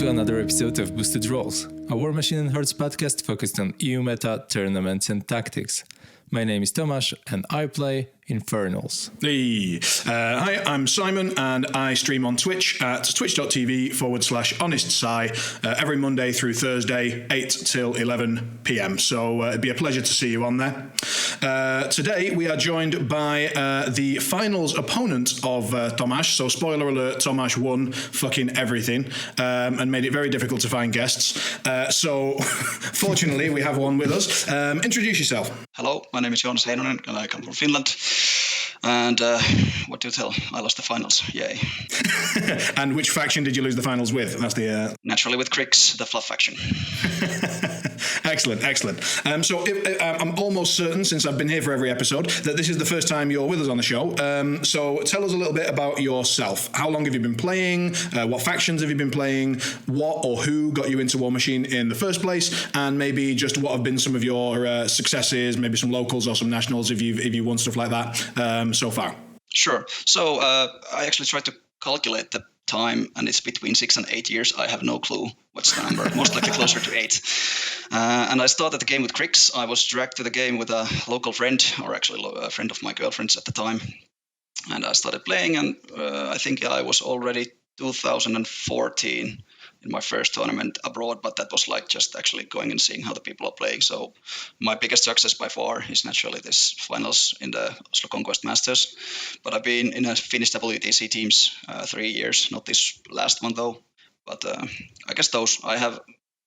to another episode of Boosted Rolls, a War Machine and Hearts podcast focused on EU meta, tournaments and tactics. My name is Tomasz and I play Infernals. Hey, hi, I'm Simon and I stream on Twitch at twitch.tv/HonestSci every Monday through Thursday, 8 till 11 p.m. So it'd be a pleasure to see you on there. Today we are joined by the finals opponent of Tomasz. So spoiler alert, Tomasz won fucking everything and made it very difficult to find guests. So fortunately we have one with us. Introduce yourself. Hello, my name is Joonas Heinonen and I come from Finland. And what do you tell? I lost the finals. Yay. And which faction did you lose the finals with? That's the naturally with Cryx, the fluff faction. Excellent. So I'm almost certain, since I've been here for every episode, that this is the first time you're with us on the show. So tell us a little bit about yourself. How long have you been playing? What factions have you been playing? What or who got you into War Machine in the first place? And maybe just what have been some of your successes, maybe some locals or some nationals if you won stuff like that so far. Sure. So I actually tried to calculate the time, and it's between 6 and 8 years. I have no clue what's the number. Most likely closer to 8. And I started the game with Cryx. I was dragged to the game with a local friend, or actually a friend of my girlfriend's at the time. And I started playing, and I think I was already 2014 in my first tournament abroad, but that was like just actually going and seeing how the people are playing. So my biggest success by far is naturally this finals in the ConQuest Masters. But I've been in a Finnish Wtc teams 3 years, not this last one though. But I guess I have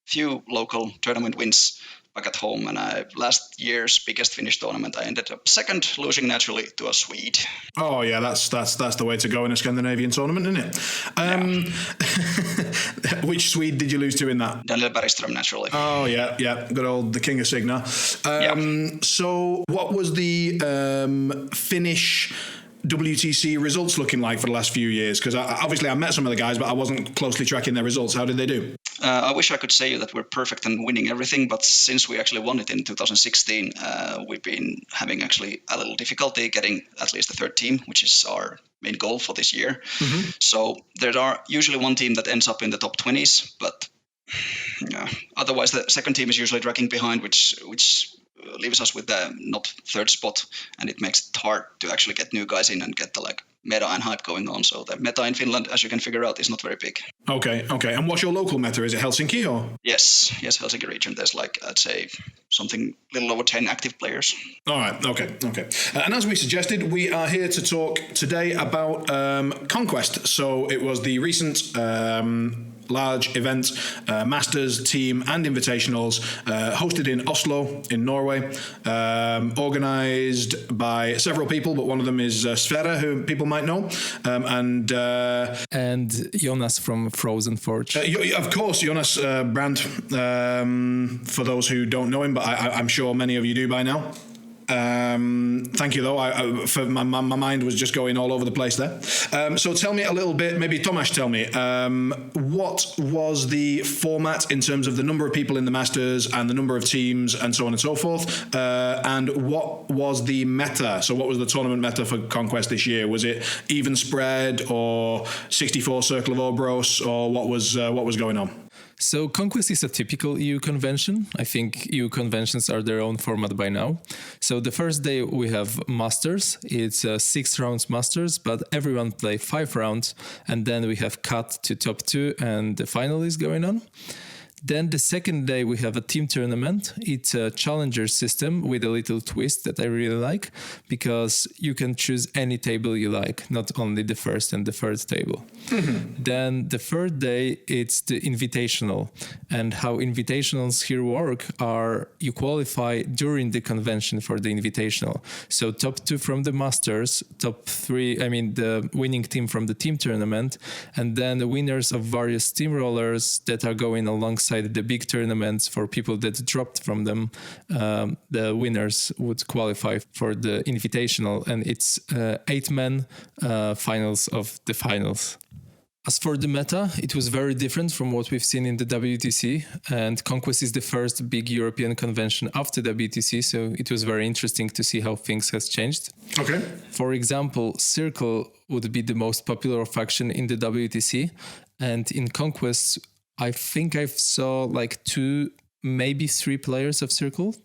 few local tournament wins back at home, and last year's biggest Finnish tournament, I ended up second, losing naturally to a Swede. Oh yeah, that's the way to go in a Scandinavian tournament, isn't it? Which Swede did you lose to in that? Daniel Bergström, naturally. Oh yeah, good old the King of Signa. So what was the Finnish WTC results looking like for the last few years? Because obviously I met some of the guys, but I wasn't closely tracking their results. How did they do? I wish I could say that we're perfect and winning everything, but since we actually won it in 2016, we've been having actually a little difficulty getting at least the third team, which is our main goal for this year. Mm-hmm. So there are usually one team that ends up in the top 20s, but otherwise the second team is usually dragging behind, which leaves us with the not third spot, and it makes it hard to actually get new guys in and get the meta and hype going on. So the meta in Finland, as you can figure out, is not very big. Okay. And what's your local meta? Is it Helsinki or? Yes, Helsinki region. There's I'd say something little over 10 active players. All right. Okay. And as we suggested, we are here to talk today about ConQuest. So it was the recent large event, Masters, Team and Invitationals, hosted in Oslo in Norway, organised by several people, but one of them is Sverre, who people might know, and Joonas from Frozen Forge. Of course, Joonas Brand, for those who don't know him, but I'm sure many of you do by now. Thank you, though. For my mind was just going all over the place there. So tell me a little bit, maybe Tomasz, tell me, what was the format in terms of the number of people in the Masters and the number of teams and so on and so forth? And what was the meta? So what was the tournament meta for ConQuest this year? Was it even spread or 64 Circle of Obros, or what was going on? So ConQuest is a typical EU convention. I think EU conventions are their own format by now. So the first day we have Masters. It's 6 rounds Masters, but everyone play 5 rounds. And then we have cut to top 2 and the final is going on. Then the second day we have a team tournament. It's a challenger system with a little twist that I really like, because you can choose any table you like, not only the first and the third table. Mm-hmm. Then the third day, it's the invitational. And how invitationals here work are you qualify during the convention for the invitational. So top 2 from the Masters, top 3, the winning team from the team tournament, and then the winners of various steamrollers that are going alongside the big tournaments for people that dropped from them. The winners would qualify for the invitational, and it's 8-man finals of the finals. As for the meta, it was very different from what we've seen in the WTC, and ConQuest is the first big European convention after the WTC, so it was very interesting to see how things has changed. Okay. For example, Circle would be the most popular faction in the WTC, and in ConQuest I think I saw like 2, maybe 3 players of Circle.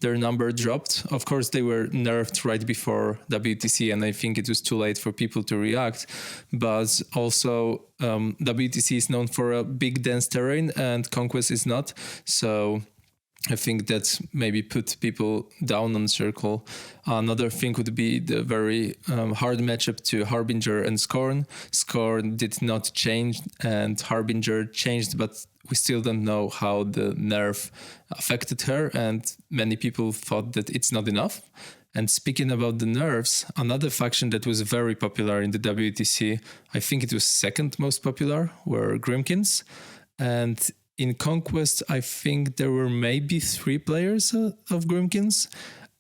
Their number dropped. Of course, they were nerfed right before WTC, and I think it was too late for people to react. But also, WTC is known for a big dense terrain, and ConQuest is not. So I think that maybe put people down on Circle. Another thing would be the very hard matchup to Harbinger and Scorn. Scorn did not change and Harbinger changed, but we still don't know how the nerf affected her, and many people thought that it's not enough. And speaking about the nerfs, another faction that was very popular in the WTC, I think it was second most popular, were Grimkins. And in ConQuest, I think there were maybe 3 players of Grimkins.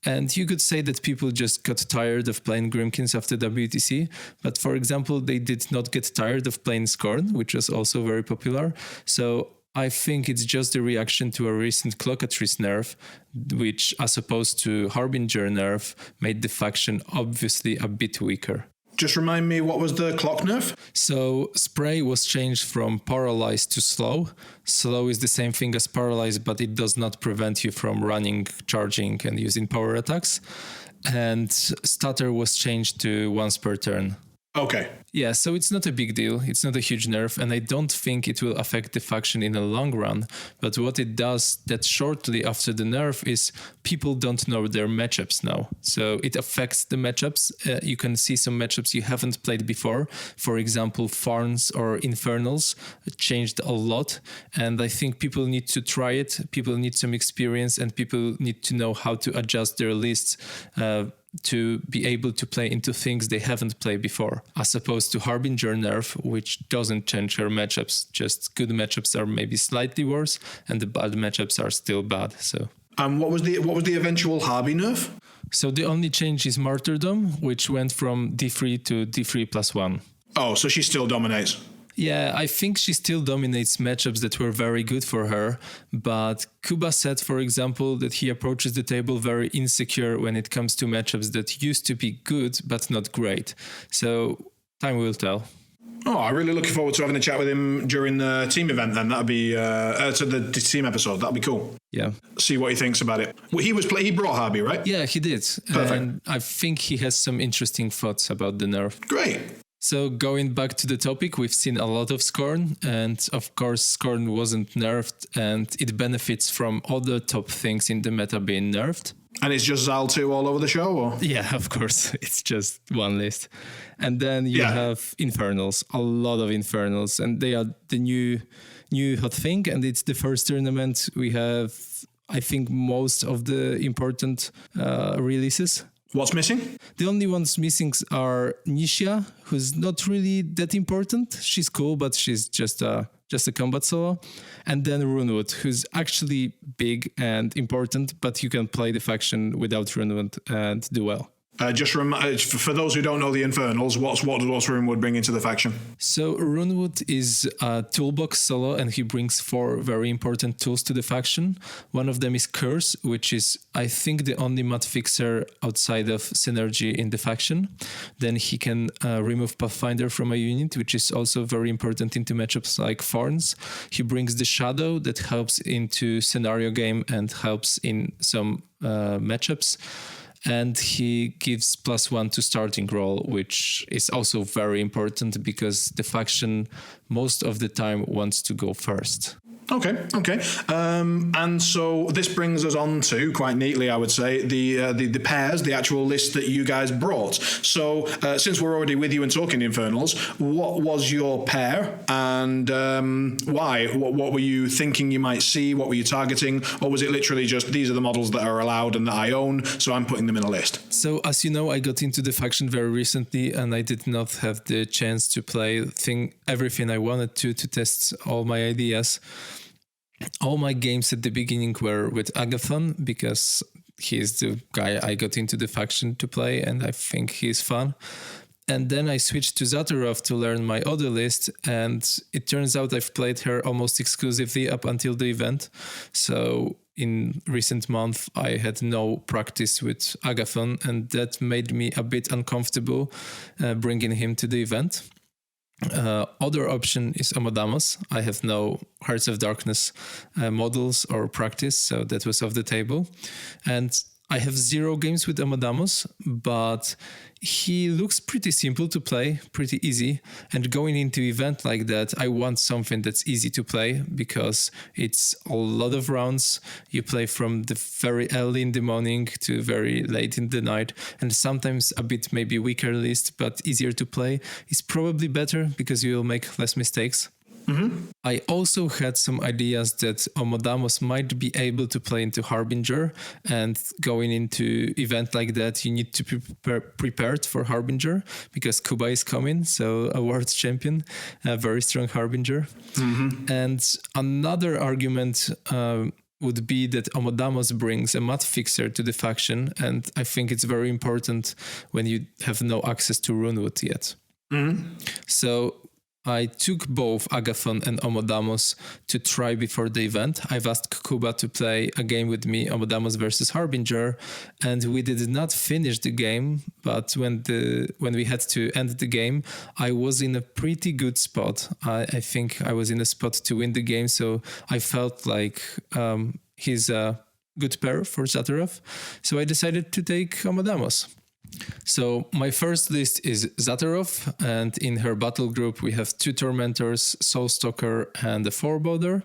And you could say that people just got tired of playing Grimkins after WTC. But for example, they did not get tired of playing Scorn, which was also very popular. So I think it's just a reaction to a recent Clockatrice nerf, which, as opposed to Harbinger nerf, made the faction obviously a bit weaker. Just remind me, what was the clock nerf? So Spray was changed from Paralyzed to Slow. Slow is the same thing as Paralyzed, but it does not prevent you from running, charging, and using power attacks. And Stutter was changed to once per turn. Okay. Yeah, so it's not a big deal. It's not a huge nerf, and I don't think it will affect the faction in the long run. But what it does that shortly after the nerf is people don't know their matchups now. So it affects the matchups. You can see some matchups you haven't played before. For example, Farns or Infernals changed a lot, and I think people need to try it. People need some experience, and people need to know how to adjust their lists to be able to play into things they haven't played before, as opposed to Harbinger nerf, which doesn't change her matchups. Just good matchups are maybe slightly worse, and the bad matchups are still bad. So. What was the eventual Harby nerf? So the only change is Martyrdom, which went from D3 to D3+1. Oh, so she still dominates. Yeah, I think she still dominates matchups that were very good for her, but Kuba said, for example, that he approaches the table very insecure when it comes to matchups that used to be good but not great. So time will tell. Oh, I'm really looking forward to having a chat with him during the team event then. That'd be, so the team episode, that'd be cool. Yeah. See what he thinks about it. Well, he brought Harby, right? Yeah, he did. Perfect. And I think he has some interesting thoughts about the nerf. Great. So going back to the topic, we've seen a lot of Scorn, and of course Scorn wasn't nerfed, and it benefits from other top things in the meta being nerfed. And it's just Zal 2 all over the show, or? Yeah, of course. It's just one list. And then you have Infernals, a lot of Infernals, and they are the new hot thing, and it's the first tournament we have, I think, most of the important releases. What's missing? The only ones missing are Nisha, who's not really that important. She's cool, but she's just a combat solo. And then Runewood, who's actually big and important, but you can play the faction without Runewood and do well. Just for those who don't know the Infernals, what does Runewood bring into the faction? So Runewood is a toolbox solo, and he brings 4 very important tools to the faction. One of them is Curse, which is, I think, the only mat fixer outside of Synergy in the faction. Then he can remove Pathfinder from a unit, which is also very important into matchups like Farns. He brings the Shadow that helps into scenario game and helps in some matchups. And he gives +1 to starting roll, which is also very important because the faction most of the time wants to go first. Okay. And so this brings us on to, quite neatly, I would say, the pairs, the actual list that you guys brought. So since we're already with you and talking Infernals, what was your pair and why? What were you thinking you might see? What were you targeting? Or was it literally just, these are the models that are allowed and that I own, so I'm putting them in a list? So as you know, I got into the faction very recently, and I did not have the chance to play everything I wanted to test all my ideas. All my games at the beginning were with Agathon because he's the guy I got into the faction to play, and I think he's fun. And then I switched to Zatarov to learn my other list, and it turns out I've played her almost exclusively up until the event. So in recent months, I had no practice with Agathon, and that made me a bit uncomfortable bringing him to the event. Other option is Omodamos. I have no Hearts of Darkness models or practice, so that was off the table. And I have 0 games with Omodamos, but he looks pretty simple to play, pretty easy. And going into event like that, I want something that's easy to play because it's a lot of rounds. You play from the very early in the morning to very late in the night, and sometimes a bit maybe weaker list, but easier to play is probably better because you will make less mistakes. Mm-hmm. I also had some ideas that Omodamos might be able to play into Harbinger, and going into event like that, you need to be prepared for Harbinger because Kuba is coming, so a world champion, a very strong Harbinger. Mm-hmm. And another argument would be that Omodamos brings a mat fixer to the faction, and I think it's very important when you have no access to Runewood yet. Mm-hmm. So I took both Agathon and Omodamos to try before the event. I've asked Kuba to play a game with me, Omodamos versus Harbinger, and we did not finish the game, but when we had to end the game, I was in a pretty good spot. I think I was in a spot to win the game, so I felt like he's a good pair for Zatarov, so I decided to take Omodamos. So my first list is Zatarov, and in her battle group we have 2 Tormentors, Soulstalker and a Forebodder.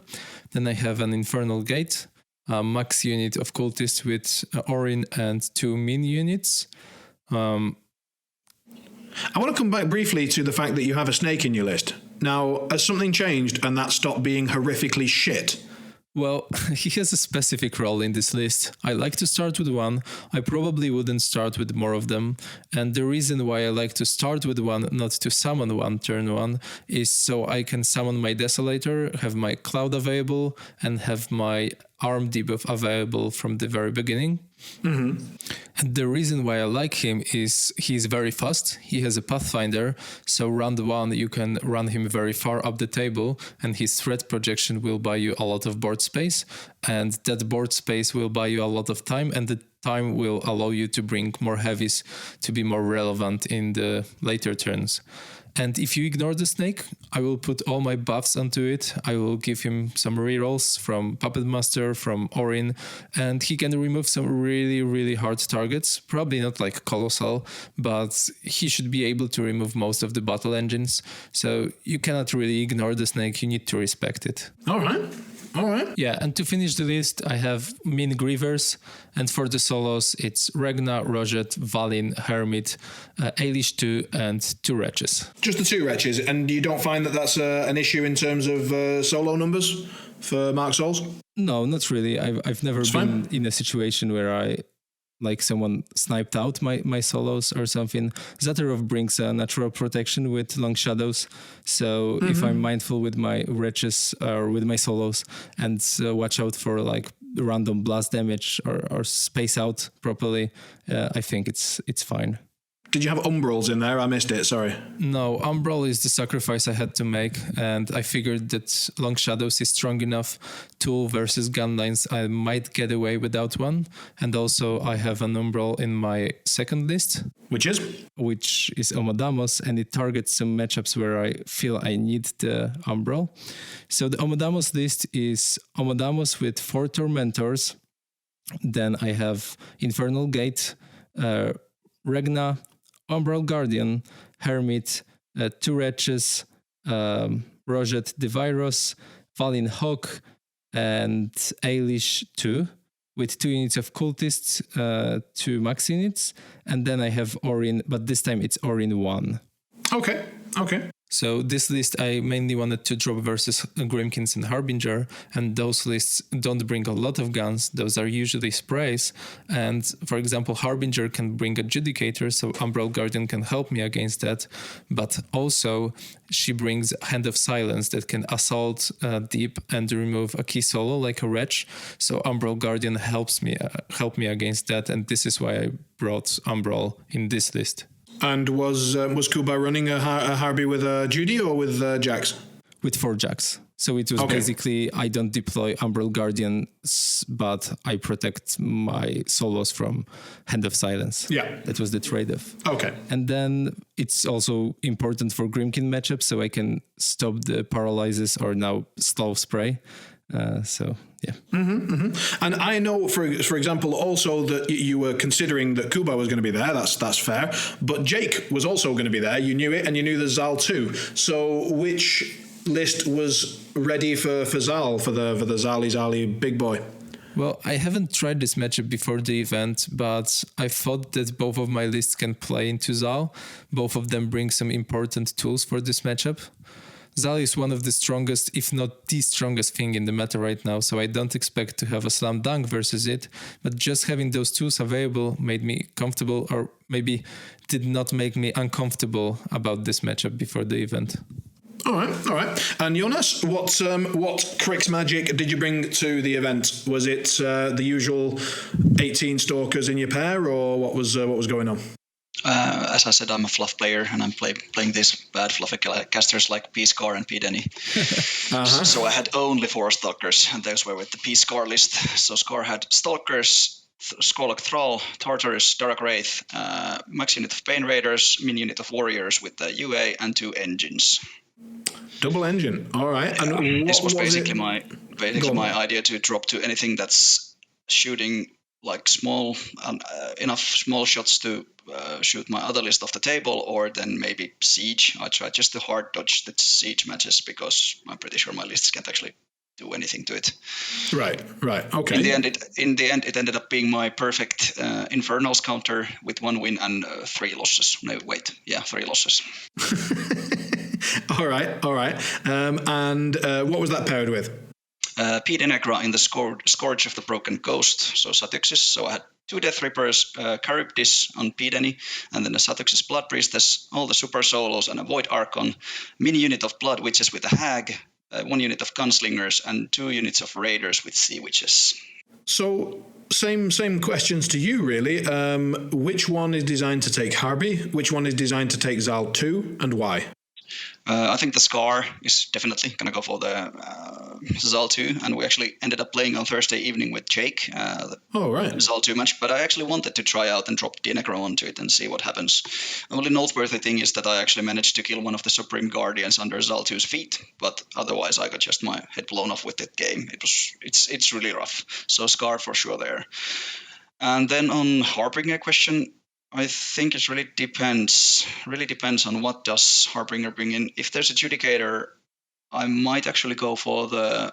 Then I have an Infernal Gate, a max unit of Cultists with Orin and 2 min units. I want to come back briefly to the fact that you have a snake in your list. Now, has something changed and that stopped being horrifically shit? Well, he has a specific role in this list. I like to start with one. I probably wouldn't start with more of them. And the reason why I like to start with one, not to summon one turn 1, is so I can summon my Desolator, have my Cloud available, and have my Arm debuff available from the very beginning. Mm-hmm. And the reason why I like him is he's very fast. He has a Pathfinder, so round 1 you can run him very far up the table, and his threat projection will buy you a lot of board space, and that board space will buy you a lot of time, and the time will allow you to bring more heavies to be more relevant in the later turns. And if you ignore the snake, I will put all my buffs onto it. I will give him some rerolls from Puppet Master, from Orin, and he can remove some really, really hard targets. Probably not like Colossal, but he should be able to remove most of the battle engines. So you cannot really ignore the snake. You need to respect it. All right. Yeah, and to finish the list, I have Min Grievers, and for the solos, it's Regna, Roget, Valin, Hermit, Ailish 2, and 2 Wretches. Just the 2 Wretches, and you don't find that that's an issue in terms of solo numbers for Mark Souls? No, not really. I've never been in a situation where someone sniped out my solos or something. Zatarov brings a natural protection with long shadows, so if I'm mindful with my wretches or with my solos and watch out for like random blast damage or space out properly, I think it's fine. Did you have Umbrals in there? I missed it, sorry. No, Umbral is the sacrifice I had to make, and I figured that Long Shadows is strong enough tool versus gunlines. I might get away without one, and also I have an Umbral in my second list. Which is Omodamos, and it targets some matchups where I feel I need the Umbral. So the Omodamos list is Omodamos with 4 Tormentors. Then I have Infernal Gate, Regna, Umbral Guardian, Hermit, 2 Wretches, Roget the Virus, Valin Hawk, and Ailish 2, with 2 units of Cultists, 2 max units, and then I have Orin, but this time it's Orin 1. Okay. So this list, I mainly wanted to drop versus Grimkins and Harbinger, and those lists don't bring a lot of guns. Those are usually sprays, and for example, Harbinger can bring Adjudicator, so Umbral Guardian can help me against that, but also she brings Hand of Silence that can assault deep and remove a key solo like a Wretch, so Umbral Guardian help me against that, and this is why I brought Umbral in this list. And was Kuba running a Harby with Judy or with Jax? With 4 Jax. So it was basically, I don't deploy Umbral Guardians, but I protect my solos from Hand of Silence. Yeah. That was the trade-off. Okay. And then it's also important for Grimkin matchups, so I can stop the paralyzes or now slow spray. So, yeah. And I know, for example, also that you were considering that Kuba was going to be there. That's fair. But Jake was also going to be there. You knew it, and you knew the Zal too. So which list was ready for Zal, for the Zali big boy? Well, I haven't tried this matchup before the event, but I thought that both of my lists can play into Zal. Both of them bring some important tools for this matchup. Zal is one of the strongest, if not the strongest thing in the meta right now, so I don't expect to have a slam dunk versus it, but just having those tools available made me comfortable, or maybe did not make me uncomfortable about this matchup before the event. All right. And Joonas, what Cryx magic did you bring to the event? Was it the usual 18 stalkers in your pair, or what was going on? As I said, I'm a fluff player, and I'm playing these bad fluffy casters like P-Scar and P-Denny. So I had only 4 stalkers, and those were with the P-Scar list. So Scar had stalkers, Skorlok Thrall, Tartarus, Dark Wraith, max unit of Pain Raiders, min unit of Warriors with the UA, and 2 engines. Double engine. All right. Yeah. And this was basically my my idea to drop to anything that's shooting like enough small shots to shoot my other list off the table, or then maybe siege. I tried just to hard dodge the siege matches because I'm pretty sure my lists can't actually do anything to it. Right. Okay. In the end, it ended up being my perfect Infernals counter with 1 win and 3 losses. No, wait, yeah, 3 losses. All right. And what was that paired with? Pete Inegra in the Scourge of the Broken Ghost, so Satyxis. So I had 2 Death Reapers, Charybdis on P-Denny, and then a Satyxis Blood Priestess, all the Super Solos, and a Void Archon, mini unit of Blood Witches with a Hag, 1 unit of Gunslingers, and 2 units of Raiders with Sea Witches. So same questions to you, really. Which one is designed to take Harby? Which one is designed to take Zal 2, and why? I think the Scar is definitely going to go for the Zal 2, and we actually ended up playing on Thursday evening with Jake, the Zal 2 match, but I actually wanted to try out and drop Dinecro onto it and see what happens. The only noteworthy thing is that I actually managed to kill one of the Supreme Guardians under Zal 2's feet, but otherwise I got just my head blown off with that game. It's really rough, so Scar for sure there. And then on Harbinger question, I think it really depends on what does Harbinger bring in. If there's Adjudicator, I might actually go for the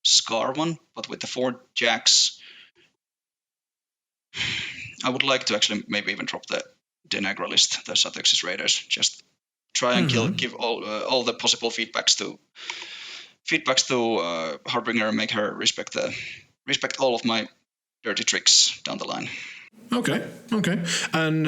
Scar one, but with the 4 jacks, I would like to actually maybe even drop the Denegra list, the Satyxis Raiders. Just try and give all the possible feedbacks to Harbinger and make her respect all of my dirty tricks down the line. Okay. And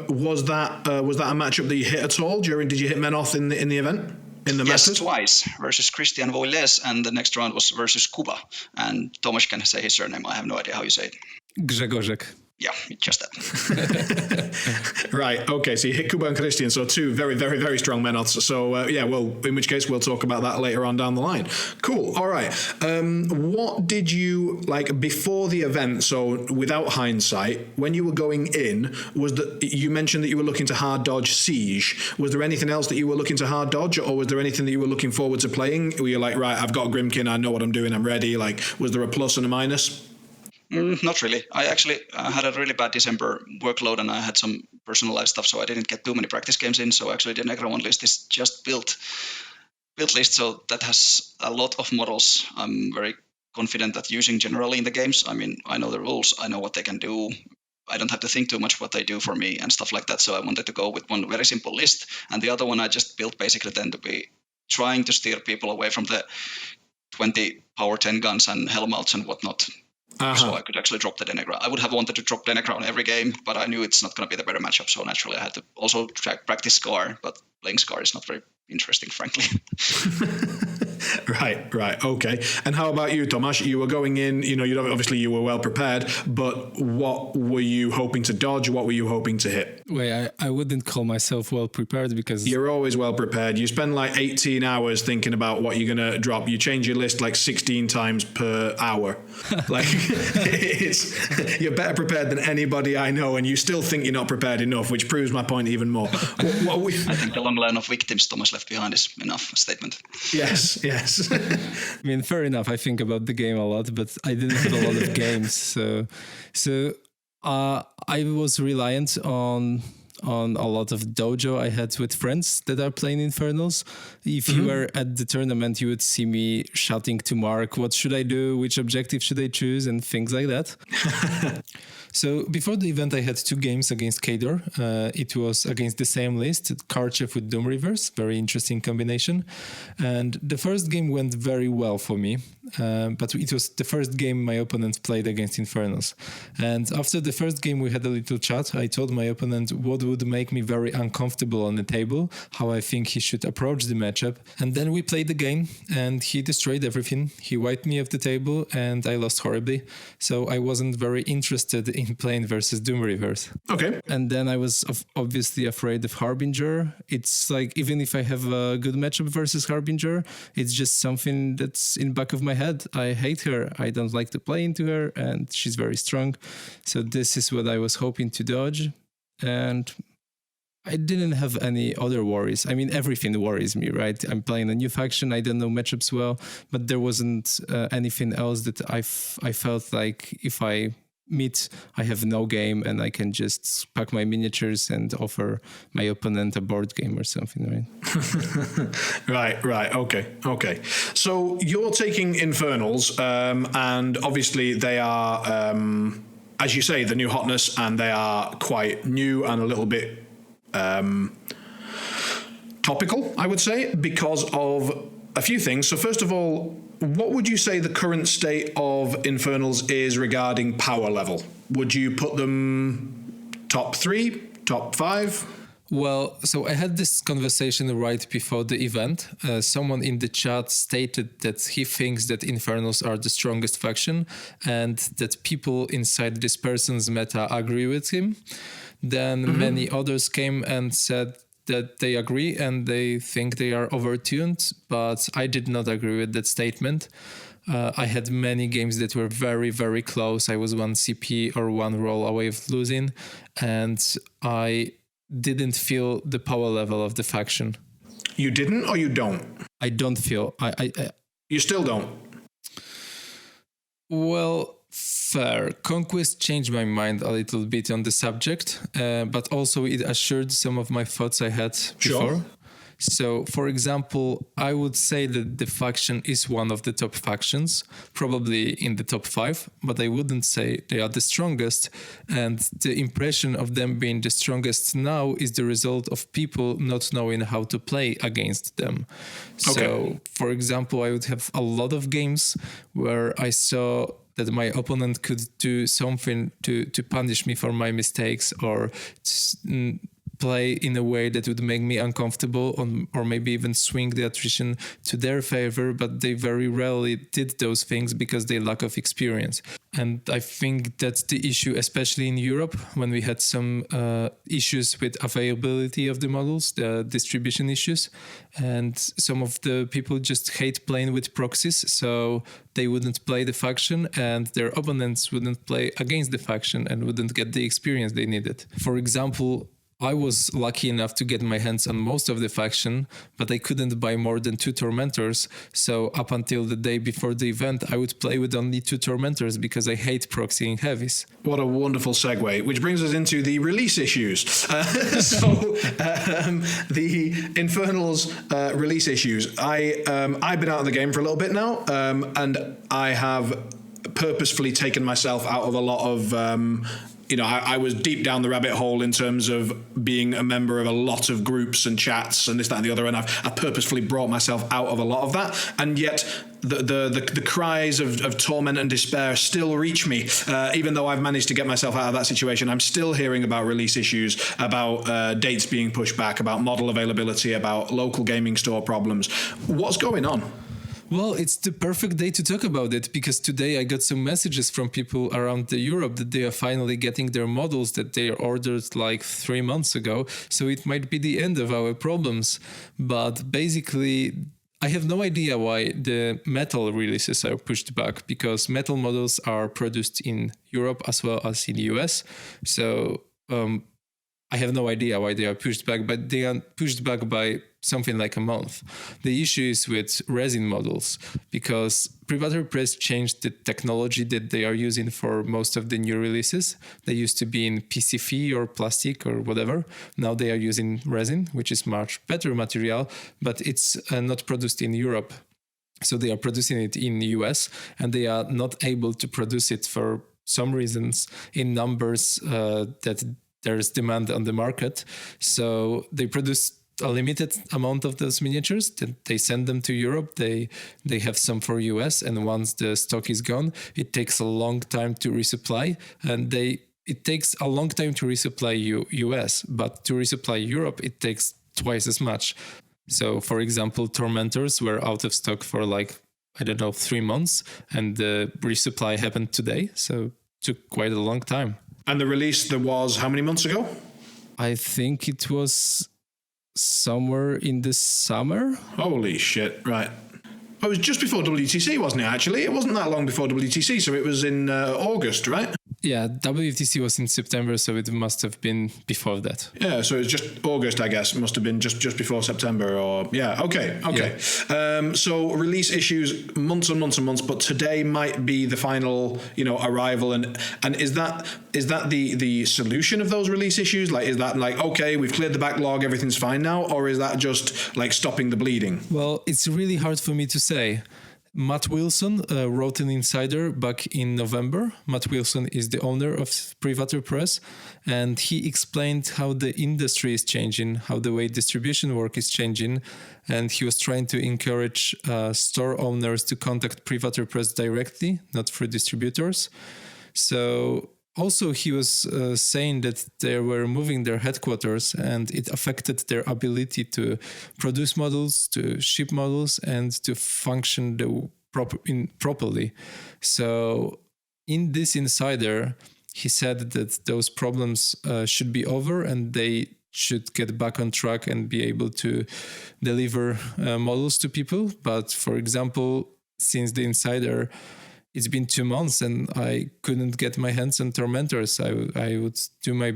was that a matchup that you hit at all? Did you hit Menoth in the event? In the yes, Masters? Twice versus Christian Voiles, and the next round was versus Kuba. And Tomasz can say his surname. I have no idea how you say it. Grzegorek. Yeah, just that. Right. Okay. So you hit Kuba and Christian. So 2 very, very, very strong Menoths. So in which case we'll talk about that later on down the line. Cool. All right. What did you like before the event? So without hindsight, when you were going in, you mentioned that you were looking to hard dodge Siege. Was there anything else that you were looking to hard dodge, or was there anything that you were looking forward to playing? Were you like, right, I've got Grimkin, I know what I'm doing, I'm ready? Like, was there a plus and a minus? Not really. I actually had a really bad December workload, and I had some personal life stuff, so I didn't get too many practice games in. So actually the Negra 1 list is just built list, so that has a lot of models I'm very confident at using generally in the games. I mean, I know the rules, I know what they can do. I don't have to think too much what they do for me and stuff like that. So I wanted to go with one very simple list, and the other one I just built basically then to be trying to steer people away from the 20 power 10 guns and Hellmouths and whatnot. So I could actually drop the Denegra. I would have wanted to drop Denegra on every game, but I knew it's not going to be the better matchup. So naturally, I had to also practice Scar, but playing Scar is not very interesting, frankly. Right. Okay. And how about you, Tomasz? You were going in, obviously you were well prepared, but what were you hoping to dodge? What were you hoping to hit? Wait, I wouldn't call myself well prepared because... You're always well prepared. You spend like 18 hours thinking about what you're going to drop. You change your list like 16 times per hour. Like, you're better prepared than anybody I know, and you still think you're not prepared enough, which proves my point even more. I think the long line of victims Thomas left behind is enough statement. Yes. I mean, fair enough. I think about the game a lot, but I didn't have a lot of games. So I was reliant on a lot of dojo I had with friends that are playing Infernals. If you were at the tournament, you would see me shouting to Mark, what should I do? Which objective should I choose? And things like that. So before the event, I had 2 games against Kador. It was against the same list, Karchev with Doom Reverse, very interesting combination. And the first game went very well for me, but it was the first game my opponent played against Infernals. And after the first game, we had a little chat. I told my opponent what would make me very uncomfortable on the table, how I think he should approach the matchup. And then we played the game, and he destroyed everything. He wiped me off the table, and I lost horribly. So I wasn't very interested in playing versus Doom Reverse. Okay. And then I was obviously afraid of Harbinger. It's like, even if I have a good matchup versus Harbinger, it's just something that's in the back of my head. I hate her. I don't like to play into her, and she's very strong. So this is what I was hoping to dodge. And I didn't have any other worries. I mean, everything worries me, right? I'm playing a new faction. I don't know matchups well, but there wasn't anything else that I felt like if I meet, I have no game and I can just pack my miniatures and offer my opponent a board game or something, right? Right. Okay. So you're taking Infernals, and obviously they are, as you say, the new hotness, and they are quite new and a little bit topical, I would say, because of a few things. So first of all, what would you say the current state of Infernals is regarding power level? Would you put them top 3, top 5? Well, so I had this conversation right before the event. Someone in the chat stated that he thinks that Infernals are the strongest faction and that people inside this person's meta agree with him. Then many others came and said that they agree and they think they are overtuned, but I did not agree with that statement. I had many games that were very, very close. I was 1 CP or 1 roll away of losing, and I didn't feel the power level of the faction. You didn't, or you don't? I don't feel. You still don't? Well, fair. ConQuest changed my mind a little bit on the subject, but also it assured some of my thoughts I had before. Sure. So, for example, I would say that the faction is one of the top factions, probably in the top 5, but I wouldn't say they are the strongest. And the impression of them being the strongest now is the result of people not knowing how to play against them. Okay. So, for example, I would have a lot of games where I saw that my opponent could do something to punish me for my mistakes or play in a way that would make me uncomfortable or maybe even swing the attrition to their favor, but they very rarely did those things because they lack of experience. And I think that's the issue, especially in Europe, when we had some issues with availability of the models, the distribution issues, and some of the people just hate playing with proxies, so they wouldn't play the faction and their opponents wouldn't play against the faction and wouldn't get the experience they needed. For example, I was lucky enough to get my hands on most of the faction, but I couldn't buy more than 2 Tormentors, so up until the day before the event, I would play with only 2 Tormentors because I hate proxying Heavies. What a wonderful segue, which brings us into the release issues. The Infernals release issues. I've been out of the game for a little bit now, and I have purposefully taken myself out of a lot of... I was deep down the rabbit hole in terms of being a member of a lot of groups and chats and this, that, and the other, and I've purposefully brought myself out of a lot of that, and yet the cries of torment and despair still reach me, even though I've managed to get myself out of that situation. I'm still hearing about release issues, about dates being pushed back, about model availability, about local gaming store problems. What's going on? Well, it's the perfect day to talk about it because today I got some messages from people around Europe that they are finally getting their models that they ordered like 3 months ago. So it might be the end of our problems. But basically, I have no idea why the metal releases are pushed back because metal models are produced in Europe as well as in the US. So I have no idea why they are pushed back, but they are pushed back by something like a month. The issue is with resin models because Privateer Press changed the technology that they are using for most of the new releases. They used to be in PCV or plastic or whatever. Now they are using resin, which is much better material, but it's not produced in Europe. So they are producing it in the US and they are not able to produce it for some reasons in numbers that there's demand on the market. So they produce a limited amount of those miniatures. They send them to Europe. They have some for US, and once the stock is gone, it takes a long time to resupply. And it takes a long time to resupply US, but to resupply Europe, it takes twice as much. So, for example, Tormentors were out of stock for 3 months, and the resupply happened today. So it took quite a long time. And the release that was how many months ago? I think it was somewhere in the summer. Holy shit, right. It was just before WTC, wasn't it, actually? It wasn't that long before WTC, so it was in August, right? Yeah, WTC was in September, so it must have been before that. Yeah, so it was just August, I guess. It must have been just before September or... Yeah, okay. Yeah. So release issues, months and months and months, but today might be the final, arrival. And is that the solution of those release issues? Like, is that like, okay, we've cleared the backlog, everything's fine now? Or is that just like stopping the bleeding? Well, it's really hard for me to say. Matt Wilson wrote an insider back in November. Matt Wilson is the owner of Privateer Press, and he explained how the industry is changing, how the way distribution work is changing, and he was trying to encourage store owners to contact Privateer Press directly, not through distributors. So also he was saying that they were moving their headquarters and it affected their ability to produce models, to ship models, and to function properly. So in this insider, he said that those problems should be over and they should get back on track and be able to deliver models to people. But for example, since the insider, it's been 2 months and I couldn't get my hands on Tormentors. I would do my,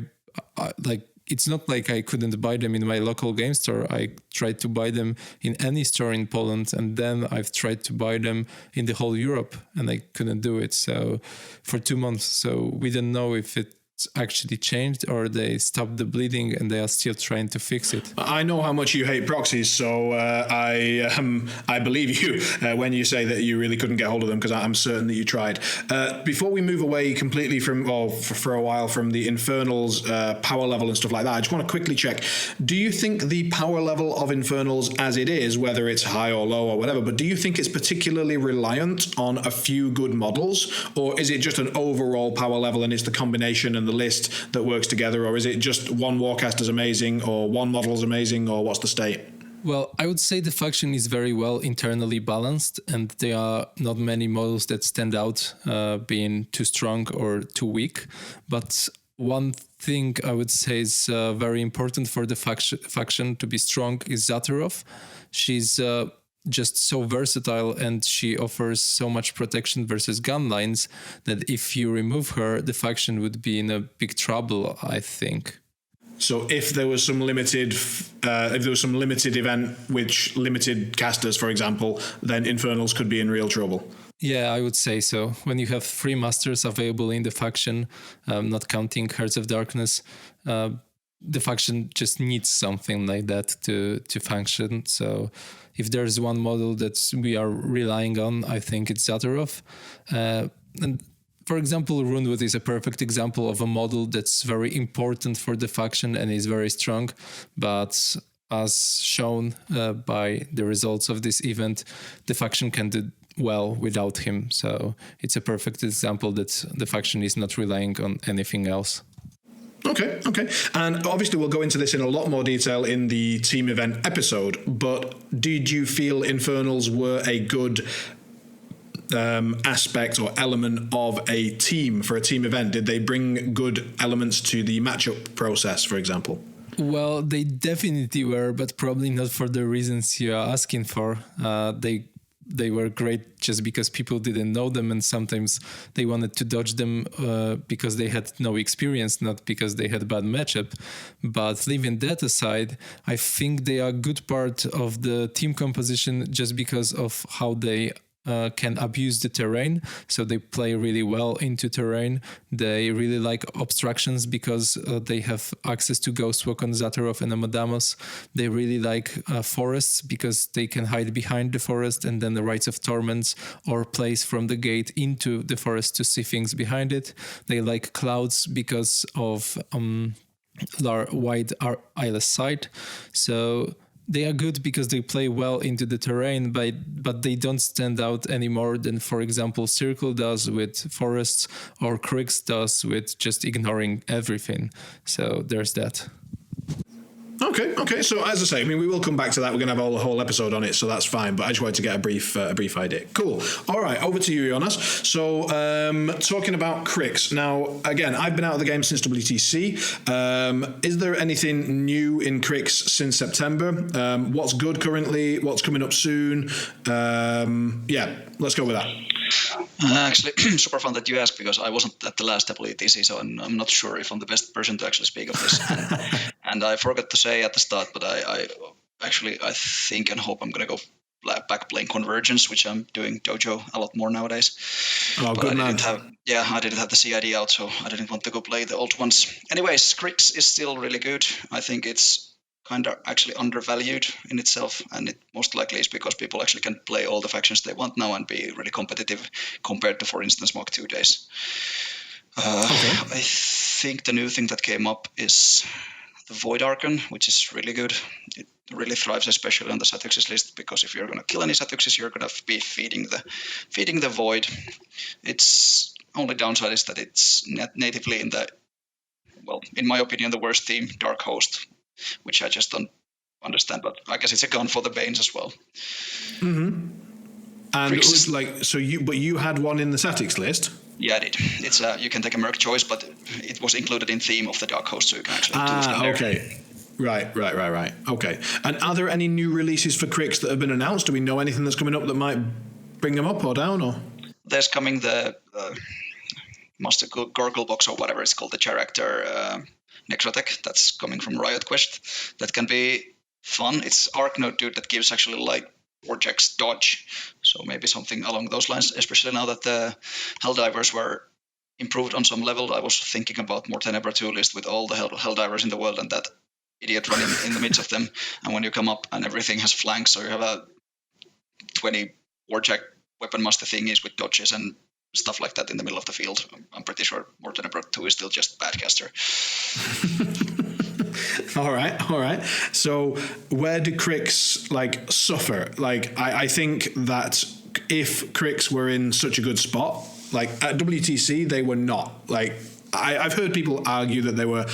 it's not like I couldn't buy them in my local game store. I tried to buy them in any store in Poland, and then I've tried to buy them in the whole Europe and I couldn't do it. So for 2 months, so we don't know if it's actually changed or they stopped the bleeding and they are still trying to fix it. I know how much you hate proxies, so I believe you when you say that you really couldn't get hold of them, because I'm certain that you tried. Before we move away completely from, or for a while, from the Infernals power level and stuff like that, I just want to quickly check. Do you think the power level of Infernals as it is, whether it's high or low or whatever, but do you think it's particularly reliant on a few good models, or is it just an overall power level and it's the combination and the list that works together, or is it just one Warcaster's amazing or one model's amazing, or what's the state? Well, I would say the faction is very well internally balanced and there are not many models that stand out being too strong or too weak. But one thing I would say is very important for the faction to be strong is Zatarov. She's just so versatile and she offers so much protection versus gun lines that if you remove her, the faction would be in a big trouble, I think. So if there was some limited event which limited casters, for example, then Infernals could be in real trouble. Yeah, I would say so. When you have 3 masters available in the faction, not counting Hearts of Darkness, the faction just needs something like that to function. So if there's one model that we are relying on, I think it's Zatarov. And for example, Runewood is a perfect example of a model that's very important for the faction and is very strong. But as shown by the results of this event, the faction can do well without him. So it's a perfect example that the faction is not relying on anything else. Okay. And obviously we'll go into this in a lot more detail in the team event episode, but did you feel Infernals were a good aspect or element of a team for a team event? Did they bring good elements to the matchup process, for example? Well, they definitely were, but probably not for the reasons you are asking for. They were great just because people didn't know them, and sometimes they wanted to dodge them because they had no experience, not because they had bad matchup. But leaving that aside, I think they are a good part of the team composition just because of how they can abuse the terrain. So they play really well into terrain. They really like obstructions because they have access to Ghostwalk, Zatharov, and Amadamos. They really like forests because they can hide behind the forest and then the Rites of Torments or place from the gate into the forest to see things behind it. They like clouds because of wide eyeless sight. So they are good because they play well into the terrain, but they don't stand out any more than, for example, Circle does with forests or Cryx does with just ignoring everything. So there's that. Okay. So as I say, I mean, we will come back to that. We're going to have a whole episode on it, so that's fine. But I just wanted to get a brief idea. Cool. All right, over to you, Joonas. So talking about Cryx. Now, again, I've been out of the game since WTC. Is there anything new in Cryx since September? What's good currently? What's coming up soon? Let's go with that. Actually, super fun that you asked because I wasn't at the last WTC, so I'm not sure if I'm the best person to actually speak of this. And I forgot to say at the start, but I think and hope I'm going to go back playing Convergence, which I'm doing Dojo a lot more nowadays. Oh, but good man. I didn't have the CID out, so I didn't want to go play the old ones. Anyways, Cryx is still really good. I think it's kind of actually undervalued in itself, and it most likely is because people actually can play all the factions they want now and be really competitive compared to, for instance, Mach 2 days. I think the new thing that came up is the Void Archon, which is really good. It really thrives, especially on the Satyxis list, because if you're going to kill any Satyxis, you're going to be feeding the Void. Its only downside is that it's natively in my opinion, the worst theme, Dark Host, which I just don't understand, but I guess it's a gun for the Banes as well. Mm-hmm. And it was you had one in the Satyx list? Yeah, I did. It's you can take a Merc choice, but it was included in theme of the Dark Host, so you can actually do it there. Okay. Right. Okay. And are there any new releases for Cryx that have been announced? Do we know anything that's coming up that might bring them up or down? Or there's coming the Master Gorgle box or whatever it's called, the character Necrotech that's coming from Riot Quest. That can be fun. It's Arknote dude that gives actually like Vortex dodge, so maybe something along those lines, especially now that the Helldivers were improved on some level. I was thinking about more Tenebra 2 list with all the Helldivers in the world and that idiot running in the midst of them, and when you come up and everything has flanks, so you have a 20 Warjack weapon master thingies with dodges and stuff like that in the middle of the field. I'm pretty sure more Tenebra 2 is still just bad caster. All right. So where do Cryx suffer? I think that if Cryx were in such a good spot, at WTC they were not. I've heard people argue that they were,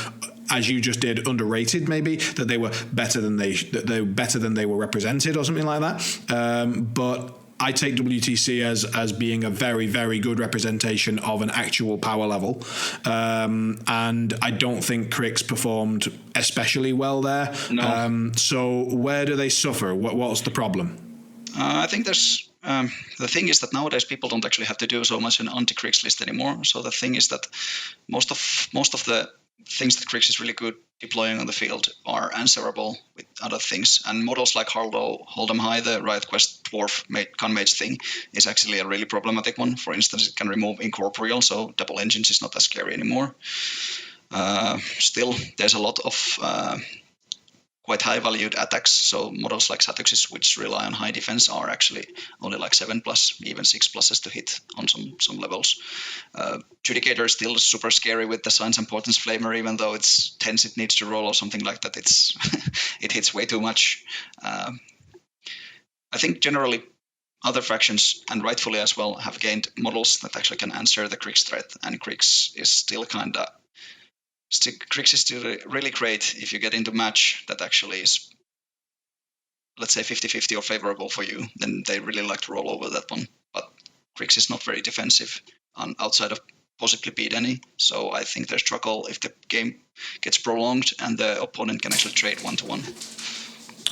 as you just did, underrated. Maybe that they were better than they were represented or something like that. But I take WTC as being a very, very good representation of an actual power level. And I don't think Cryx performed especially well there. No. So where do they suffer? What's the problem? I think there's... the thing is that nowadays people don't actually have to do so much an anti-Cryx list anymore. So the thing is that most of the things that Cryx is really good deploying on the field are answerable with other things. And models like Hold'em High, the Riot Quest Dwarf Gun Mage thing, is actually a really problematic one. For instance, it can remove Incorporeal, so double engines is not as scary anymore. Still, there's a lot of quite high valued attacks, so models like Satyxis, which rely on high defense, are actually only 7+, even 6+ to hit on some levels. Judicator is still super scary with the Signs and Portents Flamer, even though it's 10s it needs to roll or something like that. It hits way too much. I think generally other factions, and rightfully as well, have gained models that actually can answer the Cryx threat, and Cryx is still kind of Cryx is still really great if you get into match that actually is, let's say, 50-50 or favorable for you. Then they really like to roll over that one. But Cryx is not very defensive outside of possibly beat any. So I think they struggle if the game gets prolonged and the opponent can actually trade 1-1.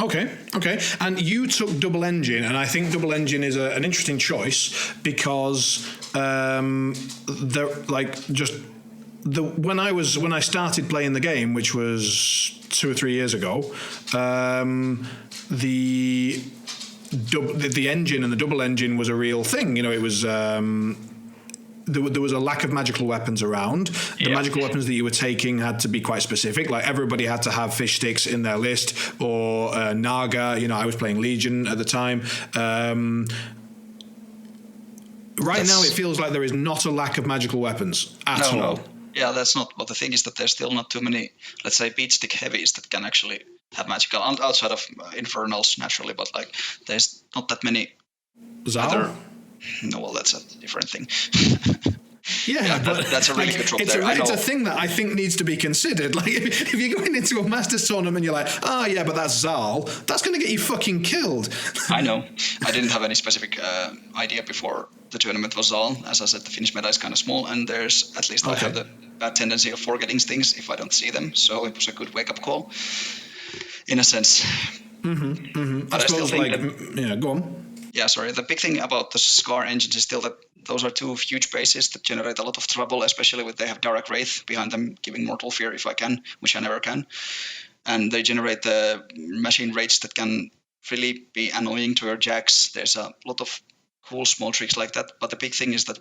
Okay. And you took Double Engine, and I think Double Engine is an interesting choice because when I started playing the game, which was 2 or 3 years ago, the engine and the Double Engine was a real thing. It was. There was a lack of magical weapons around. The magical weapons that you were taking had to be quite specific. Like everybody had to have fish sticks in their list or Naga. I was playing Legion at the time. Right now, it feels like there is not a lack of magical weapons at all. No. Yeah, that's not. But the thing is that there's still not too many, let's say, beat stick heavies that can actually have magical outside of Infernals naturally. But like, there's not that many. Other. No, well, that's a different thing. Yeah, but that's a really good drop there. It's a thing that I think needs to be considered. Like, if you're going into a Masters tournament, you're like, oh yeah, but that's Zal. That's going to get you fucking killed. I know. I didn't have any specific idea before the tournament was Zal. As I said, the Finnish meta is kind of small, and there's at least I have the bad tendency of forgetting things if I don't see them. So it was a good wake-up call, in a sense. But I still think go on. Yeah, sorry. The big thing about the Scar engines is still that those are two huge bases that generate a lot of trouble, especially when they have Direct Wraith behind them, giving Mortal Fear if I can, which I never can. And they generate the machine rates that can really be annoying to your jacks. There's a lot of cool small tricks like that. But the big thing is that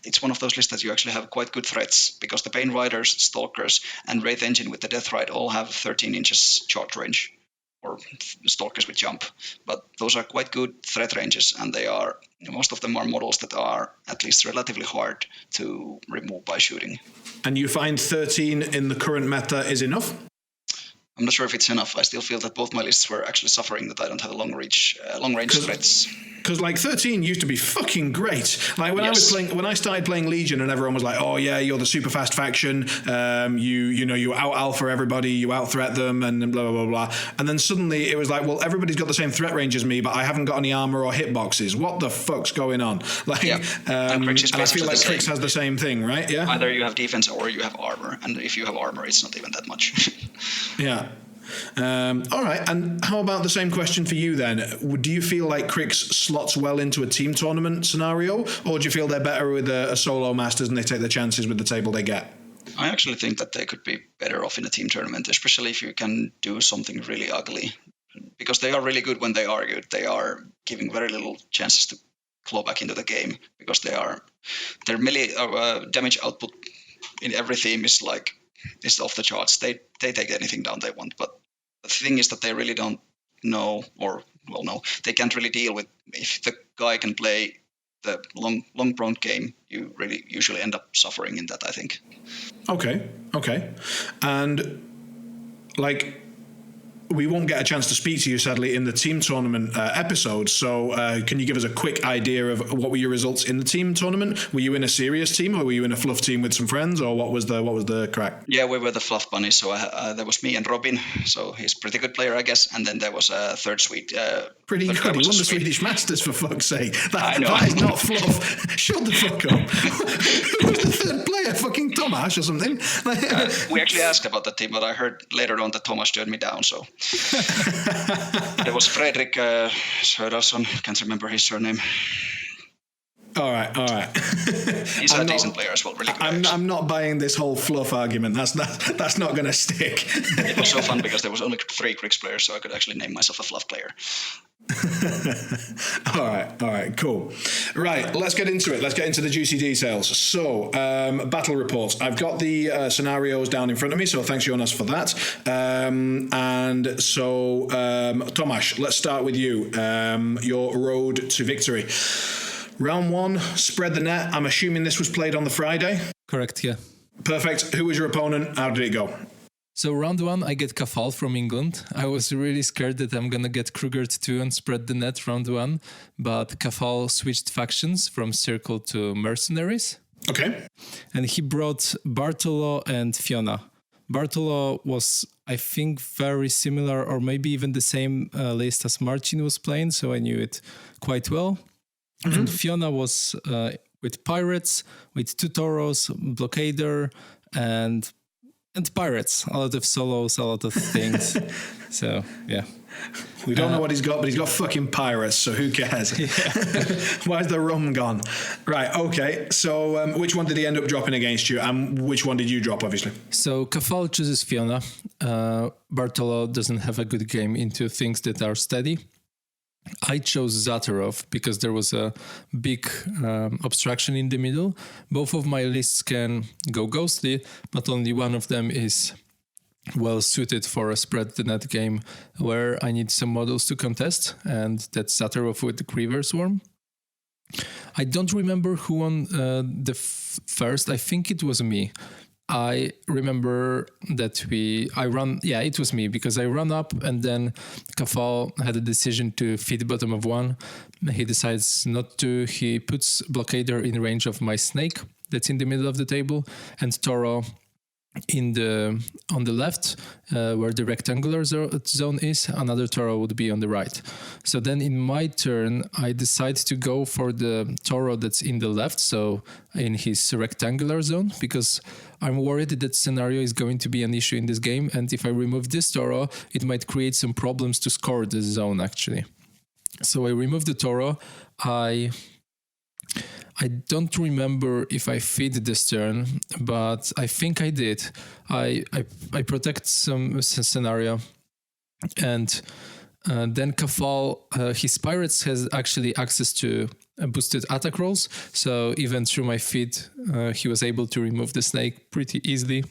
it's one of those lists that you actually have quite good threats, because the Bane Riders, Stalkers, and Wraith Engine with the Death Ride all have 13 inches charge range, or Stalkers with jump. But those are quite good threat ranges, and most of them are models that are at least relatively hard to remove by shooting. And you find 13 in the current meta is enough? I'm not sure if it's enough. I still feel that both my lists were actually suffering that I don't have a long range threats. Because like 13 used to be fucking great. Like when I started playing Legion, and everyone was like, "Oh yeah, you're the super fast faction. You out alpha everybody, you out threat them, and blah blah blah blah." And then suddenly it was like, "Well, everybody's got the same threat range as me, but I haven't got any armor or hitboxes. What the fuck's going on?" Like, and I feel like Cryx has the same thing, right? Yeah. Either you have defense or you have armor, and if you have armor, it's not even that much. Yeah. All right, and how about the same question for you then? Do you feel like Cryx slots well into a team tournament scenario, or do you feel they're better with a solo Masters and they take their chances with the table they get? I actually think that they could be better off in a team tournament, especially if you can do something really ugly, because they are really good when they are good. They are giving very little chances to claw back into the game, because their melee damage output in every theme is off the charts. They take anything down they want, but the thing is that they really don't know, they can't really deal with if the guy can play the long prone game. You really usually end up suffering in that, I think. Okay, and we won't get a chance to speak to you, sadly, in the team tournament episode. So can you give us a quick idea of what were your results in the team tournament? Were you in a serious team, or were you in a fluff team with some friends, or what was the crack? Yeah, we were the fluff bunnies. So there was me and Robin. So he's a pretty good player, I guess. And then there was a third Swede. Pretty good. He won the Swedish Masters, for fuck's sake. That is not fluff. Shut the fuck up. Who was the third player? Fucking Tomas or something? We actually asked about that team, but I heard later on that Tomas turned me down. So. There was Fredrik Söderson, can't remember his surname. All right. He's a decent player as well, really good. I'm not buying this whole fluff argument. That's not going to stick. It was so fun because there was only 3 Cryx players, so I could actually name myself a fluff player. All right, cool. Right, let's get into it. Let's get into the juicy details. So, battle reports. I've got the scenarios down in front of me, so thanks, Joonas, for that. And so, Tomas, let's start with you. Your road to victory. Round 1, spread the net. I'm assuming this was played on the Friday? Correct, yeah. Perfect. Who was your opponent? How did it go? So round 1, I get Kafal from England. I was really scared that I'm gonna get Krugert too and spread the net round 1, but Kafal switched factions from Circle to Mercenaries. Okay. And he brought Bartolo and Fiona. Bartolo was, I think, very similar or maybe even the same list as Marcin was playing, so I knew it quite well. Mm-hmm. And Fiona was with pirates, with 2 Toros, blockader, and pirates. A lot of solos, a lot of things. So, yeah. We don't know what he's got, but he's got fucking pirates, so who cares? Yeah. Where's the rum gone? Right, okay. So which one did he end up dropping against you, and which one did you drop, obviously? So Kafal chooses Fiona. Bartolo doesn't have a good game into things that are steady. I chose Zatarov because there was a big obstruction in the middle. Both of my lists can go ghostly, but only one of them is well suited for a spread the net game where I need some models to contest, and that's Zatarov with the Griever Swarm. I don't remember who won the first. I think it was me. I remember that it was me because I ran up and then Kafal had a decision to feed bottom of 1. He decides not to. He puts Blockader in range of my snake that's in the middle of the table, and Toro on the left where the rectangular zone is. Another Toro would be on the right. So then in my turn I decide to go for the Toro that's in the left, so in his rectangular zone, because I'm worried that scenario is going to be an issue in this game, and if I remove this Toro it might create some problems to score this zone actually. So I remove the Toro. I don't remember if I feed this turn, but I think I did. I protect some scenario, and then Kafal, his pirates has actually access to boosted attack rolls, so even through my feed, he was able to remove the snake pretty easily.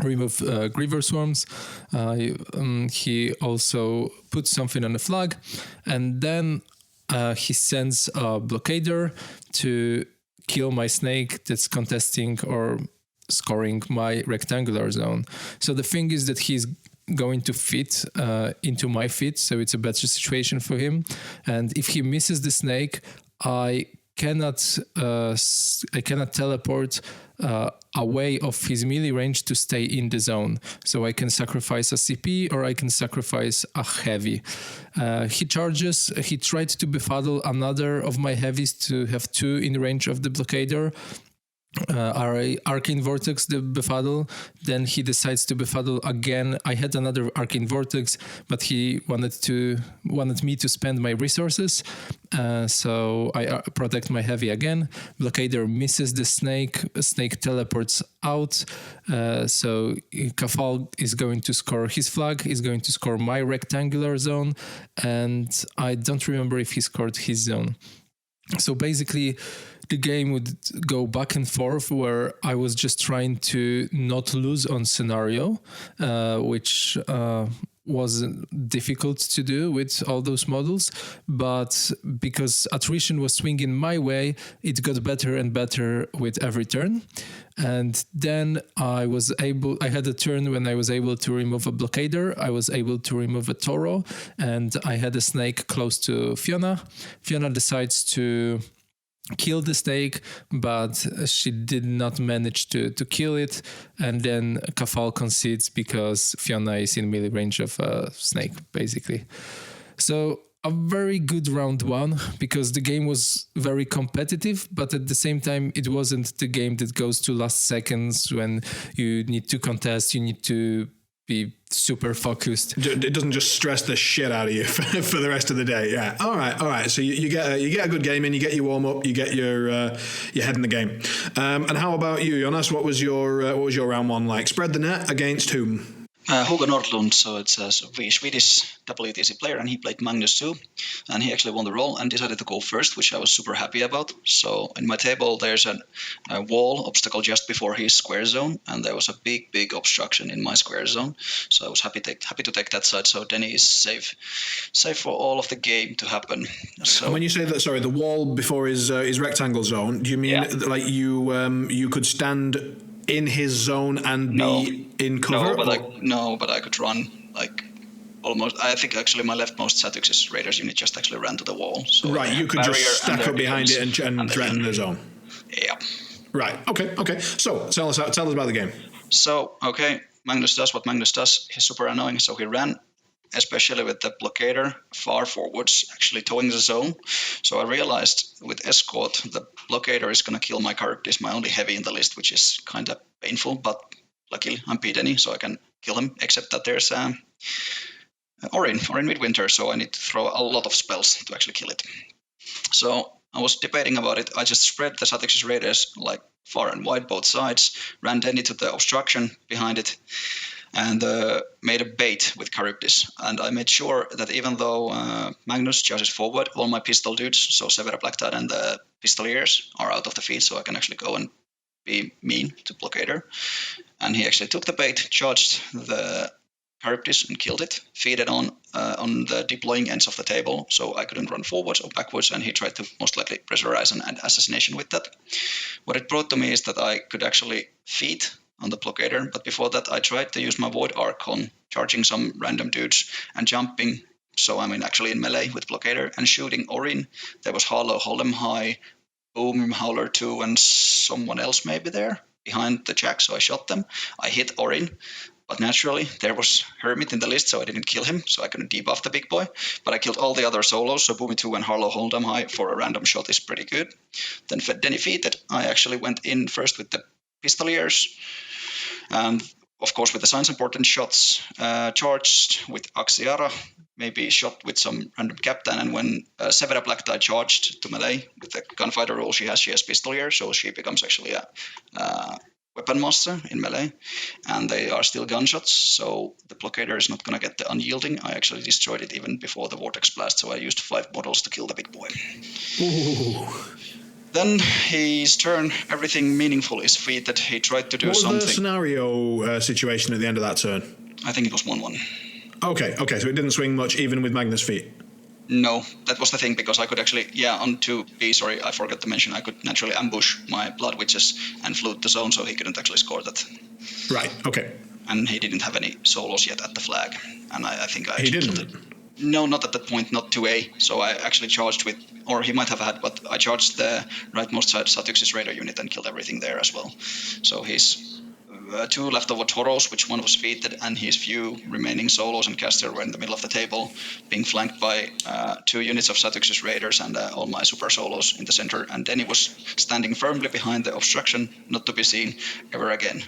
Remove Griever Swarms. He also put something on the flag, and then he sends a blockader to kill my snake that's contesting or scoring my rectangular zone. So the thing is that he's going to fit into my fit, so it's a better situation for him. And if he misses the snake, I cannot teleport away of his melee range to stay in the zone. So I can sacrifice a CP or I can sacrifice a heavy. He charges. He tried to befuddle another of my heavies to have 2 in range of the blockader. Arcane Vortex the befuddle, then he decides to befuddle again. I had another Arcane Vortex, but he wanted me to spend my resources, so I protect my heavy again. Blockader misses the snake teleports out, so Kafal is going to score his flag, is going to score my rectangular zone, and I don't remember if he scored his zone. So basically the game would go back and forth where I was just trying to not lose on scenario, which was difficult to do with all those models. But because attrition was swinging my way, it got better and better with every turn. And then I had a turn when I was able to remove a blockader, I was able to remove a Toro, and I had a snake close to Fiona. Fiona decides to kill the snake, but she did not manage to kill it, and then Kafal concedes because Fiona is in melee range of a snake, basically. So a very good round 1, because the game was very competitive, but at the same time it wasn't the game that goes to last seconds when you need to contest, you need to be super focused. It doesn't just stress the shit out of you for the rest of the day. Yeah. All right. So you get a good game in, you get your warm up, you get your head in the game. And how about you, Joonas? What was your round 1 like? Spread the net against whom? Hugo Nordlund, so it's a Swedish WTC player, and he played Magnus too, and he actually won the roll and decided to go first, which I was super happy about. So in my table there's a wall obstacle just before his square zone, and there was a big obstruction in my square zone, so I was happy to take that side. So Denny is safe for all of the game to happen. So and when you say that, sorry, the wall before his rectangle zone, do you mean like you could stand in his zone and be in cover? But I could run like almost. I think actually my leftmost Satix's Raiders unit just actually ran to the wall. So right, you could just stack up behind it and threaten the zone. Yeah. Right. Okay. So tell us about the game. So, okay, Magnus does what Magnus does. He's super annoying, so he ran, especially with the blockader, far forwards, actually towing the zone. So I realized with escort, the blockader is going to kill my character, my only heavy in the list, which is kind of painful, but luckily I'm P-Denny, so I can kill him, except that there's Orin Midwinter, so I need to throw a lot of spells to actually kill it. So I was debating about it. I just spread the Satyx's Raiders like far and wide, both sides, ran Denny to the obstruction behind it, and made a bait with Charybdis. And I made sure that even though Magnus charges forward, all my pistol dudes, so Severa Blacktide and the Pistoliers, are out of the field, so I can actually go and be mean to Blockader. And he actually took the bait, charged the Charybdis and killed it, feed it on the deploying ends of the table, so I couldn't run forwards or backwards, and he tried to most likely pressurize an assassination with that. What it brought to me is that I could actually feed on the blockader, but before that I tried to use my Void Archon, charging some random dudes and jumping, so I'm actually in melee with blockader, and shooting Orin. There was Harlow, Hold'em High, Boom, Howler 2, and someone else maybe there behind the jack, so I shot them. I hit Orin, but naturally, there was Hermit in the list, so I didn't kill him, so I couldn't debuff the big boy. But I killed all the other solos, so Boomy 2 and Harlow Hold'em High for a random shot is pretty good. Then defeated, I actually went in first with the Pistoliers, and of course with the Signs Important shots, charged with Axiara, maybe shot with some random captain, and when Severa Blacktide charged to melee with the gunfighter role she has Pistolier, so she becomes actually a weapon master in melee, and they are still gunshots, so the blockader is not going to get the unyielding. I actually destroyed it even before the vortex blast, so I used 5 models to kill the big boy. Ooh. Then his turn, everything meaningful is defeated. He tried to do something. What was the scenario situation at the end of that turn? I think it was 1-1. Okay, so it didn't swing much even with Magnus' feet? No, that was the thing, because I could actually, on 2B, sorry, I forgot to mention, I could naturally ambush my Blood Witches and flute the zone, so he couldn't actually score that. Right, okay. And he didn't have any solos yet at the flag, and I think I He actually didn't? killed it. No, not at that point, not 2A, so I actually charged with, or he might have had, but I charged the rightmost side Satyx's Raider unit and killed everything there as well. So he's 2 leftover Toros, which one was defeated, and his few remaining solos and caster were in the middle of the table, being flanked by 2 units of Satyx's Raiders and all my super solos in the center, and then he was standing firmly behind the obstruction, not to be seen ever again.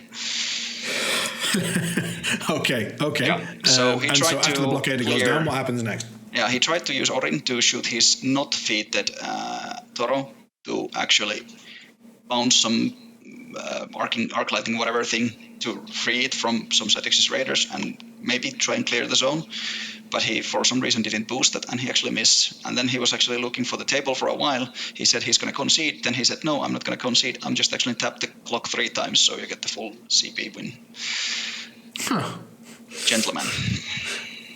Okay. Yeah. So he tried after the blockader goes down, what happens next? Yeah, he tried to use Orin to shoot his not defeated Toro to actually bounce some arc lighting whatever thing to free it from some Satyx's Raiders and maybe try and clear the zone, but he for some reason didn't boost it and he actually missed, and then he was actually looking for the table for a while. He said he's going to concede, then he said no, I'm not going to concede, I'm just actually tap the clock 3 times so you get the full CP win. Gentleman.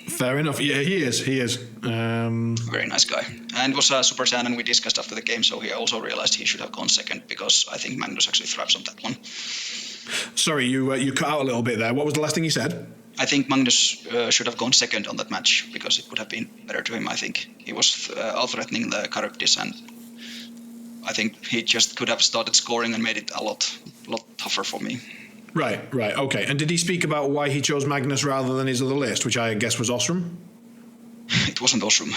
Fair enough. Yeah, he is. Very nice guy. And it was Super Saiyan, and we discussed after the game, so he also realized he should have gone second, because I think Magnus actually thrives on that one. Sorry, you cut out a little bit there. What was the last thing you said? I think Magnus should have gone second on that match, because it would have been better to him, I think. He was out-threatening the Charybdis, and I think he just could have started scoring and made it a lot tougher for me. Right, okay. And did he speak about why he chose Magnus rather than his other list, which I guess was Osram? It wasn't Osram.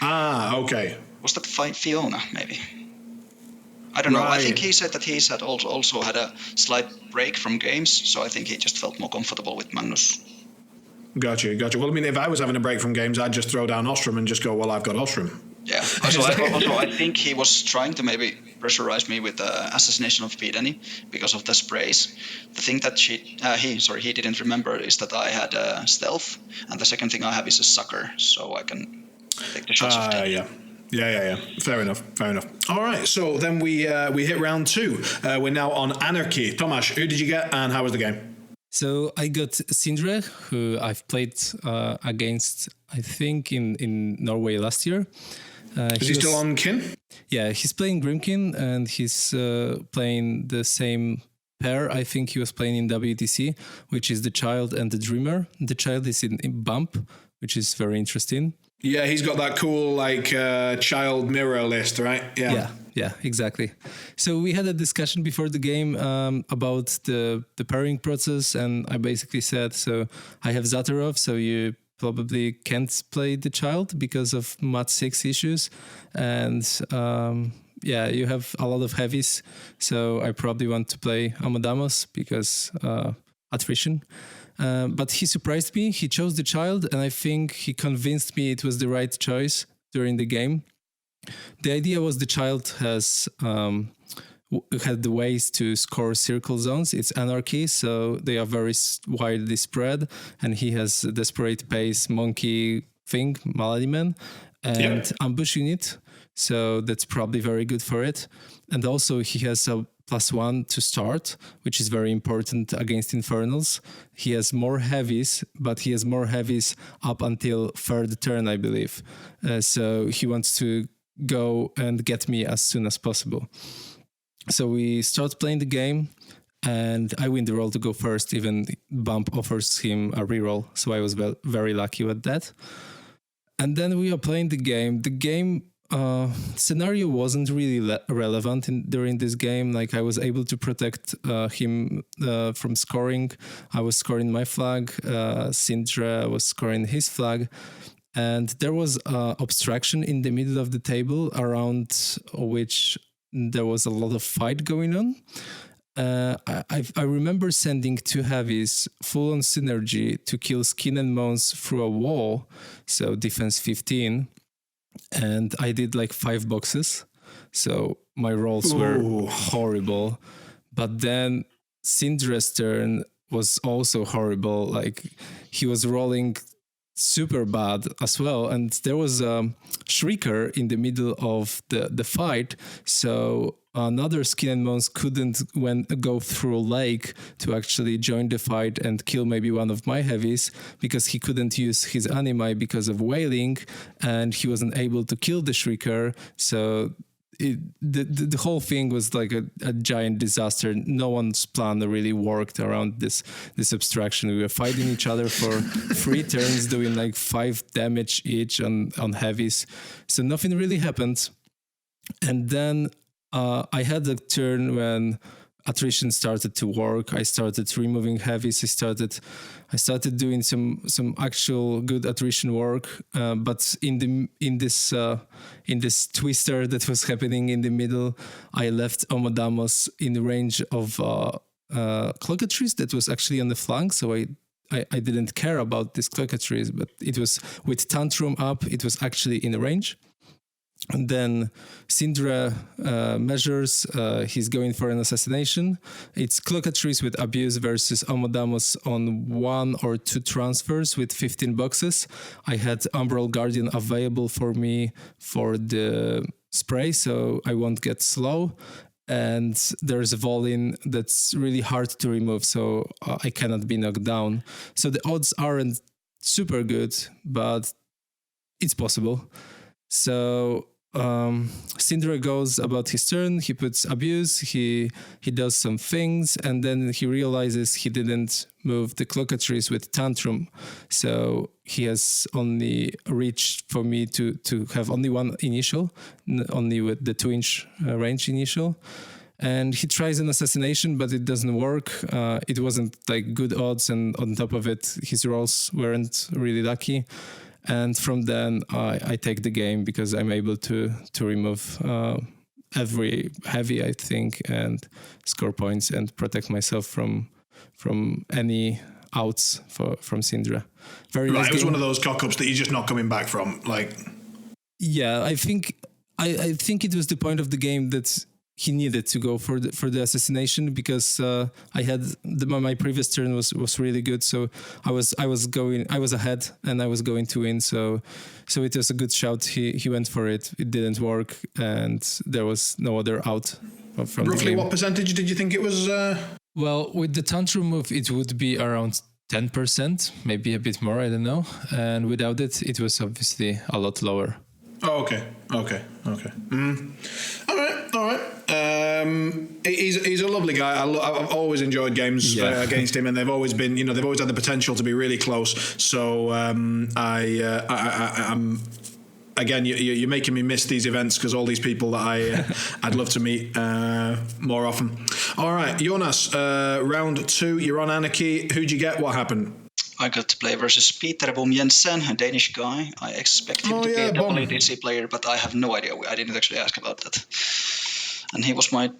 Ah, okay. Was that Fiona, maybe? I don't know. Right. I think he said that he had also had a slight break from games, so I think he just felt more comfortable with Magnus. Gotcha. Well, I mean, if I was having a break from games, I'd just throw down Ostrom and just go, well, I've got Ostrom. Yeah. Also, I think he was trying to maybe pressurize me with the assassination of P-Denny because of the sprays. The thing that he didn't remember is that I had stealth, and the second thing I have is a sucker, so I can take the shots of Denny. Yeah. Fair enough. All right, so then we hit round 2. We're now on Anarchy. Tomasz, who did you get, and how was the game? So I got Sindre, who I've played against, I think, in Norway last year. Is he still on Kin? Yeah, he's playing Grimkin, and he's playing the same pair I think he was playing in WTC, which is the Child and the Dreamer. The Child is in Bump, which is very interesting. Yeah, he's got that cool child mirror list, right? Yeah, exactly. So we had a discussion before the game about the pairing process, and I basically said, so I have Zatarov, so you probably can't play the child because of Mat 6 issues, and you have a lot of heavies, so I probably want to play Amadamos because attrition. But he surprised me. He chose the child, and I think he convinced me it was the right choice during the game. The idea was the child has had the ways to score circle zones. It's anarchy, so they are very widely spread, and he has a desperate pace monkey thing, Malady Man, and ambush unit, so that's probably very good for it. And also he has a +1 to start, which is very important against Infernals. He has more heavies, but he has more heavies up until third turn, I believe. So he wants to go and get me as soon as possible. So we start playing the game, and I win the roll to go first. Even Bump offers him a reroll, so I was very lucky with that. And then we are playing the game. The game scenario wasn't really relevant during this game. Like, I was able to protect him from scoring. I was scoring my flag. Sindra was scoring his flag. And there was obstruction in the middle of the table around which there was a lot of fight going on. I remember sending 2 heavies full on synergy to kill Skin and Bones through a wall, so defense 15, and I did 5 boxes, so my rolls were horrible. But then Syndra's turn was also horrible. He was rolling super bad as well, and there was a Shrieker in the middle of the fight, so another Skin and Bones couldn't go through a lake to actually join the fight and kill maybe one of my heavies, because he couldn't use his animi because of wailing, and he wasn't able to kill the Shrieker. So the whole thing was like a giant disaster. No one's plan really worked around this abstraction. We were fighting each other for 3 turns, doing 5 damage each on heavies. So nothing really happened. And then I had a turn when attrition started to work. I started removing heavies. I started doing some actual good attrition work. But in this twister that was happening in the middle, I left Omodamos in the range of clockatrice that was actually on the flank. So I didn't care about this clockatrice, but it was with Tantrum up. It was actually in range. And then Sindra measures, he's going for an assassination. It's Clockatrice with Abuse versus Omodamos on 1 or 2 transfers with 15 boxes. I had Umbral Guardian available for me for the spray, so I won't get slow. And there's a Volin that's really hard to remove, so I cannot be knocked down. So the odds aren't super good, but it's possible. So Sindra goes about his turn, he puts Abuse, he does some things, and then he realizes he didn't move the Clockatrice with Tantrum. So he has only reached for me to have only 1 initial, only with the 2-inch range initial. And he tries an assassination, but it doesn't work. It wasn't good odds, and on top of it, his rolls weren't really lucky. And from then, I take the game because I'm able to remove every heavy, I think, and score points and protect myself from any outs from Sindra. Very nice. It was one of those cock-ups that you're just not coming back from. Yeah, I think it was the point of the game that he needed to go for the assassination, because I had my previous turn was really good, so I was ahead and I was going to win, so it was a good shout. He went for it. It didn't work, and there was no other out from Roughly the game. What percentage did you think it was? Well, with the Tantrum move, it would be around 10%, maybe a bit more, I don't know. And without it was obviously a lot lower. Oh, okay. All right. He's a lovely guy. I've always enjoyed games against him, and they've always been, they've always had the potential to be really close. So I'm again, you're making me miss these events because all these people that I'd love to meet more often. All right, Joonas, round 2, you're on Anarchy. Who'd you get? What happened? I got to play versus Peter Boom Jensen, a Danish guy. I expect him to be a WTC player, but I have no idea. I didn't actually ask about that. And he was my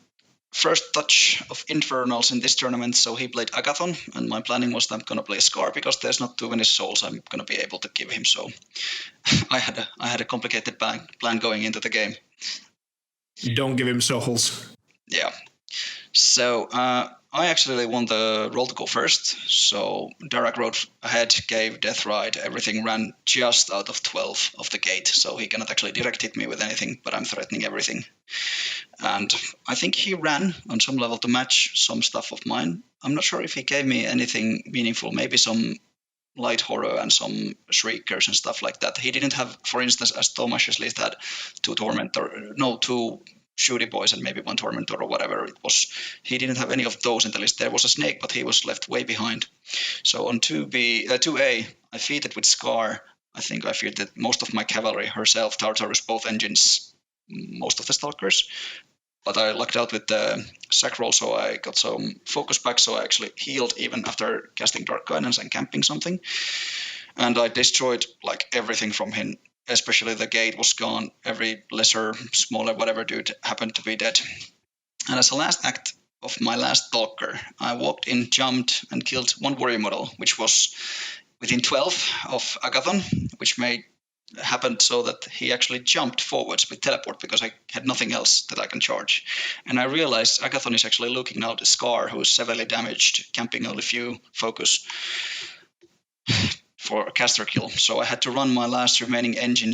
first touch of Infernals in this tournament, so he played Agathon, and my planning was that I'm going to play Scar because there's not too many souls I'm going to be able to give him. So I had a complicated plan going into the game. Don't give him souls. Yeah. So I actually won the roll to go first. So Darak rode ahead, gave Death Ride. Everything ran just out of 12 of the gate. So he cannot actually direct hit me with anything, but I'm threatening everything. And I think he ran on some level to match some stuff of mine. I'm not sure if he gave me anything meaningful, maybe some light horror and some shriekers and stuff like that. He didn't have, for instance, as Tomas's list had 2 shooty boys and maybe 1 tormentor or whatever it was. He didn't have any of those in the list. There was a snake, but he was left way behind. So on 2A, I feated with Scar. I think I feated most of my cavalry, herself, Tartarus, both engines, most of the stalkers. But I lucked out with the sack roll, so I got some focus back, so I actually healed even after casting Dark Guidance and camping something. And I destroyed like everything from him. Especially the gate was gone. Every lesser, smaller, whatever dude happened to be dead. And as a last act of my last stalker, I walked in, jumped, and killed 1 warrior model, which was within 12 of Agathon, which happened so that he actually jumped forwards with teleport because I had nothing else that I can charge. And I realized Agathon is actually looking now at Scar, who's severely damaged, camping only few focus for a caster kill. So I had to run my last remaining engine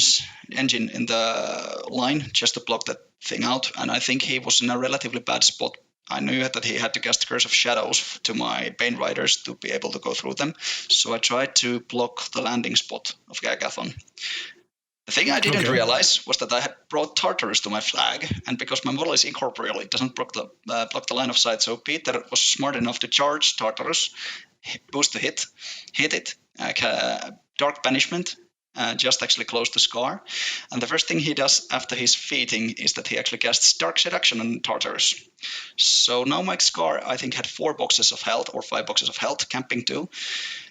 in the line just to block that thing out. And I think he was in a relatively bad spot. I knew that he had to cast Curse of Shadows to my Bane Riders to be able to go through them. So I tried to block the landing spot of Agathon. The thing I didn't realize was that I had brought Tartarus to my flag, and because my model is incorporeal, it doesn't block the line of sight. So Peter was smart enough to charge Tartarus, boost the hit it, Dark Banishment, just actually close to Scar. And the first thing he does after his feeding is that he actually casts Dark Seduction on Tartarus. So now my Scar, I think, had 4 boxes of health or 5 boxes of health, camping 2,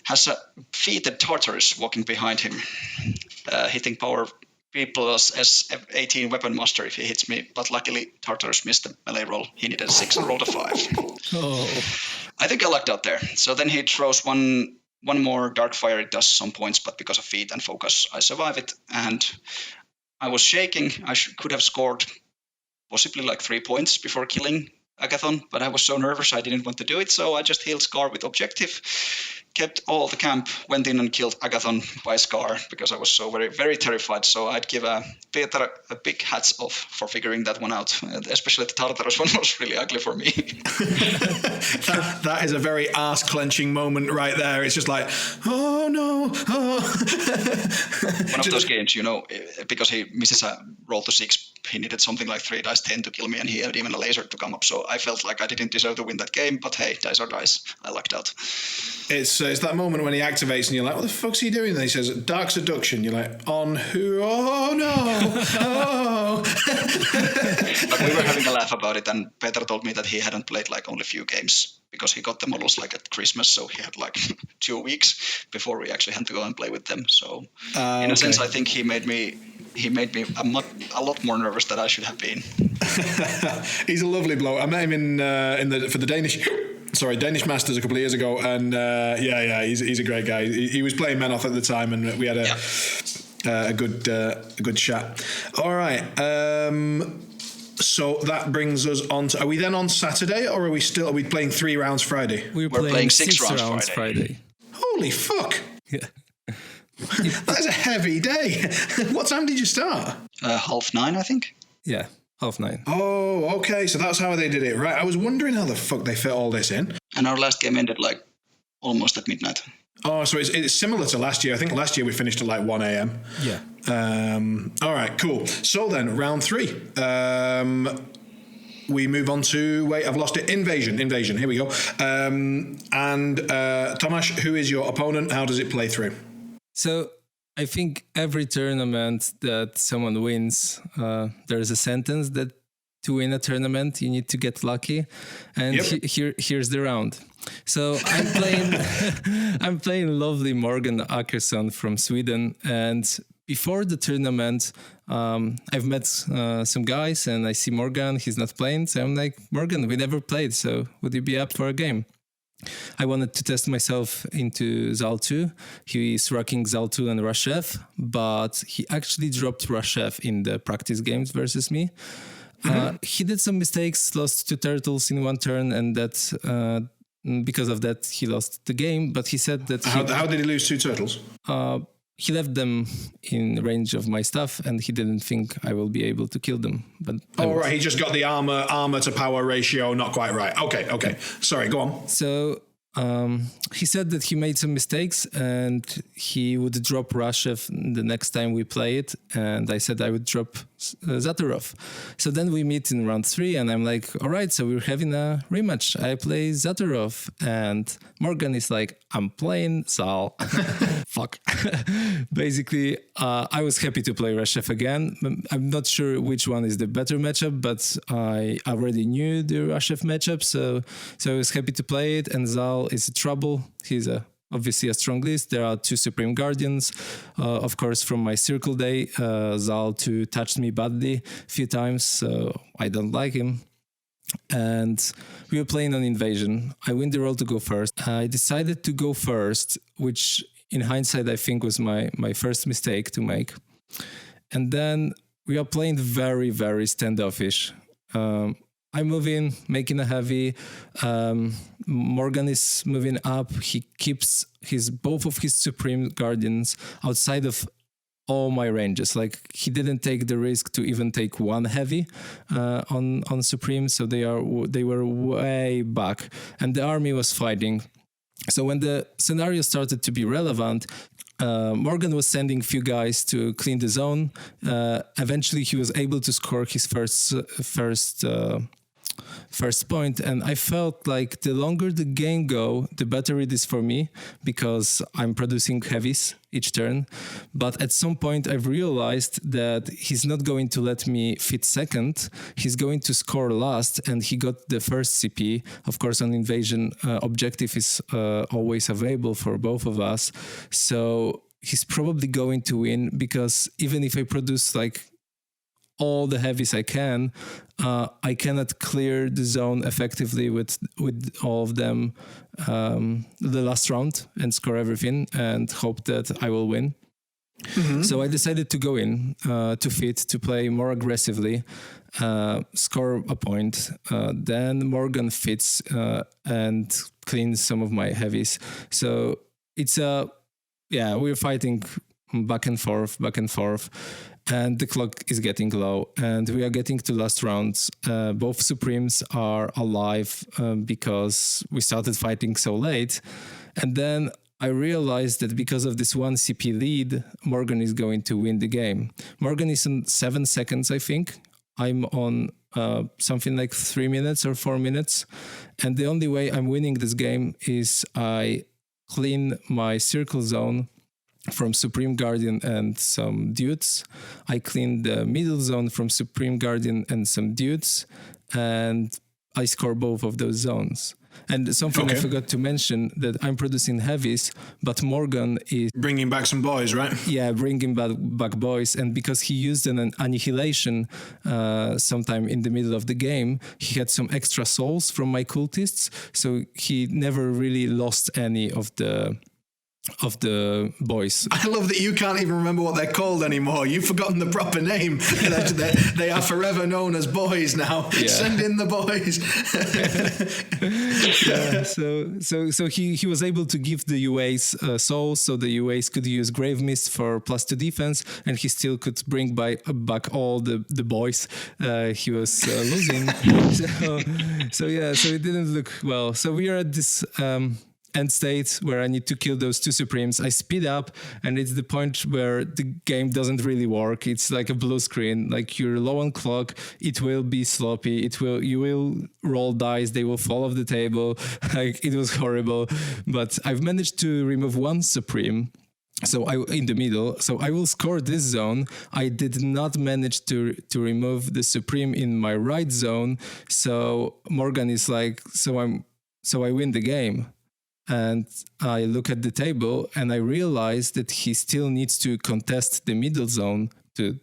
has a feated Tartarus walking behind him, hitting power B plus S18 weapon master if he hits me, but luckily Tartarus missed the melee roll. He needed a 6 and rolled a 5. Oh. I think I lucked out there. So then he throws one more dark fire. It does some points, but because of feet and focus, I survive it. And I was shaking. I could have scored possibly like 3 points before killing Agathon, but I was so nervous I didn't want to do it. So I just healed Scar with objective, kept all the camp, went in and killed Agathon by Scar because I was so very, very terrified. So I'd give Peter a big hats off for figuring that one out. Especially the Tartarus one was really ugly for me. that is a very ass-clenching moment right there. It's just like, oh no, oh. One of those games, because he misses a roll to 6, he needed something like 3 dice 10 to kill me, and he had even a laser to come up. So I felt like I didn't deserve to win that game, but hey, dice are dice. I lucked out. It's that moment when he activates and you're like, what the fuck's he doing? And he says, Dark Seduction. You're like, on who? Oh no! Oh! But we were having a laugh about it, and Peter told me that he hadn't played like only a few games because he got the models like at Christmas, so he had like 2 weeks before we actually had to go and play with them. So in a sense, I think he made me a lot more nervous than I should have been. He's a lovely bloke. I met him for the Danish Masters a couple of years ago, and he's a great guy. He was playing Menoth at the time, and we had a good chat. All right. So that brings us on to, are we then on Saturday, or are we playing 3 rounds Friday? We're playing 6 rounds Friday. Holy fuck. Yeah. That's a heavy day. What time did you start? 9:30, I think. Yeah, 9:30. Oh, okay. So that's how they did it, right? I was wondering how the fuck they fit all this in. And our last game ended like almost at midnight. Oh, so it's similar to last year. I think last year we finished at like 1 a.m. Yeah. All right, cool. So then, round 3. we move on to, wait, I've lost it. Invasion. Here we go. Tomasz, who is your opponent? How does it play through? So I think every tournament that someone wins, there's a sentence that to win a tournament, you need to get lucky. And here's the round. So I'm playing lovely Morgan Ackerson from Sweden. And before the tournament, I've met some guys and I see Morgan, he's not playing. So I'm like, Morgan, we never played. So would you be up for a game? I wanted to test myself into Zal 2. He is rocking Zal 2 and Rashev, but he actually dropped Rashev in the practice games versus me. He did some mistakes, lost 2 turtles in one turn, and that because of that he lost the game. But he said that how did he lose 2 turtles? He left them in range of my stuff, and he didn't think I will be able to kill them. But right, he just got the armor to power ratio not quite right. Okay. Sorry, go on. So he said that he made some mistakes and he would drop Rashev the next time we play it. And I said I would drop Zatorov. So then we meet in round 3 and I'm like, all right, so we're having a rematch. I play Zatorov and Morgan is like, I'm playing Zal. Fuck. Basically, I was happy to play Rashev again. I'm not sure which one is the better matchup, but I already knew the Rashev matchup. So I was happy to play it. And Zal is trouble. He's obviously a strong list. There are 2 Supreme Guardians. Of course, from my Circle Day, Zal 2 touched me badly a few times, so I don't like him. And we were playing on Invasion. I win the role to go first. I decided to go first, which in hindsight I think was my first mistake to make. And then we are playing very, very standoffish. I move in, making a heavy. Morgan is moving up. He keeps both of his Supreme Guardians outside of all my ranges. Like, he didn't take the risk to even take 1 heavy on Supreme, so they were way back, and the army was fighting. So when the scenario started to be relevant, Morgan was sending few guys to clean the zone. Eventually, he was able to score his first point, and I felt like the longer the game go, the better it is for me because I'm producing heavies each turn. But at some point I've realized that he's not going to let me fit second. He's going to score last, and he got the first CP. Of course, on Invasion, objective is always available for both of us. So he's probably going to win because even if I produce like all the heavies I can, I cannot clear the zone effectively with all of them the last round and score everything and hope that I will win. Mm-hmm. So I decided to go in to fit, to play more aggressively, score a point. Then Morgan fits and cleans some of my heavies. So it's we're fighting back and forth. And the clock is getting low, and we are getting to last rounds. Both Supremes are alive because we started fighting so late. And then I realized that because of this 1 CP lead, Morgan is going to win the game. Morgan is on 7 seconds, I think. I'm on something like 3 minutes or 4 minutes. And the only way I'm winning this game is I clean my circle zone from Supreme Guardian and some dudes. I clean the middle zone from Supreme Guardian and some dudes, and I score both of those zones. And something I forgot to mention, that I'm producing heavies, but Morgan is bringing back some boys, right? Yeah, bringing back boys. And because he used an annihilation sometime in the middle of the game, he had some extra souls from my cultists, so he never really lost any of the boys. I love that you can't even remember what they're called anymore. You've forgotten the proper name. They are forever known as boys now. Yeah. Send in the boys. Yeah. So he was able to give the UAs souls, so the UAs could use Grave Mist for +2 defense, and he still could bring back all the boys he was losing. So it didn't look well. So we are at this end state where I need to kill those 2 Supremes. I speed up, and it's the point where the game doesn't really work. It's like a blue screen, like you're low on clock. It will be sloppy. You will roll dice. They will fall off the table. Like, it was horrible, but I've managed to remove 1 Supreme. So in the middle. So I will score this zone. I did not manage to remove the Supreme in my right zone. So Morgan is like, so I win the game. And I look at the table and I realize that he still needs to contest the middle zone to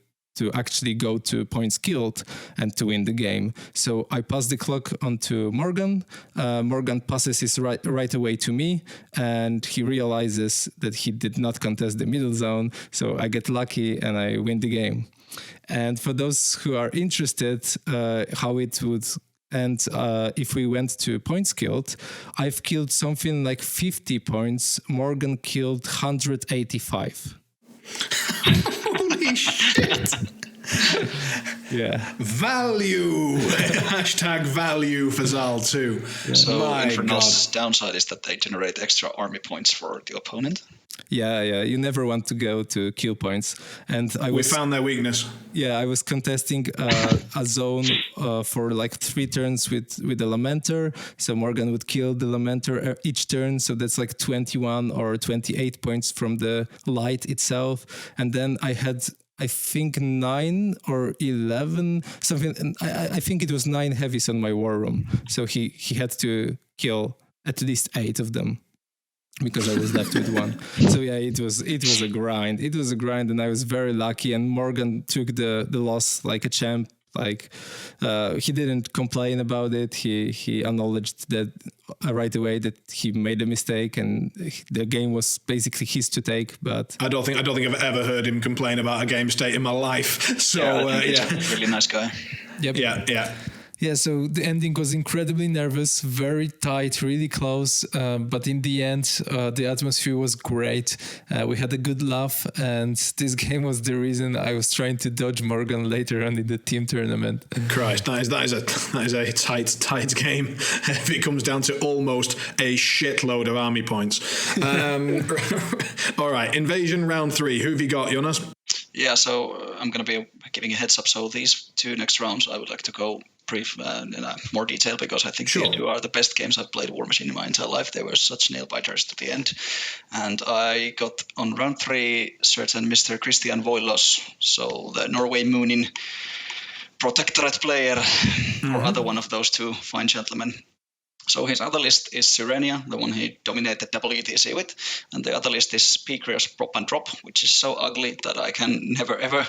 actually go to points killed and to win the game. So I pass the clock on to Morgan. Morgan passes his right away to me, and he realizes that he did not contest the middle zone. So I get lucky and I win the game. And for those who are interested how it would end if we went to points killed, I've killed something like 50 points. Morgan killed 185. Holy shit! Yeah. Value! Hashtag value for Zal too. Yeah. So My Infernals' downside is that they generate extra army points for the opponent. Yeah. You never want to go to kill points. And We found their weakness. Yeah, I was contesting a zone for like 3 turns with the Lamenter. So Morgan would kill the Lamenter each turn. So that's like 21 or 28 points from the light itself. And then I had, I think, 9 or 11, something. And I think it was 9 heavies on my war room. So he had to kill at least 8 of them, because I was left with 1. So yeah, it was a grind. It was a grind, and I was very lucky. And Morgan took the loss like a champ. Like he didn't complain about it. He acknowledged that right away that he made a mistake, and the game was basically his to take. But I don't think I've ever heard him complain about a game state in my life. So he's a really nice guy. Yep. Yeah. Yeah, so the ending was incredibly nervous, very tight, really close. But in the end, the atmosphere was great. We had a good laugh, and this game was the reason I was trying to dodge Morgan later on in the team tournament. Christ, that is a tight game. If it comes down to almost a shitload of army points. All right, Invasion round 3. Who have you got, Joonas? Yeah, so I'm going to be giving a heads up. So these 2 next rounds, I would like to go brief in more detail, because I think these 2 are the best games I've played War Machine in my entire life. They were such nail biters to the end. And I got on round 3 certain Mr. Christian Voilos, so the Norway Moonin Protectorate player, or other one of those 2 fine gentlemen. So his other list is Sirenia, the one he dominated WTC with, and the other list is Picreos Prop and Drop, which is so ugly that I can never ever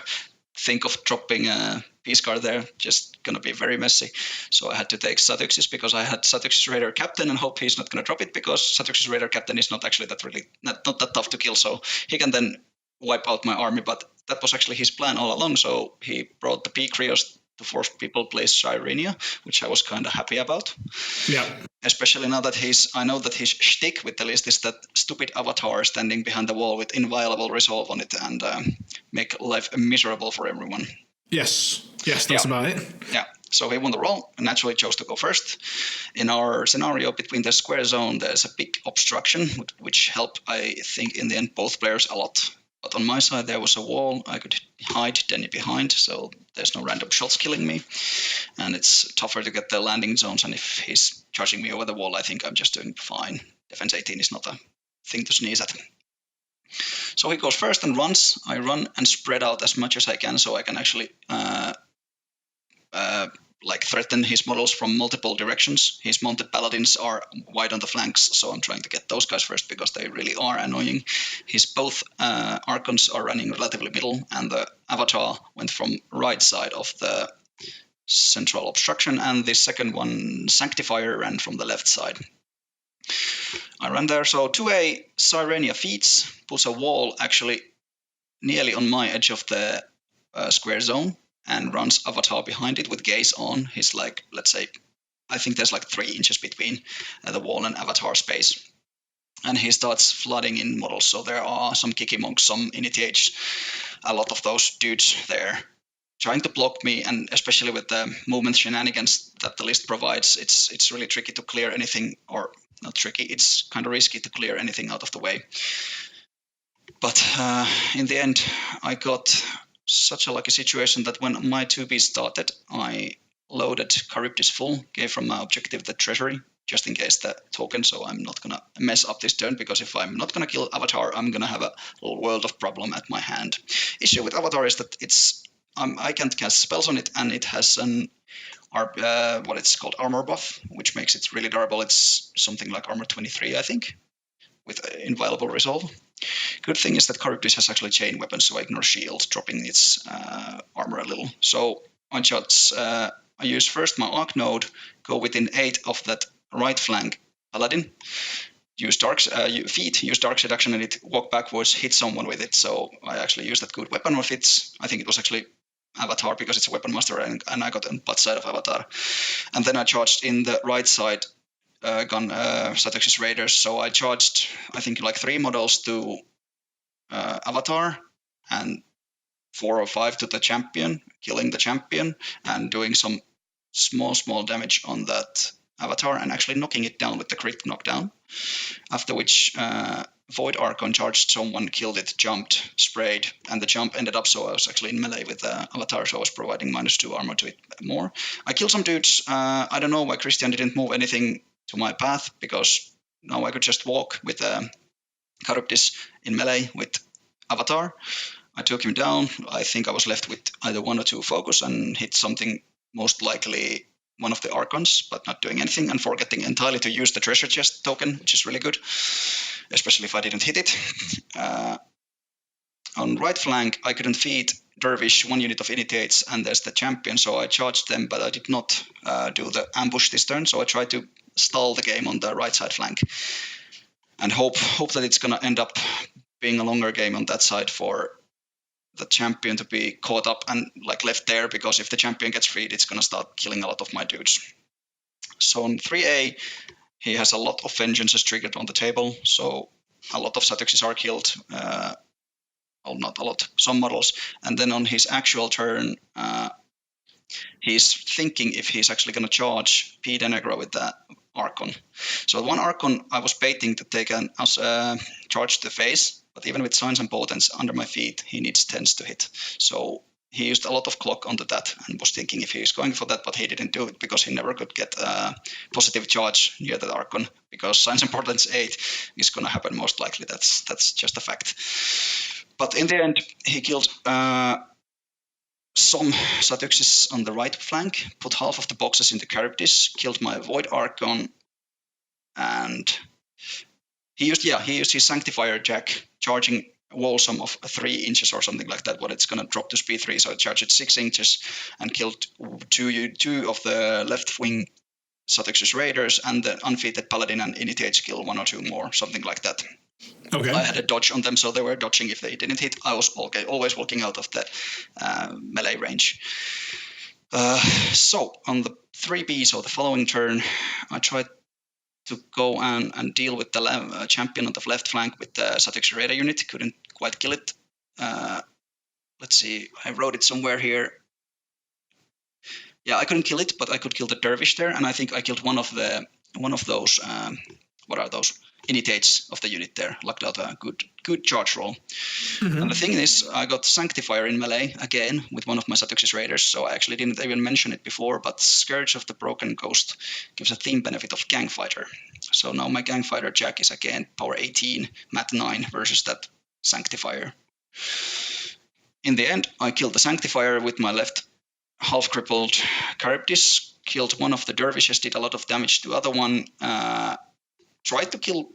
think of dropping a peace card there. Just gonna be very messy. So I had to take Satuxis, because I had Satuxis Raider Captain and hope he's not gonna drop it, because Satuxis Raider Captain is not actually not that tough to kill, so he can then wipe out my army. But that was actually his plan all along. So he brought the Picreos to force people play Sirenia, which I was kind of happy about. Yeah. Especially now that I know that his shtick with the list is that stupid avatar standing behind the wall with inviolable resolve on it and make life miserable for everyone. Yes, that's about it. Yeah, so he won the roll and naturally chose to go first. In our scenario between the square zone, there's a big obstruction, which helped, I think, in the end, both players a lot. But on my side, there was a wall. I could hide Denny behind, so there's no random shots killing me. And it's tougher to get the landing zones, and if he's charging me over the wall, I think I'm just doing fine. Defense 18 is not a thing to sneeze at. So he goes first and runs. I run and spread out as much as I can, so I can actually threaten his models from multiple directions. His mounted paladins are wide on the flanks, so I'm trying to get those guys first because they really are annoying. His both Archons are running relatively middle, and the Avatar went from right side of the central obstruction, and the second one, Sanctifier, ran from the left side. I ran there, so 2A Sirenia Fitz puts a wall actually nearly on my edge of the square zone, and runs Avatar behind it with gaze on. He's like, let's say, I think there's like 3 inches between the wall and Avatar space. And he starts flooding in models. So there are some Kiki Monks, some Initiates, a lot of those dudes there trying to block me. And especially with the movement shenanigans that the list provides, it's really tricky to clear anything or not tricky. It's kind of risky to clear anything out of the way. But in the end, I got such a lucky situation that when my 2B started, I loaded Charybdis full, gave from my objective the treasury, just in case the token, so I'm not gonna mess up this turn, because if I'm not gonna kill Avatar, I'm gonna have a little world of problem at my hand. Issue with Avatar is that it's I can't cast spells on it, and it has an what it's called armor buff, which makes it really durable. It's something like armor 23, I think, with inviolable resolve. Good thing is that Charybdis has actually chain weapons, so I ignore shield, dropping its armor a little. So I just I use first my Arc Node, go within 8 of that right flank Paladin, use Dark Feet, use Dark Seduction, and it walk backwards, hit someone with it. So I actually used that good weapon on Fitz. I think it was actually Avatar, because it's a weapon master, and I got on butt side of Avatar. And then I charged in the right side gun Satex's Raiders. So I charged, I think, like 3 models to Avatar and 4 or 5 to the champion, killing the champion and doing some small damage on that Avatar, and actually knocking it down with the crit knockdown. After which Void Archon charged someone, killed it, jumped, sprayed, and the jump ended up, so I was actually in melee with the Avatar, so I was providing -2 armor to it more. I killed some dudes. I don't know why Christian didn't move anything to my path, because now I could just walk with Charybdis in melee with Avatar. I took him down. I think I was left with either 1 or 2 focus and hit something, most likely one of the Archons, but not doing anything, and forgetting entirely to use the treasure chest token, which is really good, especially if I didn't hit it. On right flank, I couldn't feed Dervish 1 unit of initiates, and there's the champion, so I charged them, but I did not do the ambush this turn, so I tried to stall the game on the right side flank and hope that it's going to end up being a longer game on that side for the champion to be caught up and like left there, because if the champion gets freed, it's going to start killing a lot of my dudes. So on 3A, he has a lot of vengeances triggered on the table, so a lot of Satexes are killed. Well, not a lot, some models. And then on his actual turn, he's thinking if he's actually going to charge P. Denegro with the Archon. So 1 Archon I was baiting to take an charge to the face, but even with Signs and Potence under my feet, he needs 10s to hit. So he used a lot of clock onto that and was thinking if he's going for that, but he didn't do it because he never could get a positive charge near that Archon, because Signs and Potence 8 is going to happen most likely. That's just a fact. But in the end, he killed some Satexes on the right flank, put half of the boxes into Charybdis, killed my Void Archon, and he used his Sanctifier Jack, charging a wall sum of 3 inches or something like that, but it's going to drop to speed 3, so I charged it 6 inches and killed two of the left wing Satex's Raiders, and the Unfeated Paladin and Initiates kill 1 or 2 more, something like that. Okay. I had a dodge on them, so they were dodging if they didn't hit. I was always walking out of the melee range. So on the 3B, so the following turn, I tried to go and deal with the champion on the left flank with the Satex Raider unit. Couldn't quite kill it. Let's see, I wrote it somewhere here. Yeah, I couldn't kill it, but I could kill the Dervish there, and I think I killed one of those. What are those? Initiates of the unit there, lucked out a good charge roll. Mm-hmm. And the thing is, I got Sanctifier in melee again with one of my Satex's Raiders, so I actually didn't even mention it before, but Scourge of the Broken Ghost gives a theme benefit of Gang Fighter. So now my Gang Fighter Jack is again power 18, mat 9 versus that Sanctifier. In the end, I killed the Sanctifier with my left half-crippled Charybdis, killed one of the Dervishes, did a lot of damage to the other one, tried to kill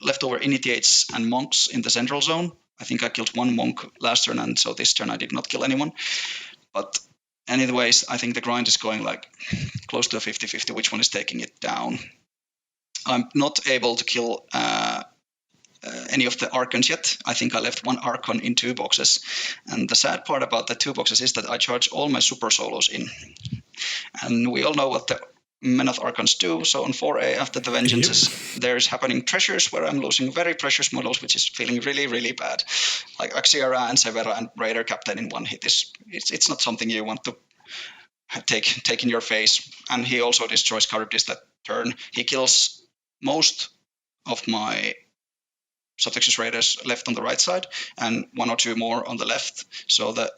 leftover Initiates and Monks in the central zone. I think I killed 1 Monk last turn, and so this turn I did not kill anyone. But anyways, I think the grind is going like close to a 50-50, which one is taking it down. I'm not able to kill any of the Archons yet. I think I left 1 Archon in 2 boxes. And the sad part about the 2 boxes is that I charge all my super solos in. And we all know what the Menoth Archons do. So on 4A, after the Vengeances, there's happening treasures where I'm losing very precious models, which is feeling really, really bad. Like Axiara and Severa and Raider Captain in 1 hit. It's not something you want to take in your face. And he also destroys Charybdis that turn. He kills most of my Subtextus Raiders left on the right side and 1 or 2 more on the left. So the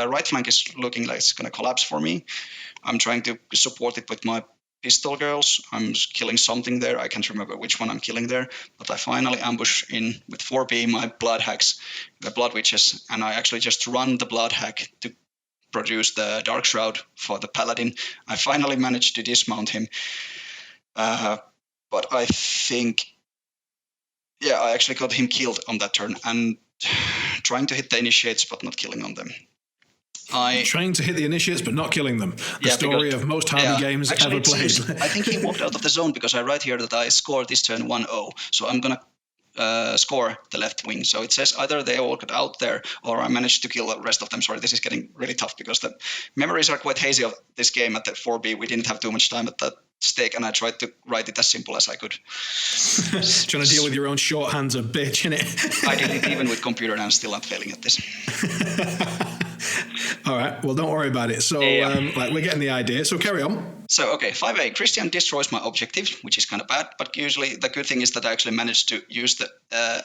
right flank is looking like it's going to collapse for me. I'm trying to support it with my pistol girls. I'm killing something there. I can't remember which one I'm killing there, but I finally ambush in with 4B my blood hacks, the blood witches, and I actually just run the blood hack to produce the dark shroud for the paladin. I finally managed to dismount him, but I think, yeah, I actually got him killed on that turn and trying to hit the initiates but not killing on them. Trying to hit the initiates but not killing them. The story of most Harvey games actually, ever played. I think he walked out of the zone because I write here that I scored this turn 1-0. So I'm going to score the left wing. So it says either they walked out there or I managed to kill the rest of them. Sorry, this is getting really tough because the memories are quite hazy of this game at the 4B. We didn't have too much time at that stake and I tried to write it as simple as I could. Trying to deal with your own shorthand's a bitch, innit? I did it even with computer and I'm still not failing at this. All right, well, don't worry about it. So, we're getting the idea. So carry on. So, okay, 5A, Christian destroys my objective, which is kind of bad, but usually the good thing is that I actually managed to use the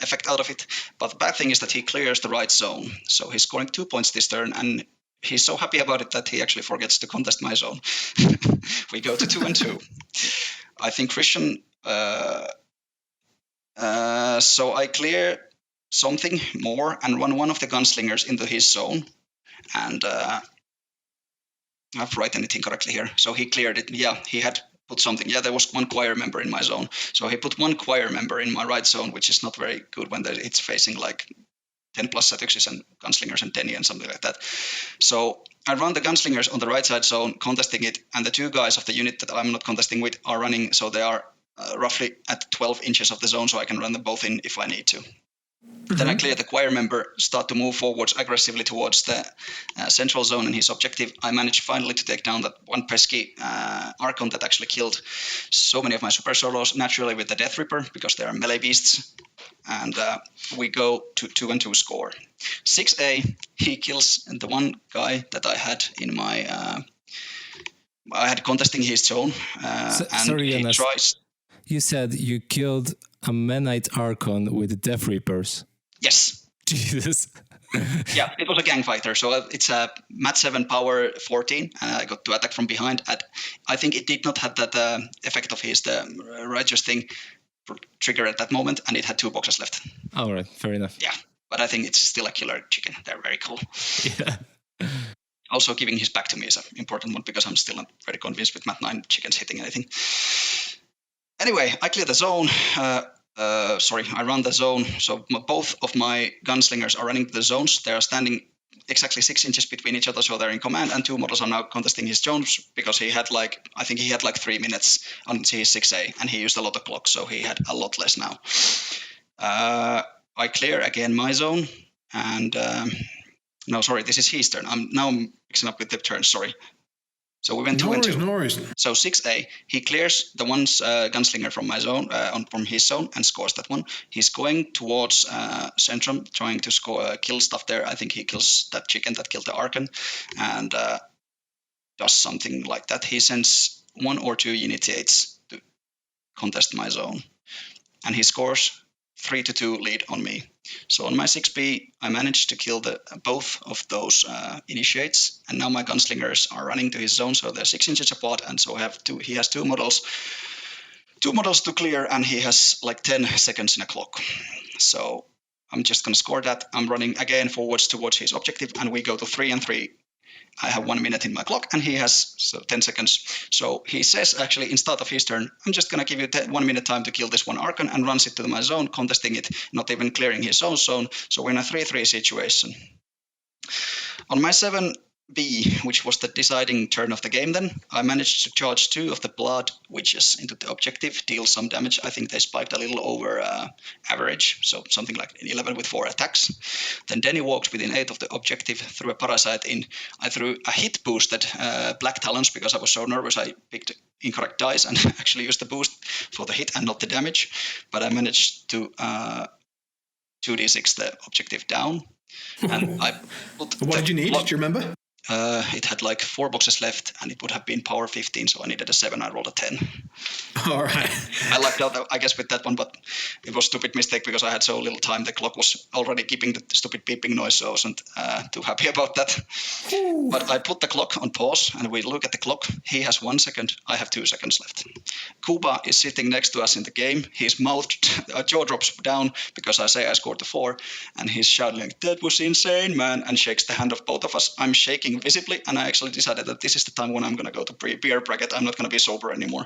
effect out of it. But the bad thing is that he clears the right zone. So he's scoring 2 points this turn, and he's so happy about it that he actually forgets to contest my zone. We go to 2-2. I think Christian... so I clear something more and run one of the gunslingers into his zone. And I've written it incorrectly here. So he cleared it. Yeah, he had put something. Yeah, there was 1 choir member in my zone. So he put 1 choir member in my right zone, which is not very good when it's facing like 10 plus Satyxes and gunslingers and Denny and something like that. So I run the gunslingers on the right side zone, contesting it. And the 2 guys of the unit that I'm not contesting with are running. So they are roughly at 12 inches of the zone. So I can run them both in if I need to. Then I clear the choir member, start to move forwards aggressively towards the central zone and his objective. I managed finally to take down that 1 pesky Archon that actually killed so many of my super solos, naturally with the Death Ripper, because they are melee beasts. And we go to 2-2 score. 6A, he kills the 1 guy that I had in my... I had contesting his zone, and sorry, he Joonas. tries... You said you killed a Menite Archon with Death Reapers. Yes. Jesus. Yeah, it was a gang fighter. So it's a Mat 7 power 14, and I got to attack from behind. I think it did not have that effect of his, the righteous thing trigger at that moment, and it had 2 boxes left. All right, fair enough. Yeah, but I think it's still a killer chicken. They're very cool. Yeah. Also, giving his back to me is an important one because I'm still not very convinced with Mat 9 chickens hitting anything. Anyway, I clear the zone. I run the zone. So both of my gunslingers are running to the zones. They are standing exactly 6 inches between each other, so they're in command. And 2 models are now contesting his zones because he had 3 minutes on his 6A, and he used a lot of clock, so he had a lot less now. I clear again my zone, and no, sorry, this is his turn. I'm mixing up with the turns. Sorry. So we went 2-2. No worries. So 6A, he clears the 1 gunslinger from my zone, from his zone, and scores that one. He's going towards Centrum, trying to kill stuff there. I think he kills that chicken that killed the Archon, and does something like that. He sends 1 or 2 initiates to contest my zone, and he scores 3-2 lead on me. So on my 6B, I managed to kill both of those initiates, and now my gunslingers are running to his zone, so they're 6 inches apart, and so he has 2 models to clear, and he has like 10 seconds in a clock. So I'm just going to score that. I'm running again forwards towards his objective, and we go to 3-3. I have 1 minute in my clock, and he has 10 seconds. So he says, actually, in start of his turn, I'm just going to give you 1 minute time to kill this 1 Archon, and runs it to my zone, contesting it, not even clearing his own zone. So we're in a 3-3 situation. On my 7B, which was the deciding turn of the game then, I managed to charge 2 of the blood witches into the objective, deal some damage. I think they spiked a little over average, so something like 11 with 4 attacks. Then Denny walked within 8 of the objective, threw a parasite in. I threw a hit-boosted Black Talons because I was so nervous I picked incorrect dice and actually used the boost for the hit and not the damage. But I managed to 2d6 the objective down. And I put what did you need? Do you remember? It had like 4 boxes left, and it would have been power 15, so I needed a 7. I rolled a 10. All right. I lucked out, I guess, with that one, but it was a stupid mistake because I had so little time. The clock was already keeping the stupid beeping noise, so I wasn't too happy about that. But I put the clock on pause, and we look at the clock. He has 1 second. I have 2 seconds left. Kuba is sitting next to us in the game. His mouth, jaw drops down because I say I scored the 4, and he's shouting like, "That was insane, man," and shakes the hand of both of us. I'm shaking visibly, and I actually decided that this is the time when I'm going to go to beer bracket. I'm not going to be sober anymore.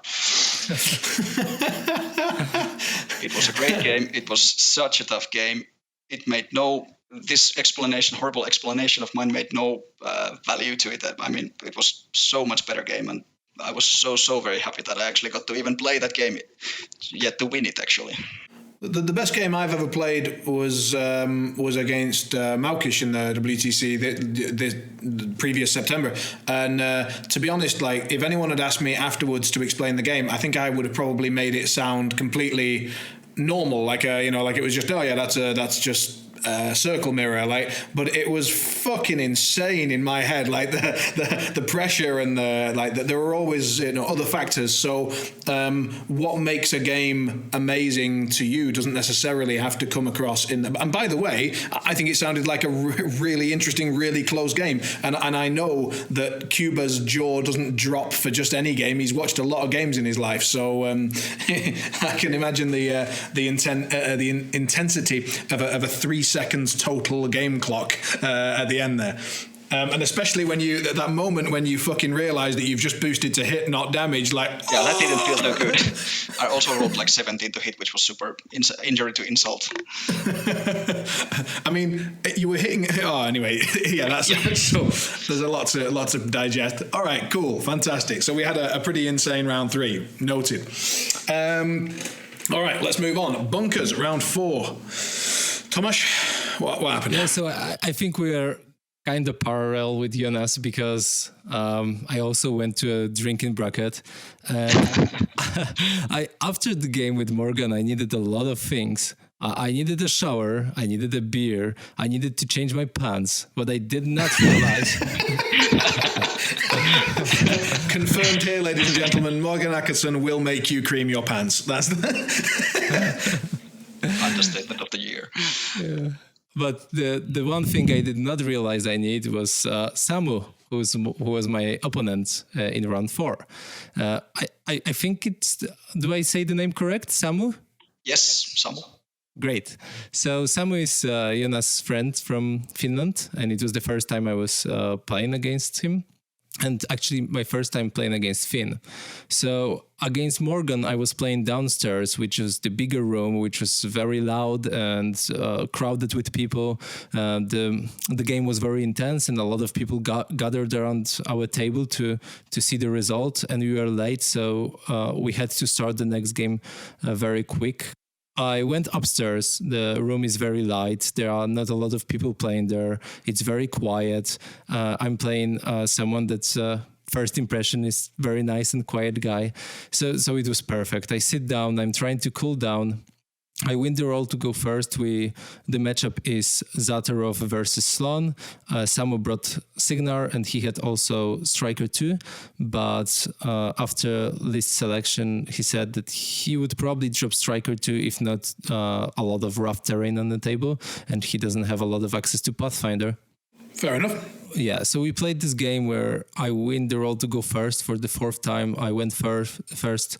It was a great game. It was such a tough game. It made this horrible explanation of mine made no value to it. I mean, it was so much better game, and I was so very happy that I actually got to even play that game, yet to win it actually. The best game I've ever played was against Maukish in the WTC the previous September, and to be honest, like if anyone had asked me afterwards to explain the game, I think I would have probably made it sound completely normal, like like it was just that's just circle mirror, like, but it was fucking insane in my head, like the pressure and there were always other factors. So what makes a game amazing to you doesn't necessarily have to come across in the. And by the way, I think it sounded like a really interesting, really close game, and I know that Cuba's jaw doesn't drop for just any game. He's watched a lot of games in his life, so I can imagine the intensity of a 3 seconds total game clock at the end there. And especially when that moment when you fucking realize that you've just boosted to hit, not damage, like... Yeah, that didn't feel no good. I also rolled like 17 to hit, which was super injury to insult. I mean, you were hitting... Oh, anyway, yeah, that's... So there's a lot to digest. All right, cool, fantastic. So we had a pretty insane round 3. Noted. All right, let's move on. Bunkers, round 4. Tomasz, what happened? Yeah, so I think we are kind of parallel with Joonas because I also went to a drinking bracket. And after the game with Morgan, I needed a lot of things. I needed a shower, I needed a beer, I needed to change my pants, but I did not realize... Confirmed here, ladies and gentlemen, Morgan Ackerson will make you cream your pants. That's understatement of the year. Yeah. But the one thing I did not realize I need was Samu, who was my opponent in round 4. I think it's... Do I say the name correct? Samu? Yes, Samu. Great. So Samu is Joonas' friend from Finland, and it was the first time I was playing against him. And actually my first time playing against Finn. So against Morgan, I was playing downstairs, which was the bigger room, which was very loud and crowded with people. The game was very intense, and a lot of people gathered around our table to see the result. And we were late, so we had to start the next game very quick. I went upstairs. The room is very light. There are not a lot of people playing there. It's very quiet. I'm playing someone that's first impression is very nice and quiet guy. So it was perfect. I sit down. I'm trying to cool down. I win the roll to go first. The matchup is Zatarov versus Slon. Samu brought Signar, and he had also Striker 2. But after list selection, he said that he would probably drop Striker 2 if not a lot of rough terrain on the table, and he doesn't have a lot of access to Pathfinder. Fair enough. Yeah, so we played this game where I win the roll to go first for the 4th time. I went first,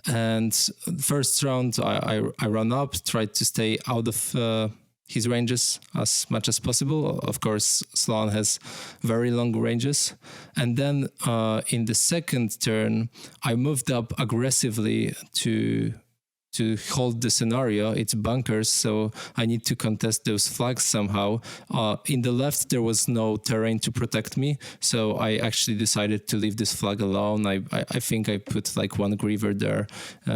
and first round I ran up, tried to stay out of his ranges as much as possible. Of course, Sloan has very long ranges. And then in the second turn, I moved up aggressively to hold the scenario. It's bunkers, so I need to contest those flags somehow. In the left, there was no terrain to protect me, so I actually decided to leave this flag alone. I think I put like one Griever there,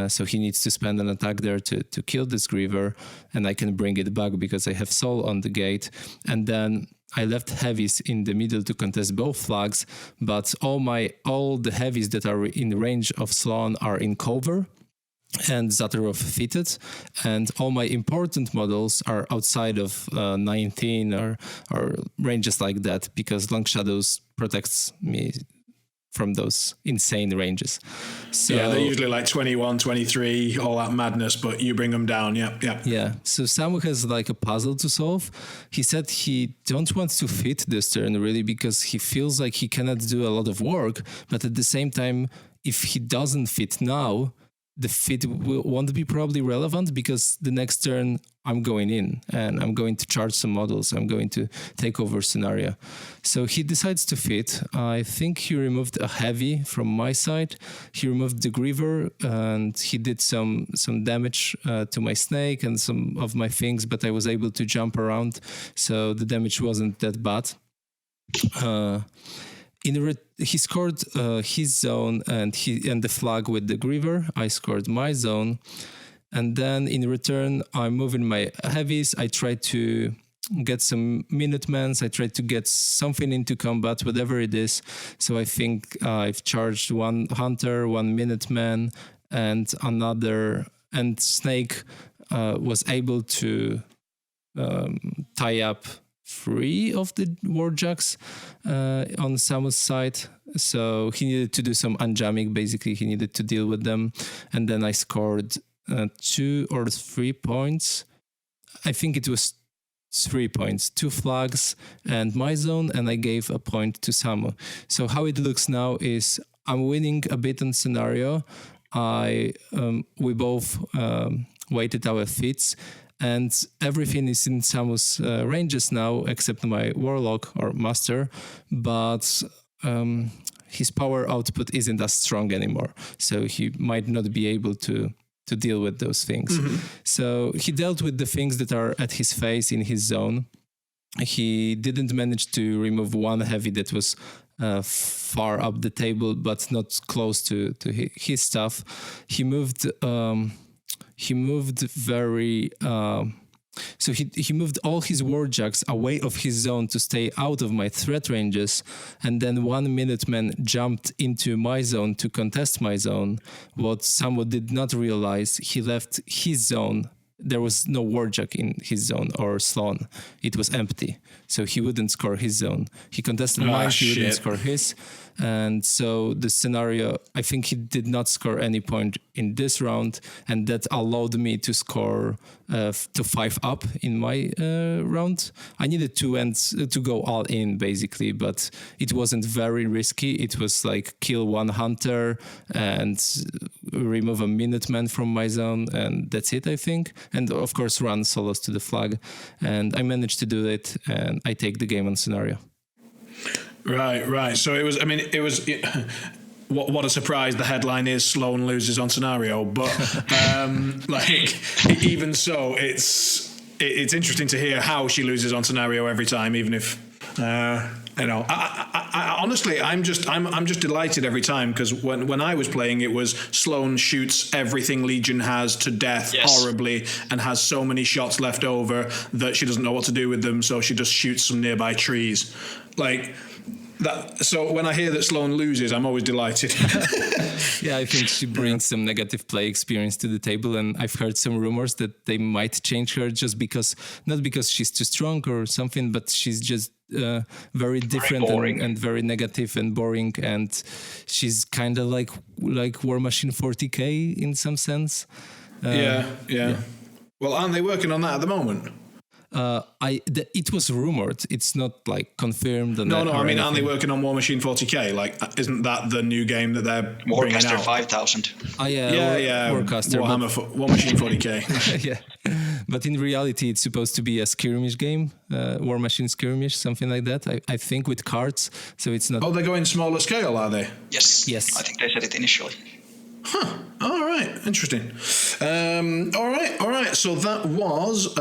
so he needs to spend an attack there to kill this Griever, and I can bring it back because I have Soul on the gate. And then I left Heavies in the middle to contest both flags, but all the Heavies that are in range of Sloan are in cover. and Zatharov fitted, and all my important models are outside of 19 or ranges like that, because Long Shadows protects me from those insane ranges. So yeah, they're usually like 21, 23, all that madness, but you bring them down. Yeah. So Samu has like a puzzle to solve. He said he don't want to fit this turn really, because he feels like he cannot do a lot of work, but at the same time, if he doesn't fit now, the fit won't be probably relevant, because the next turn I'm going in and I'm going to charge some models. I'm going to take over scenario. So he decides to fit. I think he removed a heavy from my side. He removed the Griever, and he did some damage to my snake and some of my things, but I was able to jump around, so the damage wasn't that bad. He scored his zone and the flag with the Griever. I scored my zone, and then in return I'm moving my heavies. I tried to get some Minutemans. I tried to get something into combat, whatever it is. So I think I've charged one Hunter, one Minuteman, and another. And Snake was able to tie up 3 of the Warjacks on Samu's side, so he needed to do some unjamming. Basically, he needed to deal with them, and then I scored 2 or 3 points. I think it was 3 points, 2 flags and my zone, and I gave a point to Samu. So how it looks now is I'm winning a bit on scenario. We both weighted our fits, and everything is in Samu's ranges now, except my Warlock or Master, but his power output isn't as strong anymore, so he might not be able to deal with those things. Mm-hmm. So he dealt with the things that are at his face in his zone. He didn't manage to remove one heavy that was far up the table, but not close to his stuff. He moved very... So he moved all his Warjacks away of his zone to stay out of my threat ranges, and then 1 Minuteman jumped into my zone to contest my zone. What Samu did not realize, he left his zone. There was no Warjack in his zone or Sloan. It was empty, so he wouldn't score his zone. He contested mine, he wouldn't score his. And so the scenario, I think he did not score any point in this round, and that allowed me to score to 5 up in my round. I needed to go all in basically, but it wasn't very risky. It was like kill 1 Hunter and remove a Minuteman from my zone, and that's it, I think. And of course run solos to the flag, and I managed to do it, and I take the game on scenario. Right. So it was. What a surprise! The headline is Sloan loses on scenario, but even so, it's interesting to hear how she loses on scenario every time, even if I honestly, I'm just delighted every time, because when I was playing, it was Sloan shoots everything Legion has to death horribly and has so many shots left over that she doesn't know what to do with them, so she just shoots some nearby trees, like. So when I hear that Sloan loses, I'm always delighted. Yeah, I think she brings some negative play experience to the table, and I've heard some rumors that they might change her just because, not because she's too strong or something, but she's just very different and very negative and boring, and she's kind of like War Machine 40k in some sense. Yeah. Well, aren't they working on that at the moment? It was rumored. It's not like confirmed. No. I mean, aren't they working on War Machine 40k? Like, isn't that the new game that they're bringing out? Warcaster 5000. Yeah. Warcaster. War Machine 40k. Yeah, but in reality, it's supposed to be a skirmish game, War Machine skirmish, something like that. I think with cards. So it's not. Oh, they're going smaller scale, are they? Yes. I think they said it initially. Huh. All right. Interesting. All right. So that was.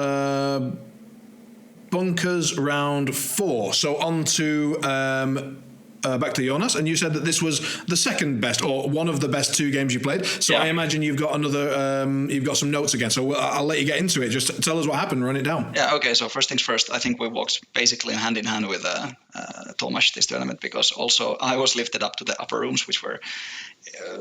Bunkers round 4. So on to back to Joonas, and you said that this was the second best or one of the best 2 games you played. So I imagine you've got you've got some notes again. So I'll let you get into it. Just tell us what happened, run it down. Yeah, okay. So first things first, I think we walked basically hand in hand with Tomas this tournament, because also I was lifted up to the upper rooms, which were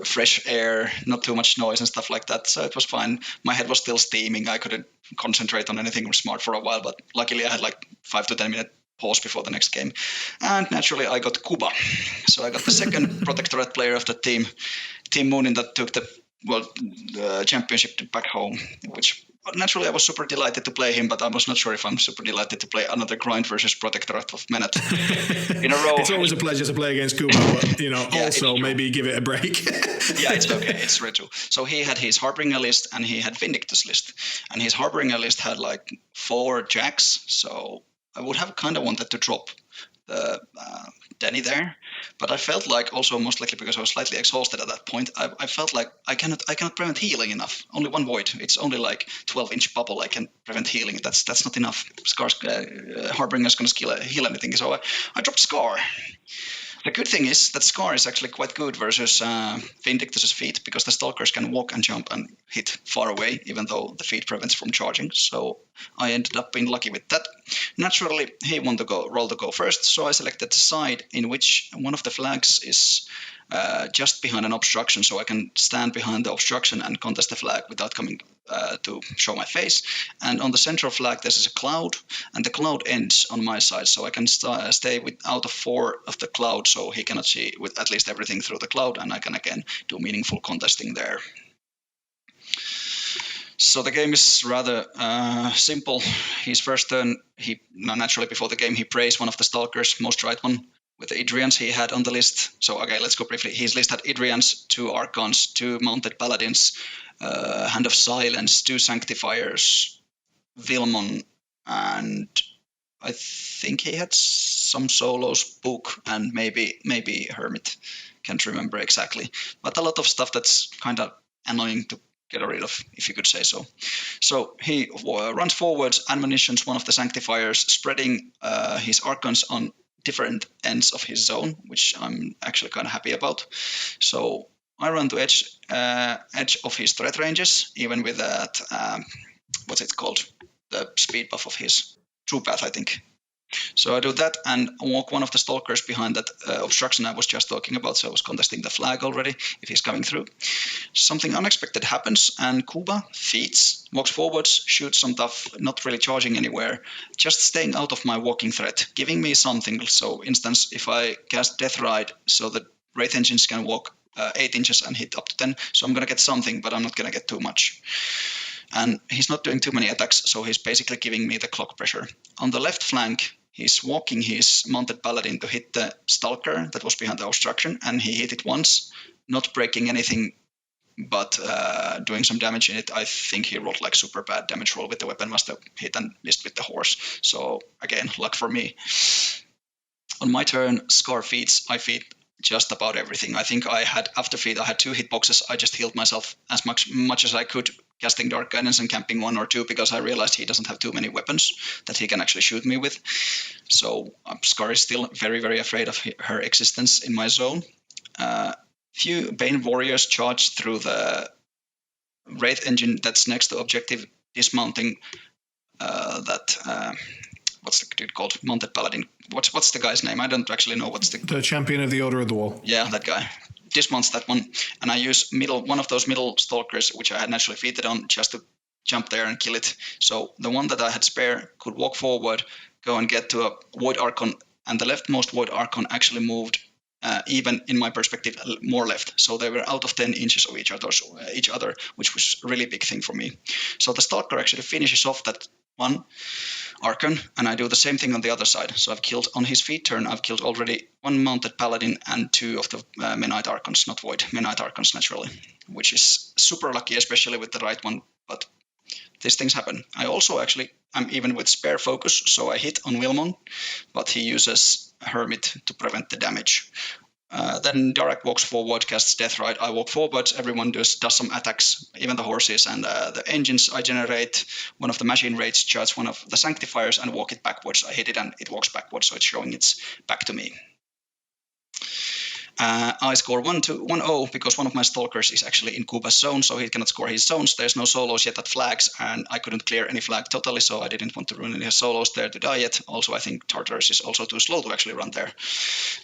fresh air, not too much noise and stuff like that. So it was fine. My head was still steaming. I couldn't concentrate on anything smart for a while, but luckily I had like 5 to 10 minute pause before the next game. And naturally I got Kuba. So I got the second Protectorate player of the team Moonin, that took the championship back home, which naturally I was super delighted to play him, but I was not sure if I'm super delighted to play another grind versus Protectorate of Menet in a row. It's always a pleasure to play against Kuba, but also maybe give it a break. Yeah, it's okay. It's true. So he had his Harbinger list and he had Vindictus list, and his Harbinger list had like 4 jacks. So I would have kind of wanted to drop the Denny there, but I felt like, also most likely because I was slightly exhausted at that point, I felt like I cannot prevent healing enough. Only 1 void. It's only like 12-inch bubble I can prevent healing. That's not enough. Scar's Harbinger's going to heal anything, so I dropped Scar. The good thing is that Scar is actually quite good versus Vindictus's feat, because the Stalkers can walk and jump and hit far away, even though the feat prevents from charging. So I ended up being lucky with that. Naturally, he wanted to roll to go first, so I selected the side in which one of the flags is just behind an obstruction, so I can stand behind the obstruction and contest the flag without coming to show my face. And on the central flag, there's a cloud, and the cloud ends on my side, so I can stay out of 4 of the cloud, so he cannot see with at least everything through the cloud, and I can again do meaningful contesting there. So the game is rather simple. His first turn, naturally before the game, he prays one of the Stalkers, most right one, with the Idrians he had on the list. So okay, let's go briefly. His list had Idrians, 2 Archons, 2 Mounted Paladins, Hand of Silence, 2 Sanctifiers, Vilmon, and I think he had some solos, Book, and maybe Hermit. Can't remember exactly. But a lot of stuff that's kind of annoying to get rid of, if you could say so. So he runs forwards, admonitions one of the Sanctifiers, spreading his Archons on different ends of his zone, which I'm actually kind of happy about. So I run to edge of his threat ranges, even with that, what's it called? The speed buff of his True Path, I think. So I do that and walk one of the Stalkers behind that obstruction I was just talking about. So I was contesting the flag already, if he's coming through. Something unexpected happens, and Kuba, Fitz, walks forwards, shoots some stuff, not really charging anywhere, just staying out of my walking threat, giving me something. So, instance, if I cast Death Ride, so the Wraith Engines can walk 8 inches and hit up to 10, so I'm going to get something, but I'm not going to get too much. And he's not doing too many attacks, so he's basically giving me the clock pressure. On the left flank, he's walking his Mounted Paladin to hit the Stalker that was behind the obstruction, and he hit it once, not breaking anything, but doing some damage in it. I think he rolled like super bad damage roll with the weapon, must have hit and missed with the horse. So again, luck for me. On my turn, Scar feeds. I feed just about everything. I think I had, after feed, I had 2 hitboxes. I just healed myself as much as I could, casting Dark Guidance and camping 1 or 2, because I realized he doesn't have too many weapons that he can actually shoot me with. So Scar is still very, very afraid of her existence in my zone. Few Bane Warriors charge through the Wraith Engine that's next to objective, dismounting what's the dude called? Mounted Paladin. What's the guy's name? I don't actually know what's the Champion of the Order of the Wall. Yeah, that guy. Dismounts that one, and I use one of those middle Stalkers, which I had naturally feated on, just to jump there and kill it. So the one that I had spare could walk forward, go and get to a Void Archon, and the leftmost Void Archon actually moved, even in my perspective, more left. So they were out of 10 inches of each other, which was a really big thing for me. So the Stalker actually finishes off that one Archon, and I do the same thing on the other side. So I've killed, on his feet turn, I've killed already 1 Mounted Paladin and 2 of the Menite Archons, not Void, Menite Archons naturally, which is super lucky, especially with the right one, but these things happen. I'm even with spare focus, so I hit on Wilmon, but he uses Hermit to prevent the damage. Then Darak walks forward, casts Death Ride. I walk forwards, everyone does some attacks, even the horses and the engines. I generate one of the machine raids, charge one of the Sanctifiers, and walk it backwards. I hit it and it walks backwards, so it's showing its back to me. I score 1-0 because one of my stalkers is actually in Kuba's zone, so he cannot score his zones. There's no solos yet at flags, and I couldn't clear any flag totally, so I didn't want to run any solos there to die yet. Also, I think Tartarus is also too slow to actually run there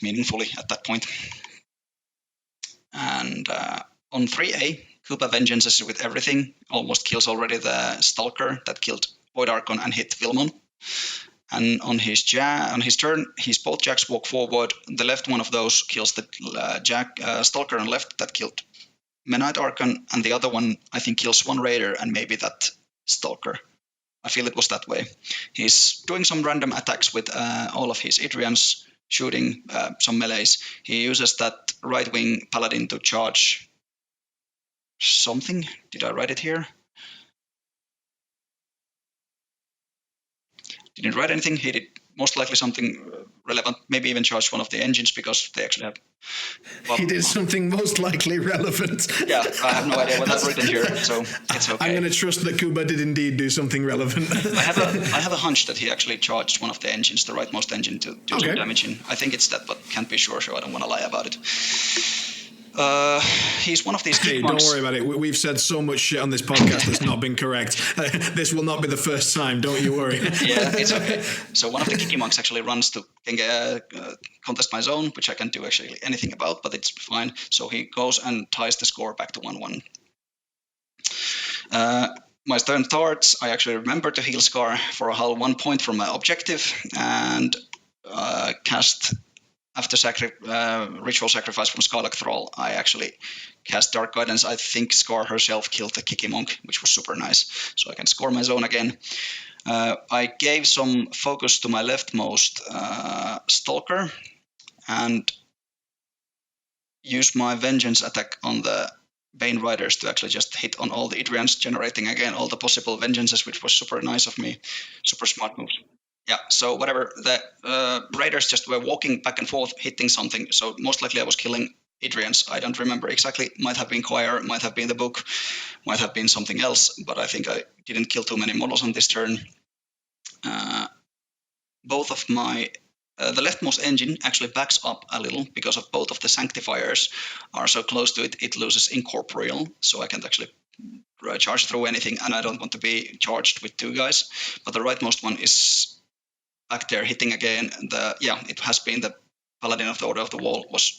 meaningfully at that point. And on 3A, Kuba vengeances with everything, almost kills already the stalker that killed Void Archon and hit Vilmon. And on his turn, his both jacks walk forward. The left one of those kills the stalker on left that killed Menite Archon, and the other one I think kills one raider and maybe that stalker. I feel it was that way. He's doing some random attacks with all of his Idrians, shooting some melees. He uses that right wing paladin to charge something. Did I write it here? Didn't write anything. He did most likely something relevant, maybe even charged one of the engines because they actually have... He did something most likely relevant. Yeah, I have no idea what I've written here, so it's okay. I'm going to trust that Kuba did indeed do something relevant. I have a hunch that he actually charged one of the engines, the rightmost engine, to do some damage in. I think it's that, but can't be sure, so I don't want to lie about it. He's one of these kick monks. Don't worry about it. We've said so much shit on this podcast that's not been correct. This will not be the first time, don't you worry. Yeah, it's okay. So one of the kicky monks actually runs to contest my zone, which I can't do actually anything about, but it's fine. So he goes and ties the score back to 1-1. My turn starts. I actually remember to heal Scar for a whole 1 point from my objective and cast... After ritual sacrifice from Scarlet Thrall, I actually cast Dark Guidance. I think Scar herself killed the Kiki Monk, which was super nice. So I can score my zone again. I gave some focus to my leftmost Stalker and used my Vengeance attack on the Bane Riders to actually just hit on all the Idrians, generating again all the possible Vengeances, which was super nice of me. Super smart moves. Yeah, so whatever, the Raiders just were walking back and forth, hitting something. So most likely I was killing Idrians. I don't remember exactly. Might have been Choir, might have been the book, might have been something else. But I think I didn't kill too many models on this turn. Both of my... the leftmost engine actually backs up a little because of both of the Sanctifiers are so close to it, it loses Incorporeal. So I can't actually charge through anything, and I don't want to be charged with two guys. But the rightmost one is... back there hitting again. It has been the Paladin of the Order of the Wall was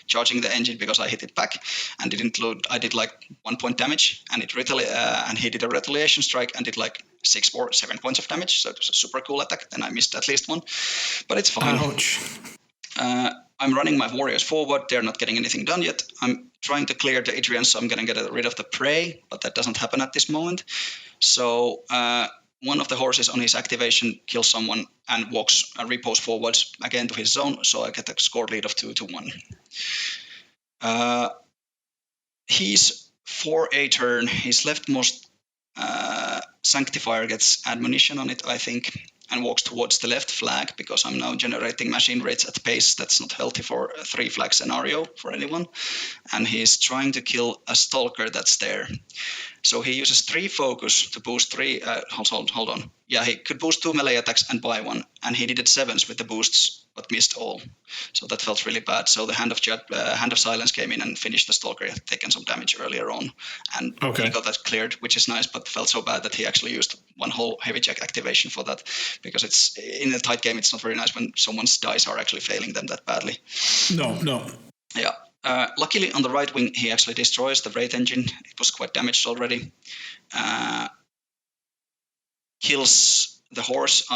charging the engine because I hit it back and didn't load. I did like 1 point damage and and he did a retaliation strike and did like 6 or 7 points of damage. So it was a super cool attack. Then I missed at least one, but it's fine. Ouch. I'm running my warriors forward. They're not getting anything done yet. I'm trying to clear the Idrians, so I'm going to get rid of the prey, but that doesn't happen at this moment. So one of the horses on his activation kills someone and walks and repos forwards again to his zone, so I get a score lead of 2-1. He's for a turn. His leftmost Sanctifier gets admonition on it, I think, and walks towards the left flag because I'm now generating machine rates at pace that's not healthy for a 3-flag scenario for anyone. And he's trying to kill a Stalker that's there. So he uses 3 focus to boost 3. Hold on. Yeah, he could boost 2 melee attacks and buy 1, and he did it 7s with the boosts, but missed all. So that felt really bad. So the Hand of Silence came in and finished the Stalker. He had taken some damage earlier on, and he got that cleared, which is nice. But felt so bad that he actually used one whole heavy check activation for that, because it's in a tight game. It's not very nice when someone's dice are actually failing them that badly. No. Yeah. Luckily, on the right wing, he actually destroys the Wraith engine. It was quite damaged already. Kills the horse.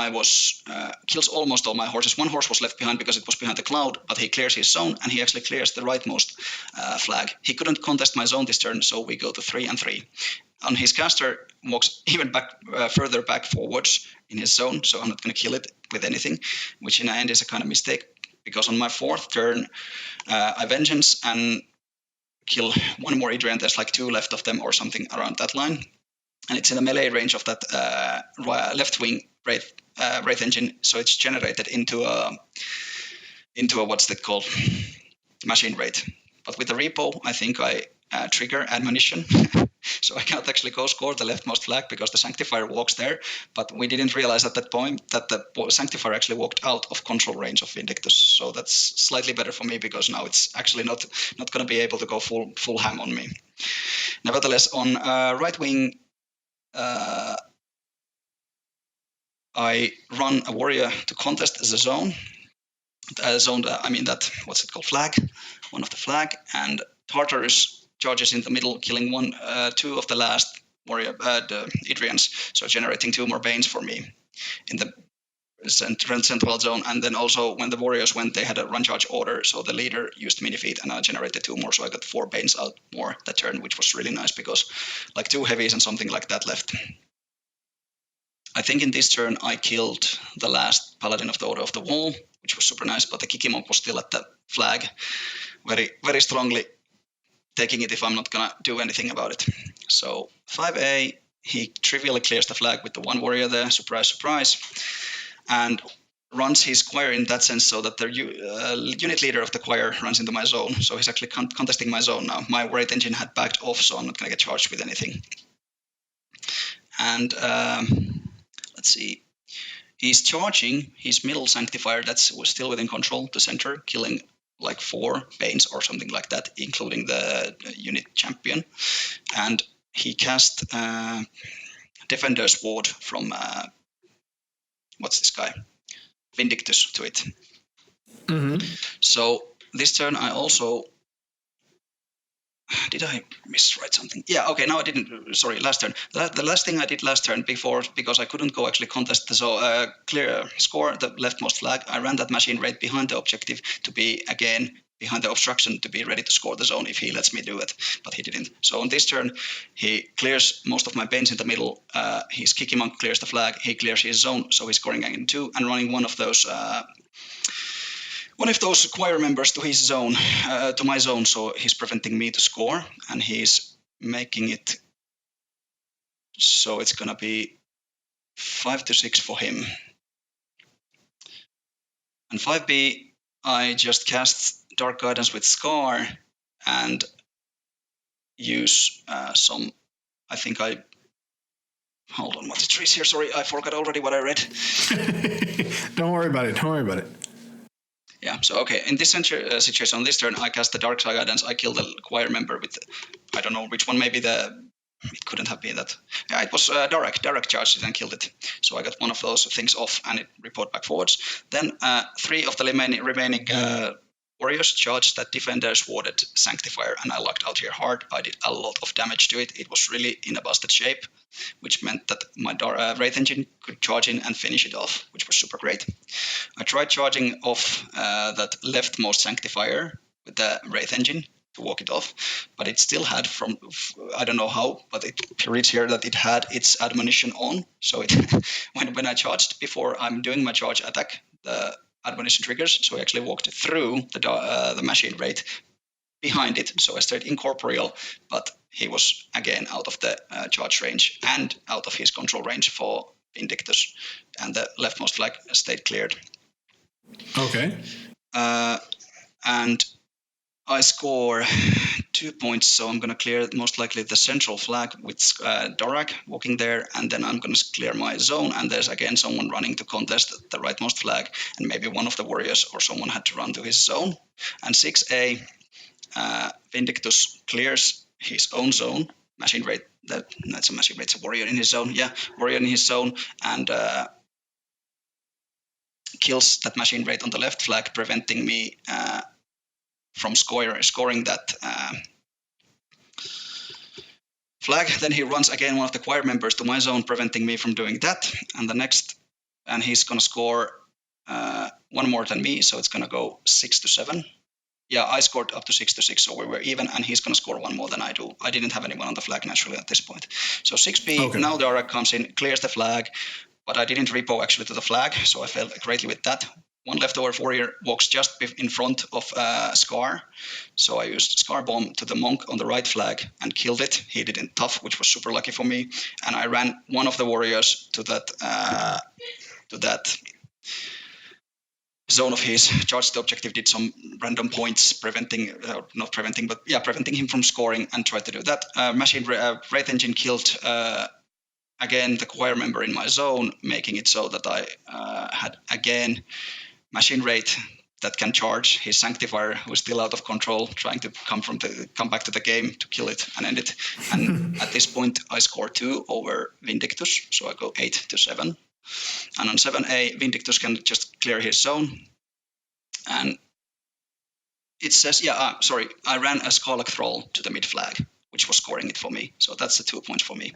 Kills almost all my horses. One horse was left behind because it was behind the cloud, but he clears his zone, and he actually clears the rightmost flag. He couldn't contest my zone this turn, so we go to 3-3. On his caster, walks even further back forwards in his zone, so I'm not going to kill it with anything, which in the end is a kind of mistake. Because on my 4th turn, I Vengeance and kill one more Idrian. There's like 2 left of them or something around that line. And it's in the melee range of that left wing Wraith engine. So it's generated into a what's that called? Machine Wraith. But with the repo, I think I trigger admonition. So I cannot actually go score the leftmost flag because the Sanctifier walks there. But we didn't realize at that point that the Sanctifier actually walked out of control range of Vindictus. So that's slightly better for me because now it's actually not going to be able to go full ham on me. Nevertheless, on right wing, I run a warrior to contest the zone. What's it called? Flag. One of the flag. And Tartarus charges in the middle, killing two of the last warrior, the Idrians, so generating 2 more Banes for me in the central zone. And then also when the warriors went, they had a run charge order, so the leader used mini feat and I generated 2 more, so I got 4 Banes out more that turn, which was really nice because like 2 heavies and something like that left. I think in this turn I killed the last Paladin of the Order of the Wall, which was super nice, but the Kikimon was still at the flag, very, very strongly taking it if I'm not gonna do anything about it. So 5A, he trivially clears the flag with the 1 warrior there, surprise, surprise, and runs his choir in that sense so that the unit leader of the choir runs into my zone. So he's actually contesting my zone now. My Wraith Engine had backed off, so I'm not gonna get charged with anything. And let's see. He's charging his middle Sanctifier was still within control to center, killing like 4 Banes or something like that, including the unit champion. And he cast Defender's Ward from, what's this guy? Vindictus to it. Mm-hmm. So this turn I also... Did I miswrite something? Yeah, okay, no I didn't. Sorry, last turn. The last thing I did last turn because I couldn't go actually contest the score the leftmost flag, I ran that machine right behind the objective to be, again, behind the obstruction to be ready to score the zone if he lets me do it, but he didn't. So on this turn, he clears most of my Banes in the middle, his Kikimonk clears the flag, he clears his zone, so he's scoring again 2 and running one of those choir members to his zone, to my zone, so he's preventing me to score, and he's making it so it's gonna be 5-6 for him. And 5B, I just cast Dark Guidance with Scar and use some. I think I. Hold on, what's the trees here? Sorry, I forgot already what I read. Don't worry about it. Don't worry about it. Yeah, so okay, in this situation, on this turn, I cast the Dark Guidance, I killed the choir member with, I don't know which one, maybe it couldn't have been that. Yeah, it was Darek charged it and killed it. So I got one of those things off and it reported back forwards. Then 3 of the remaining warriors charged that Defender's Warded Sanctifier, and I lucked out here hard. I did a lot of damage to it. It was really in a busted shape, which meant that my Wraith Engine could charge in and finish it off, which was super great. I tried charging off that leftmost Sanctifier with the Wraith Engine to walk it off, but it still had I don't know how, but it reads here that it had its admonition on. So it when I charged before I'm doing my charge attack, the admonition triggers, so I actually walked through the machine Wraith behind it, so I stayed incorporeal, but he was again out of the charge range and out of his control range for Vindictus, and the leftmost flag stayed cleared. Okay. And I score 2 points, so I'm going to clear most likely the central flag with Dorak walking there, and then I'm going to clear my zone, and there's again someone running to contest the rightmost flag, and maybe one of the warriors or someone had to run to his zone. And 6A, Vindictus clears his own zone, Machine Wraith, that's a Machine Wraith, it's a warrior in his zone, yeah, warrior in his zone, and kills that Machine Wraith on the left flag, preventing me from scoring that flag. Then he runs again one of the choir members to my zone, preventing me from doing that. And he's going to score 1 more than me, so it's going to go 6-7. Yeah, I scored up to 6-6, so we were even, and he's going to score 1 more than I do. I didn't have anyone on the flag naturally at this point. So 6B, okay. Now Dara comes in, clears the flag, but I didn't repo actually to the flag, so I failed greatly with that. One leftover warrior walks just in front of Scar, so I used Scar Bomb to the monk on the right flag and killed it. He did it tough, which was super lucky for me, and I ran one of the warriors to that zone of his, charged the objective, did some random points, preventing him from scoring, and tried to do that. Wraith Engine killed again the choir member in my zone, making it so that I had again Machine Wraith that can charge his Sanctifier, who is still out of control, trying to come back to the game to kill it and end it. And at this point, I score 2 over Vindictus, so I go 8-7. And on 7A, Vindictus can just clear his zone. And it says, I ran a Skarlak Thrall to the mid flag, which was scoring it for me. So that's the 2 points for me.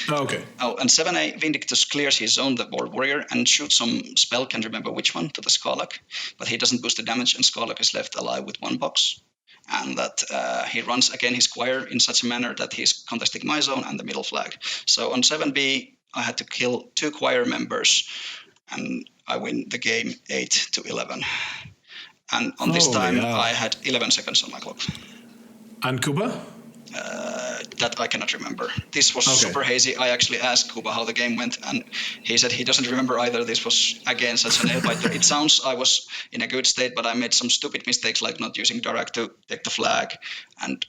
Oh, okay. Oh, and 7A, Vindictus clears his zone, the warrior, and shoots some spell, can't remember which one, to the Skarlak. But he doesn't boost the damage, and Skarlak is left alive with 1 box. And that he runs again his choir in such a manner that he's contesting my zone and the middle flag. So on 7B, I had to kill 2 choir members, and I win the game 8-11. And on this time, I had 11 seconds on my clock. And Kuba? That I cannot remember. This was super hazy. I actually asked Kuba how the game went, and he said he doesn't remember either. This was, again, such a nail-biter. It sounds I was in a good state, but I made some stupid mistakes, like not using Darak to take the flag. And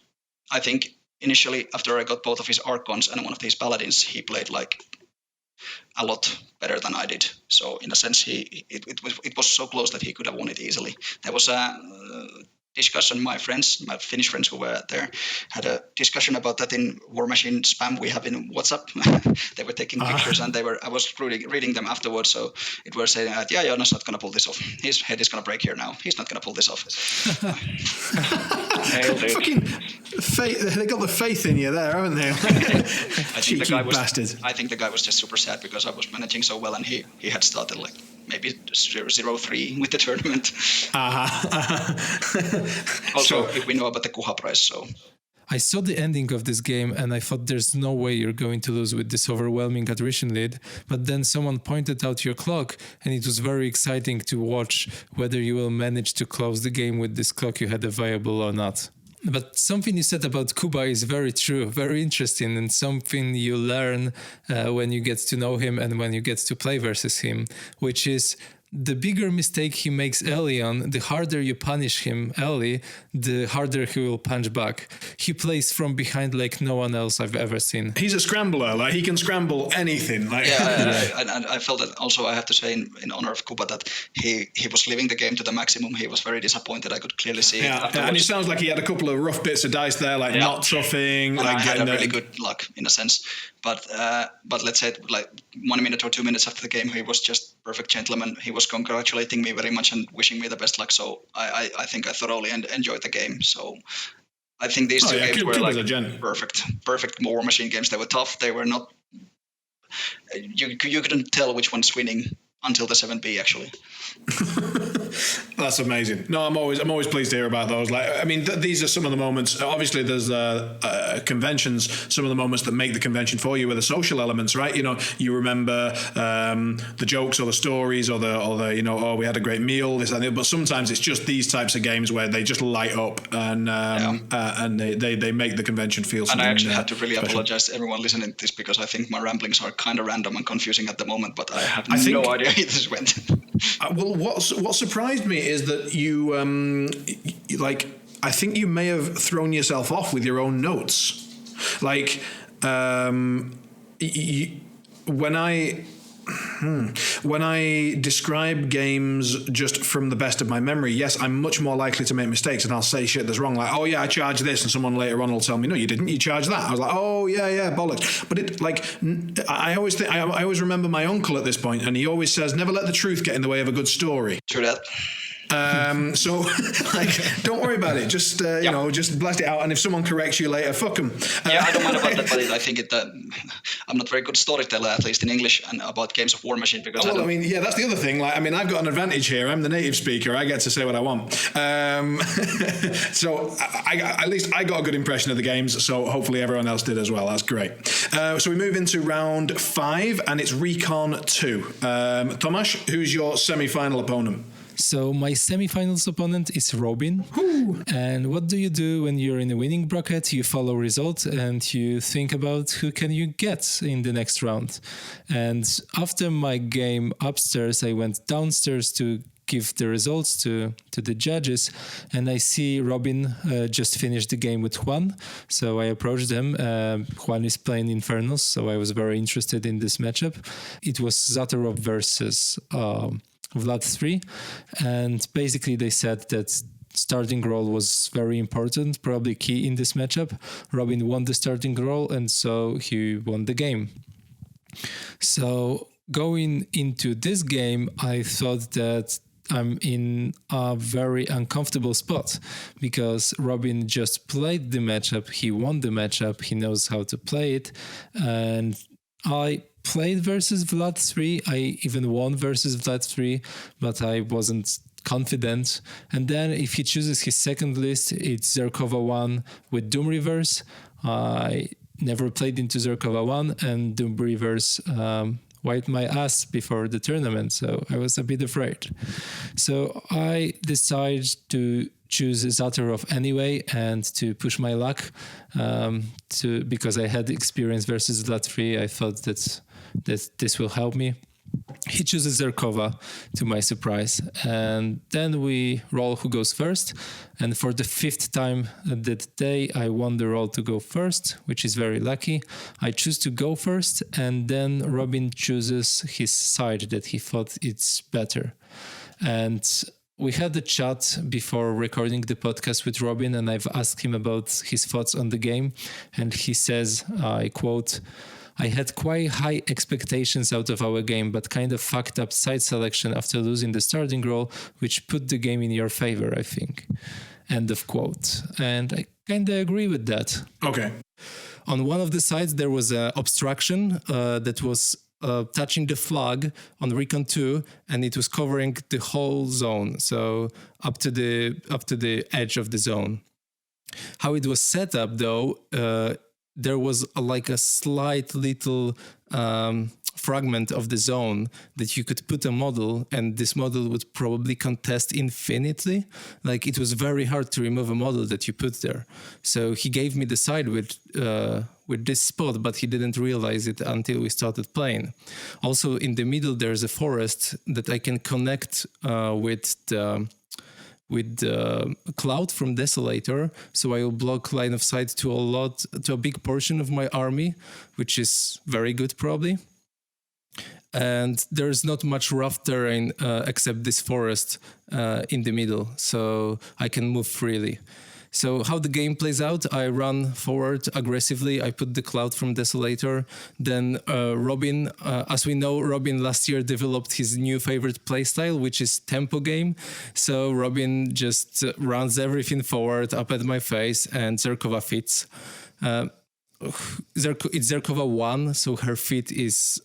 I think initially, after I got both of his Archons and one of his Paladins, he played like a lot better than I did. So in a sense, it was so close that he could have won it easily. There was a discussion. My Finnish friends who were there, had a discussion about that in War Machine spam we have in WhatsApp. They were taking pictures, and I was reading them afterwards. So it were saying that Joonas not going to pull this off. His head is going to break here now. He's not going to pull this off. Fucking faith, they got the faith in you there, haven't they? I think the guy was just super sad because I was managing so well, and he had started like maybe 0-3 with the tournament. Also, we know about the Kuha prize, so. I saw the ending of this game and I thought there's no way you're going to lose with this overwhelming attrition lead, but then someone pointed out your clock and it was very exciting to watch whether you will manage to close the game with this clock you had available or not. But something you said about Kuba is very true, very interesting, and something you learn when you get to know him and when you get to play versus him, which is the bigger mistake he makes early on, the harder you punish him early, the harder he will punch back. He plays from behind like no one else I've ever seen. He's a scrambler, like he can scramble anything. Like. And I felt that also. I have to say in honor of Kuba that he was living the game to the maximum. He was very disappointed. I could clearly see it afterwards. And it sounds like he had a couple of rough bits of dice there, like not toughing. Like I had a really good luck in a sense. But let's say like 1 minute or 2 minutes after the game, he was just perfect gentleman. He was congratulating me very much and wishing me the best luck. So I think I thoroughly enjoyed the game. So I think these two games were like perfect War Machine games. They were tough. They were not. You couldn't tell which one's winning until the 7B actually. That's amazing. No, I'm always pleased to hear about those. Like, I mean, these are some of the moments. Obviously, there's conventions. Some of the moments that make the convention for you are the social elements, right? You know, you remember the jokes or the stories or the we had a great meal, this and that. But sometimes it's just these types of games where they just light up and they make the convention feel. And I actually had to really apologize to everyone listening to this because I think my ramblings are kind of random and confusing at the moment. But I have no idea how this went. Well, what surprised me is that you I think you may have thrown yourself off with your own notes. Like when I describe games just from the best of my memory, yes, I'm much more likely to make mistakes and I'll say shit that's wrong. Like, oh yeah, I charged this, and someone later on will tell me, no, you didn't. You charged that. I was like, oh yeah, bollocks. But it I always remember my uncle at this point, and he always says, never let the truth get in the way of a good story. True that. So don't worry about it. Just just blast it out. And if someone corrects you later, fuck them. I don't mind about that, but I think I'm not very good storyteller, at least in English, and about games of War Machine because that's the other thing. Like, I mean, I've got an advantage here. I'm the native speaker. I get to say what I want. So at least I got a good impression of the games. So hopefully everyone else did as well. That's great. So we move into round 5, and it's Recon 2. Tomasz, who's your semi-final opponent? So my semi-finals opponent is Robin. Ooh. And what do you do when you're in a winning bracket? You follow results and you think about who can you get in the next round. And after my game upstairs, I went downstairs to give the results to the judges, and I see Robin just finished the game with Juan. So I approached him. Juan is playing Infernals, so I was very interested in this matchup. It was Zatarov versus Vlad 3, and basically they said that starting role was very important, probably key in this matchup. Robin won the starting role, and so he won the game. So going into this game, I thought that I'm in a very uncomfortable spot because Robin just played the matchup. He won the matchup. He knows how to play it. And I played versus Vlad 3. I even won versus Vlad 3, but I wasn't confident. And then if he chooses his second list, it's Zerkova 1 with Doom Reverse. I never played into Zerkova 1, and Doom Reverse wiped my ass before the tournament, so I was a bit afraid. So I decided to choose Zatarov anyway and to push my luck because I had experience versus Vlad 3. I thought that this will help me. He chooses Zerkova, to my surprise, and then we roll who goes first. And for the 5th time that day, I won the roll to go first, which is very lucky. I choose to go first, and then Robin chooses his side that he thought it's better. And we had a chat before recording the podcast with Robin, and I've asked him about his thoughts on the game, and he says, I quote, "I had quite high expectations out of our game, but kind of fucked up side selection after losing the starting role, which put the game in your favor, I think." End of quote. And I kind of agree with that. Okay. On one of the sides, there was an obstruction that was touching the flag on Recon 2, and it was covering the whole zone, so up to the edge of the zone. How it was set up, though, there was like a slight little fragment of the zone that you could put a model, and this model would probably contest infinitely. Like, it was very hard to remove a model that you put there. So he gave me the side with this spot, but he didn't realize it until we started playing. Also, in the middle, there's a forest that I can connect with the cloud from Desolator, so I will block line of sight to a big portion of my army, which is very good probably. And there's not much rough terrain except this forest in the middle, so I can move freely. So how the game plays out, I run forward aggressively, I put the cloud from Desolator, then Robin, as we know, Robin last year developed his new favorite playstyle, which is tempo game. So Robin just runs everything forward up at my face, and Zerkova fits. It's Zerkova 1, so her fit is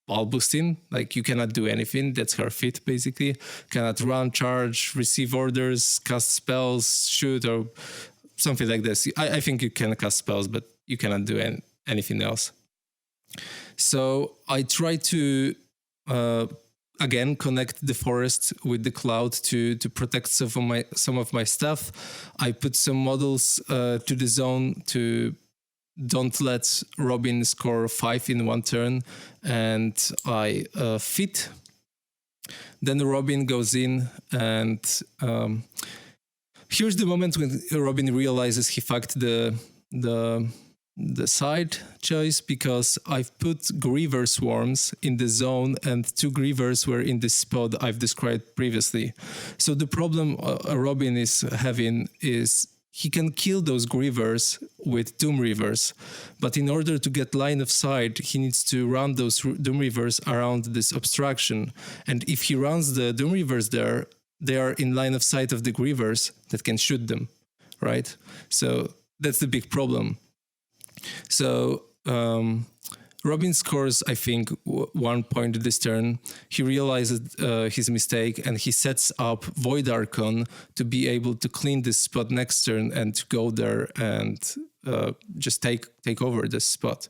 ball boosting, like you cannot do anything. That's her fit, basically. Cannot run, charge, receive orders, cast spells, shoot, or something like this. I think you can cast spells, but you cannot do anything else. So I try to again connect the forest with the cloud to protect some of my stuff. I put some models to the zone to don't let Robin score 5 in one turn, and I fit. Then Robin goes in, and here's the moment when Robin realizes he fucked the side choice, because I've put Griever Swarms in the zone, and 2 Grievers were in the spot I've described previously. So the problem Robin is having is he can kill those Grievers with Doom Reavers, but in order to get line of sight, he needs to run those Doom Reavers around this obstruction. And if he runs the Doom Reavers there, they are in line of sight of the Grievers that can shoot them, right? So that's the big problem. So Robin scores, I think, 1 point this turn. He realizes his mistake, and he sets up Void Archon to be able to clean this spot next turn and to go there and just take over this spot.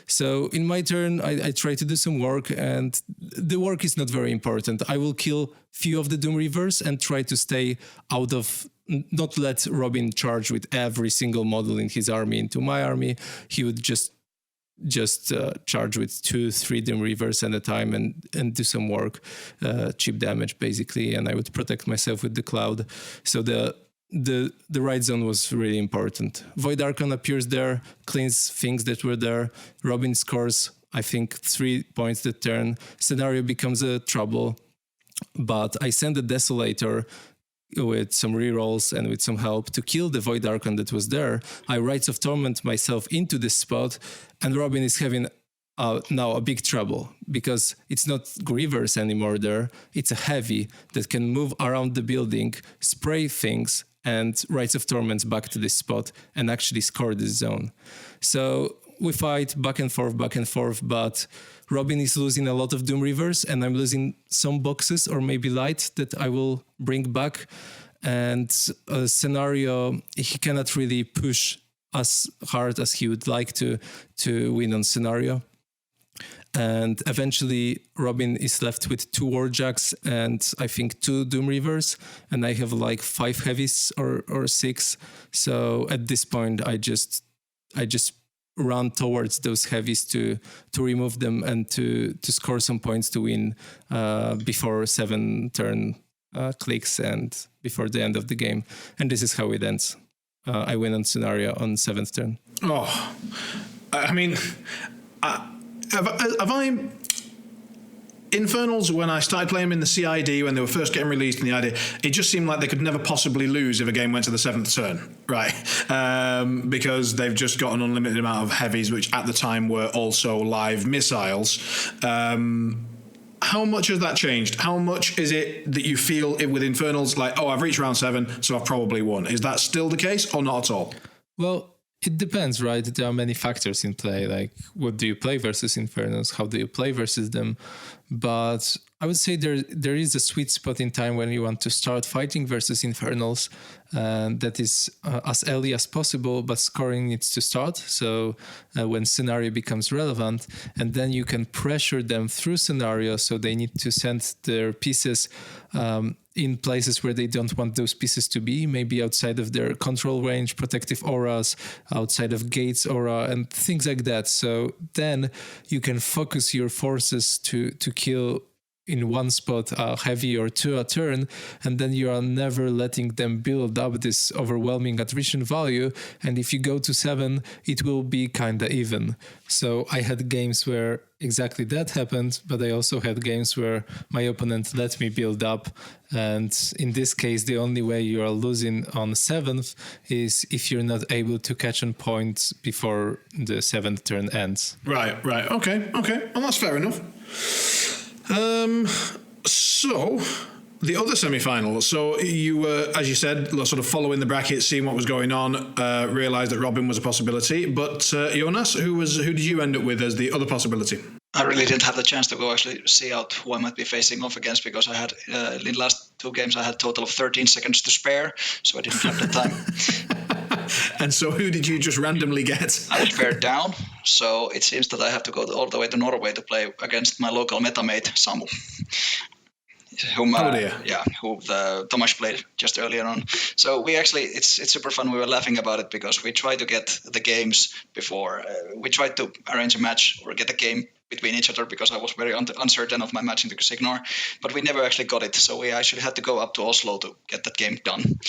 So in my turn, I try to do some work, and the work is not very important. I will kill few of the Doom Reavers and try to stay out of, not let Robin charge with every single model in his army into my army. He would just just charge with 2-3 Doom Reavers at a time and do some work, cheap damage basically, and I would protect myself with the Cloud. So the right zone was really important. Void Archon appears there, cleans things that were there. Robin scores, I think, 3 points that turn. Scenario becomes a trouble, but I send a Desolator with some rerolls and with some help to kill the Void Archon that was there. I Rites of Torment myself into this spot, and Robin is having now a big trouble because it's not Grievers anymore there. It's a heavy that can move around the building, spray things, and Rites of Torment back to this spot and actually score this zone. So we fight back and forth, but Robin is losing a lot of Doom Reavers, and I'm losing some boxes or maybe light that I will bring back. And a Scenario, he cannot really push as hard as he would like to win on Scenario. And eventually Robin is left with 2 Warjacks and I think 2 Doom Reavers, and I have like 5 Heavies or 6. So at this point I just run towards those Heavies to remove them and to score some points to win before 7 turn clicks and before the end of the game. And this is how it ends. I win on Scenario on 7th turn. Oh, I mean, have I... Infernals, when I started playing them in the CID, when they were first getting released in the ID, it just seemed like they could never possibly lose if a game went to the 7th turn, right? Because they've just got an unlimited amount of Heavies, which at the time were also live missiles. How much has that changed? How much is it that you feel it with Infernals, like, oh, I've reached round 7, so I've probably won? Is that still the case or not at all? Well, it depends, right? There are many factors in play, like what do you play versus Infernals? How do you play versus them? But I would say there is a sweet spot in time when you want to start fighting versus Infernals, and that is as early as possible, but scoring needs to start. So when Scenario becomes relevant, and then you can pressure them through Scenario, so they need to send their pieces in places where they don't want those pieces to be, maybe outside of their control range, protective auras, outside of Gates aura, and things like that. So then you can focus your forces to kill in one spot a Heavy or 2 a turn, and then you are never letting them build up this overwhelming attrition value. And if you go to 7, it will be kinda even. So I had games where exactly that happened, but I also had games where my opponent let me build up. And in this case, the only way you are losing on 7th is if you're not able to catch on points before the 7th turn ends. Right. Okay. Well, that's fair enough. So the other semi-final. So you were, as you said, sort of following the bracket, seeing what was going on, realised that Robin was a possibility. But Joonas, who did you end up with as the other possibility? I really didn't have the chance to go actually see out who I might be facing off against, because I had in the last 2 games I had a total of 13 seconds to spare, so I didn't have the time. And so who did you just randomly get? I was paired down, so it seems that I have to go all the way to Norway to play against my local metamate, Samu. Who the Tomas played just earlier on. So we actually, it's super fun. We were laughing about it because we tried to get the games before. We tried to arrange a match or get a game between each other because I was very uncertain of my matching to Signor, but we never actually got it. So we actually had to go up to Oslo to get that game done.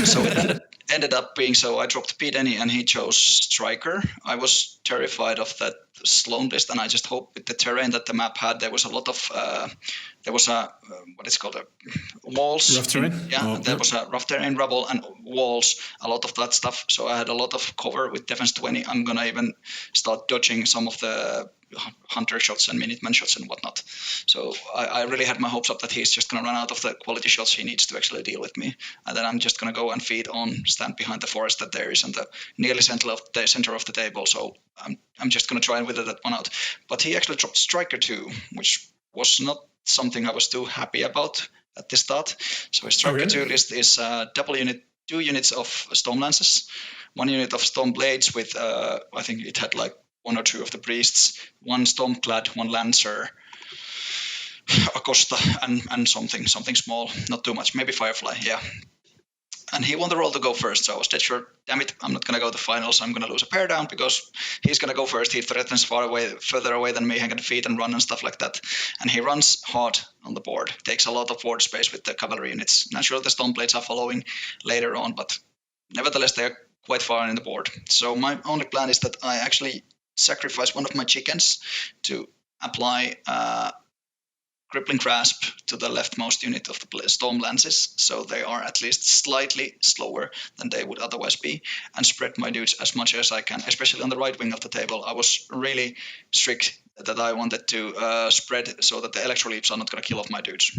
So it ended up being so I dropped P. Denny and he chose Striker. I was terrified of that Sloan list, and I just hoped with the terrain that the map had, there was a lot of what is called walls. Rough terrain? There was a rough terrain, rubble, and walls, a lot of that stuff. So I had a lot of cover with defense 20. I'm going to even start dodging some of the hunter shots and minuteman shots and whatnot. So I really had my hopes up that he's just going to run out of the quality shots he needs to actually deal with me. And then I'm just going to go and feed on, stand behind the forest that there is in the nearly center of the table. So I'm just going to try and wither that one out. But he actually dropped Striker 2, which was not something I was too happy about at the start. So his Striker 2 list is double unit, 2 units of Storm Lances, 1 unit of Storm Blades with, I think it had like 1 or 2 of the Priests, 1 Stormclad, 1 Lancer, Acosta, and something small, not too much, maybe Firefly, yeah. and he won the role to go first. So I was dead sure, damn it, I'm not going to go to finals. I'm going to lose a pair down because he's going to go first. He threatens further away than me. I can defeat and run and stuff like that. And he runs hard on the board. Takes a lot of board space with the cavalry units. Naturally, the Stoneblades are following later on, but nevertheless, they're quite far in the board. So my only plan is that I actually sacrifice one of my chickens to apply Crippling Grasp to the leftmost unit of the Storm Lances, so they are at least slightly slower than they would otherwise be, and spread my dudes as much as I can, especially on the right wing of the table. I was really strict that I wanted to spread so that the Electroleaps are not going to kill off my dudes.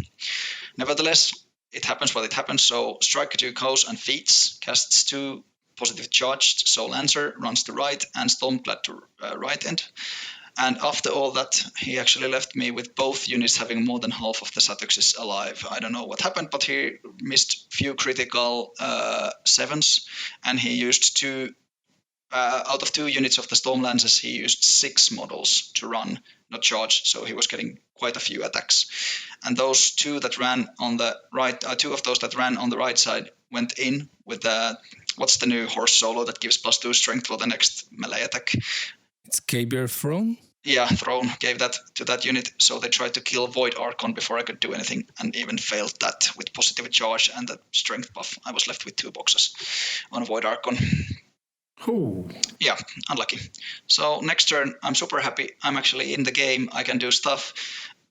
Nevertheless, it happens what it happens, so Striker 2 goes and Fitz casts 2 positive charged, so Lancer runs to right and Stormclad to right end. And after all that, he actually left me with both units having more than half of the Satuxes alive. I don't know what happened, but he missed few critical 7s, and he used out of 2 units of the Storm Lances, he used 6 models to run, not charge, so he was getting quite a few attacks. And those 2 that ran on the right, 2 of those that ran on the right side went in with what's the new horse solo that gives +2 strength for the next melee attack? It's Caber Throne? Yeah, Throne gave that to that unit, so they tried to kill Void Archon before I could do anything, and even failed that with positive charge and the strength buff. I was left with 2 boxes on Void Archon. Ooh. Yeah, unlucky. So next turn, I'm super happy. I'm actually in the game. I can do stuff.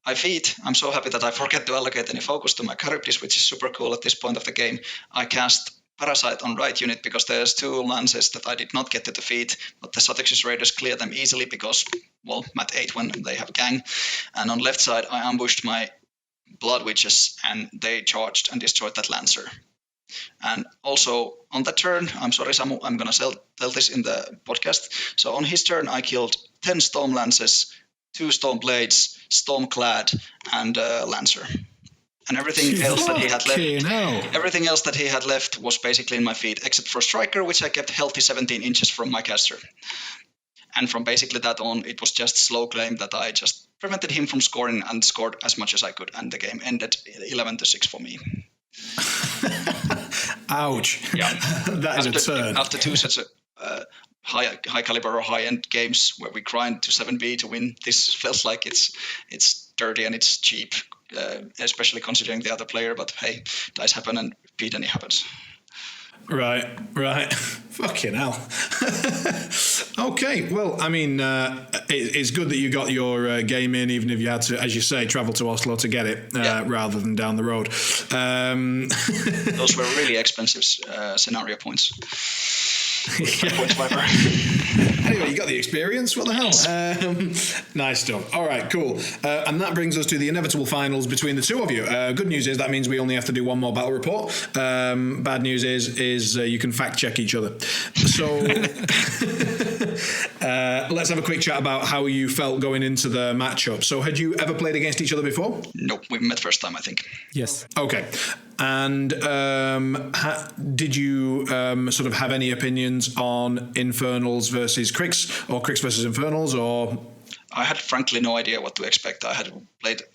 I feed. I'm so happy that I forget to allocate any focus to my Charybdis, which is super cool at this point of the game. I cast Parasite on right unit because there's 2 lances that I did not get to defeat, but the Satuxis Raiders clear them easily because, well, mat 8 when they have gang. And on left side, I ambushed my Blood Witches and they charged and destroyed that Lancer. And also on that turn, I'm sorry Samu, I'm going to tell this in the podcast. So on his turn, I killed 10 Storm Lances, 2 Storm Blades, Stormclad, and Lancer. And everything else that he had left was basically in my feet, except for Striker, which I kept healthy 17 inches from my caster. And from basically that on, it was just slow claim that I just prevented him from scoring and scored as much as I could. And the game ended 11-6 for me. Ouch. Yeah. That is a turn. After 2 sets of high caliber or high end games where we grind to 7B to win, this feels like it's dirty and it's cheap, especially considering the other player. But hey, dice happen and Pete and it happens. Right. Fucking hell. Okay, well, I mean, it's good that you got your game in, even if you had to, as you say, travel to Oslo to get it, rather than down the road. Those were really expensive scenario points. Anyway, you got the experience. What the hell? Nice stuff. All right, cool. And that brings us to the inevitable finals between the 2 of you. Good news is that means we only have to do 1 more battle report. Bad news is you can fact check each other. So let's have a quick chat about how you felt going into the matchup. So had you ever played against each other before? Nope, we met first time, I think. Yes. Okay. And did you sort of have any opinions on Infernals versus Cryx, or Cryx versus Infernals, or? I had frankly no idea what to expect. I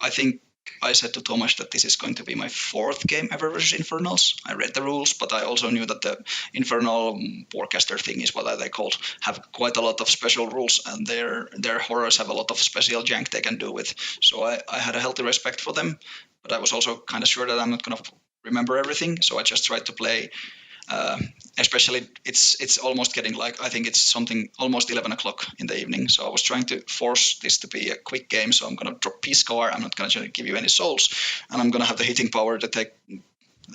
think I said to Thomas that this is going to be my 4th game ever versus Infernals. I read the rules, but I also knew that the Infernal Warcaster thing is what they called, have quite a lot of special rules, and their horrors have a lot of special jank they can do with. So I had a healthy respect for them, but I was also kind of sure that I'm not going to remember everything. So I just tried to play. Especially, it's almost getting I think it's something almost 11 o'clock in the evening. So I was trying to force this to be a quick game. So I'm going to drop P-Scar. I'm not going to give you any souls. And I'm going to have the hitting power to take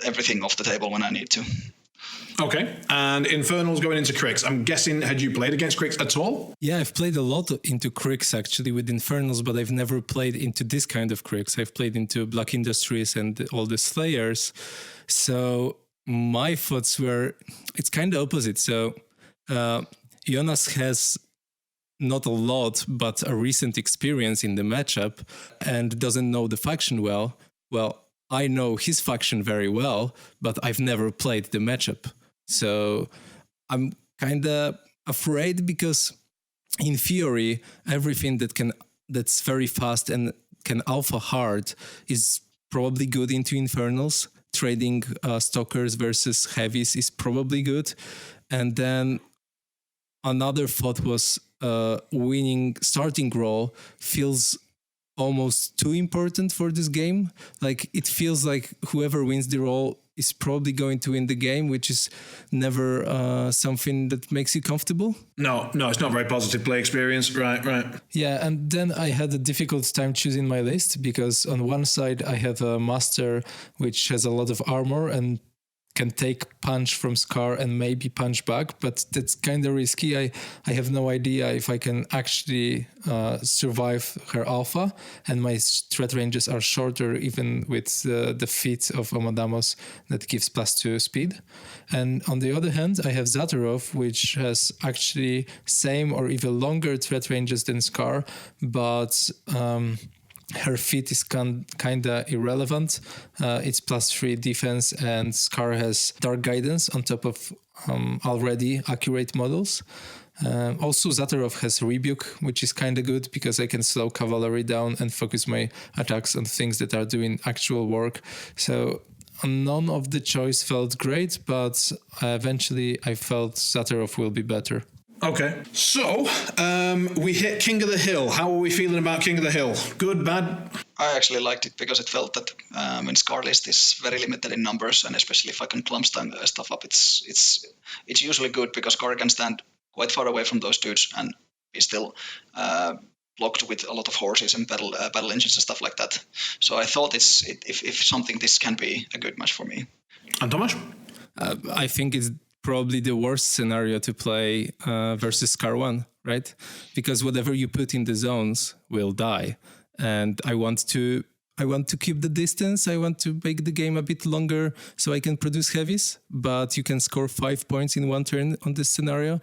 everything off the table when I need to. Okay. And Infernals going into Cryx. I'm guessing, had you played against Cryx at all? Yeah, I've played a lot into Cryx actually with Infernals, but I've never played into this kind of Cryx. I've played into Black Industries and all the Slayers. So my thoughts were, it's kind of opposite. So Joonas has not a lot, but a recent experience in the matchup and doesn't know the faction well. Well, I know his faction very well, but I've never played the matchup. So I'm kind of afraid because in theory, everything that's very fast and can alpha hard is probably good into Infernals. trading stalkers versus heavies is probably good. And then another thought was winning starting role feels almost too important for this game. Like it feels like whoever wins the role is probably going to win the game, which is never something that makes you comfortable. No, it's not a very positive play experience. Right. Yeah, and then I had a difficult time choosing my list because on one side I have a master which has a lot of armor and can take punch from Scar and maybe punch back, but that's kind of risky. I have no idea if I can actually survive her alpha, and my threat ranges are shorter even with the feat of Amadamos that gives +2 speed. And on the other hand, I have Zatarov, which has actually same or even longer threat ranges than Scar, but her feat is kind of irrelevant. It's +3 defense, and Scar has Dark Guidance on top of already accurate models. Also, Zatarov has Rebuke, which is kind of good because I can slow cavalry down and focus my attacks on things that are doing actual work. So none of the choice felt great, but eventually I felt Zatarov will be better. Okay, so we hit King of the Hill. How are we feeling about King of the Hill? Good, bad? I actually liked it because it felt that when Scar list is very limited in numbers, and especially if I can clump stuff up, it's usually good because Scar can stand quite far away from those dudes and be still blocked with a lot of horses and battle engines and stuff like that. So I thought if something, this can be a good match for me. And Thomas? I think it's probably the worst scenario to play versus Scar 1, right? Because whatever you put in the zones will die. And I want to keep the distance. I want to make the game a bit longer so I can produce heavies, but you can score 5 points in one turn on this scenario.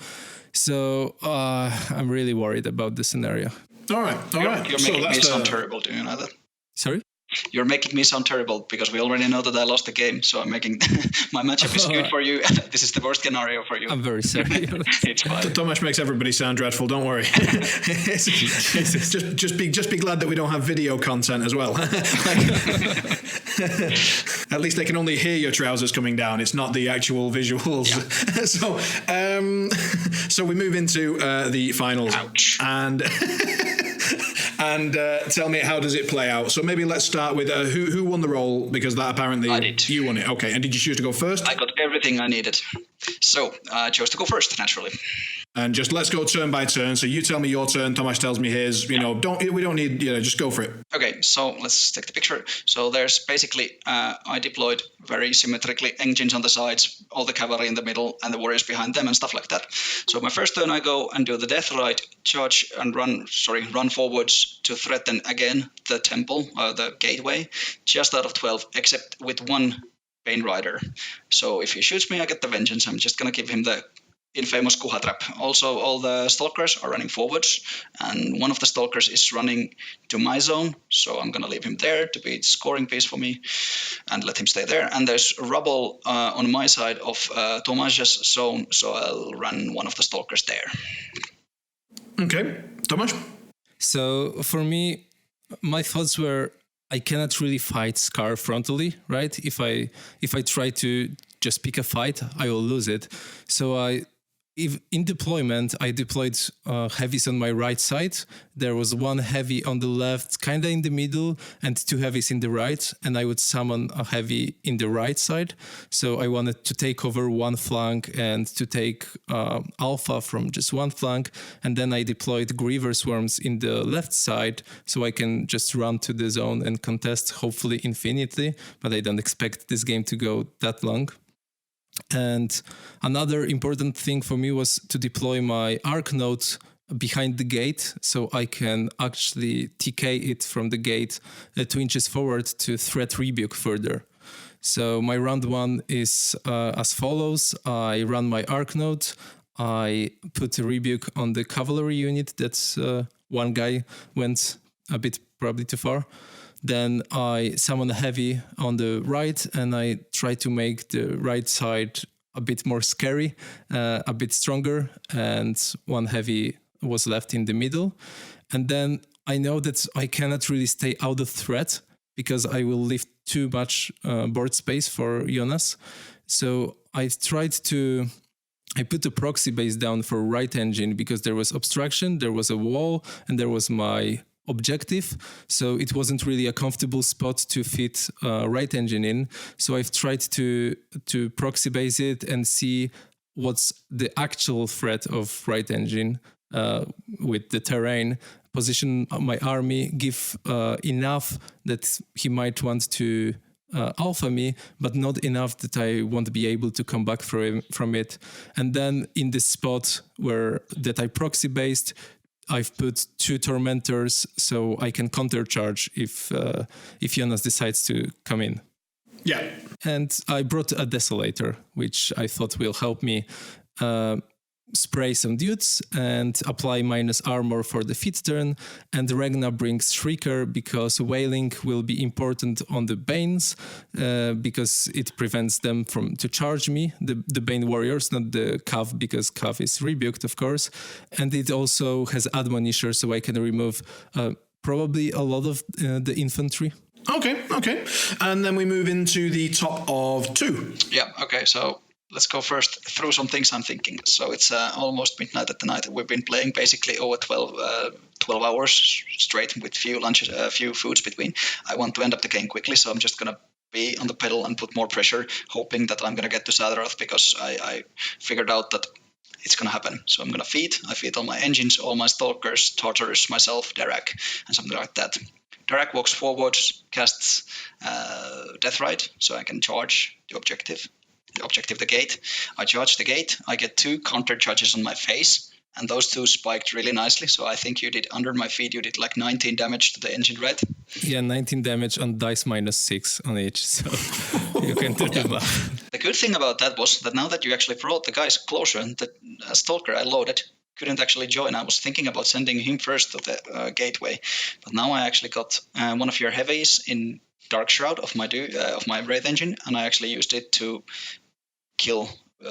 So I'm really worried about the scenario. All right. You're making me sound terrible, do you know that? Sorry? You're making me sound terrible because we already know that I lost the game, so I'm making my matchup is good for you. This is the worst scenario for you. I'm very sorry. It's fine. Thomas makes everybody sound dreadful. Don't worry. just be glad that we don't have video content as well. At least they can only hear your trousers coming down. It's not the actual visuals. Yeah. So we move into the finals. Ouch. And tell me, how does it play out? So maybe let's start with who won the role, because that apparently I did. You won it. Okay, and did you choose to go first? I got everything I needed. So I chose to go first, naturally. And just let's go turn by turn. So you tell me your turn, Thomas tells me his. We don't need, just go for it. Okay, so let's take the picture. So there's basically, I deployed very symmetrically engines on the sides, all the cavalry in the middle, and the warriors behind them and stuff like that. So my first turn I go and do the death rite, charge and run forwards to threaten again the temple, the gateway, just out of 12, except with one Bane Rider. So if he shoots me, I get the vengeance. I'm just going to give him the infamous Kuha trap. Also, all the stalkers are running forwards, and one of the stalkers is running to my zone, so I'm going to leave him there to be scoring piece for me and let him stay there. And there's rubble on my side of Tomas's zone, so I'll run one of the stalkers there. Okay, Tomas? So for me, my thoughts were, I cannot really fight Scar frontally, right? If I try to just pick a fight, I will lose it. So if in deployment, I deployed heavies on my right side. There was one heavy on the left, kind of in the middle, and two heavies in the right. And I would summon a heavy in the right side. So I wanted to take over one flank and to take alpha from just one flank. And then I deployed Griever Swarms in the left side, so I can just run to the zone and contest, hopefully infinitely. But I don't expect this game to go that long. And another important thing for me was to deploy my arc node behind the gate, so I can actually TK it from the gate 2 inches forward to threat rebuke further. So my round one is as follows. I run my arc node. I put a rebuke on the cavalry unit. That's one guy went a bit probably too far. Then I summon a heavy on the right, and I try to make the right side a bit more scary, a bit stronger, and one heavy was left in the middle. And then I know that I cannot really stay out of threat, because I will too much board space for Joonas. So I put a proxy base down for right engine because there was obstruction, there was a wall, and there was my objective. So it wasn't really a comfortable spot to fit right engine in. So I've tried to proxy base it and see what's the actual threat of right engine with the terrain. Position my army, give enough that he might want to alpha me, but not enough that I won't be able to come back from it. And then in this spot that I proxy based, I've put 2 tormentors so I can countercharge if Joonas decides to come in. Yeah. And I brought a Desolator, which I thought will help me spray some dudes and apply minus armor for the Fitz turn. And Regna brings Shrieker because Wailing will be important on the Banes because it prevents them to charge me, the Bane warriors, not the Cav, because Cav is rebuked, of course. And it also has Admonisher, so I can remove probably a lot of the infantry. Okay. And then we move into the top of 2. Yeah, okay, so let's go first through some things I'm thinking. So it's almost midnight at the night. We've been playing basically over 12 hours straight with few lunches, few foods between. I want to end up the game quickly, so I'm just going to be on the pedal and put more pressure, hoping that I'm going to get to Satharoth because I figured out that it's going to happen. So I'm going to feed. I feed all my engines, all my stalkers, Tartarus, myself, Derek, and something like that. Derek walks forward, casts Deathrite, so I can charge the objective, the gate. I charge the gate. I get 2 counter charges on my face, and those 2 spiked really nicely. So I think you did, under my feed, you did like 19 damage to the engine, right? Yeah, 19 damage on dice -6 on each, so you can do the math. The good thing about that was that now that you actually brought the guys closer, and the Stalker I loaded couldn't actually join. I was thinking about sending him first to the gateway, but now I actually got one of your heavies in Dark Shroud of my Wraith engine, and I actually used it to kill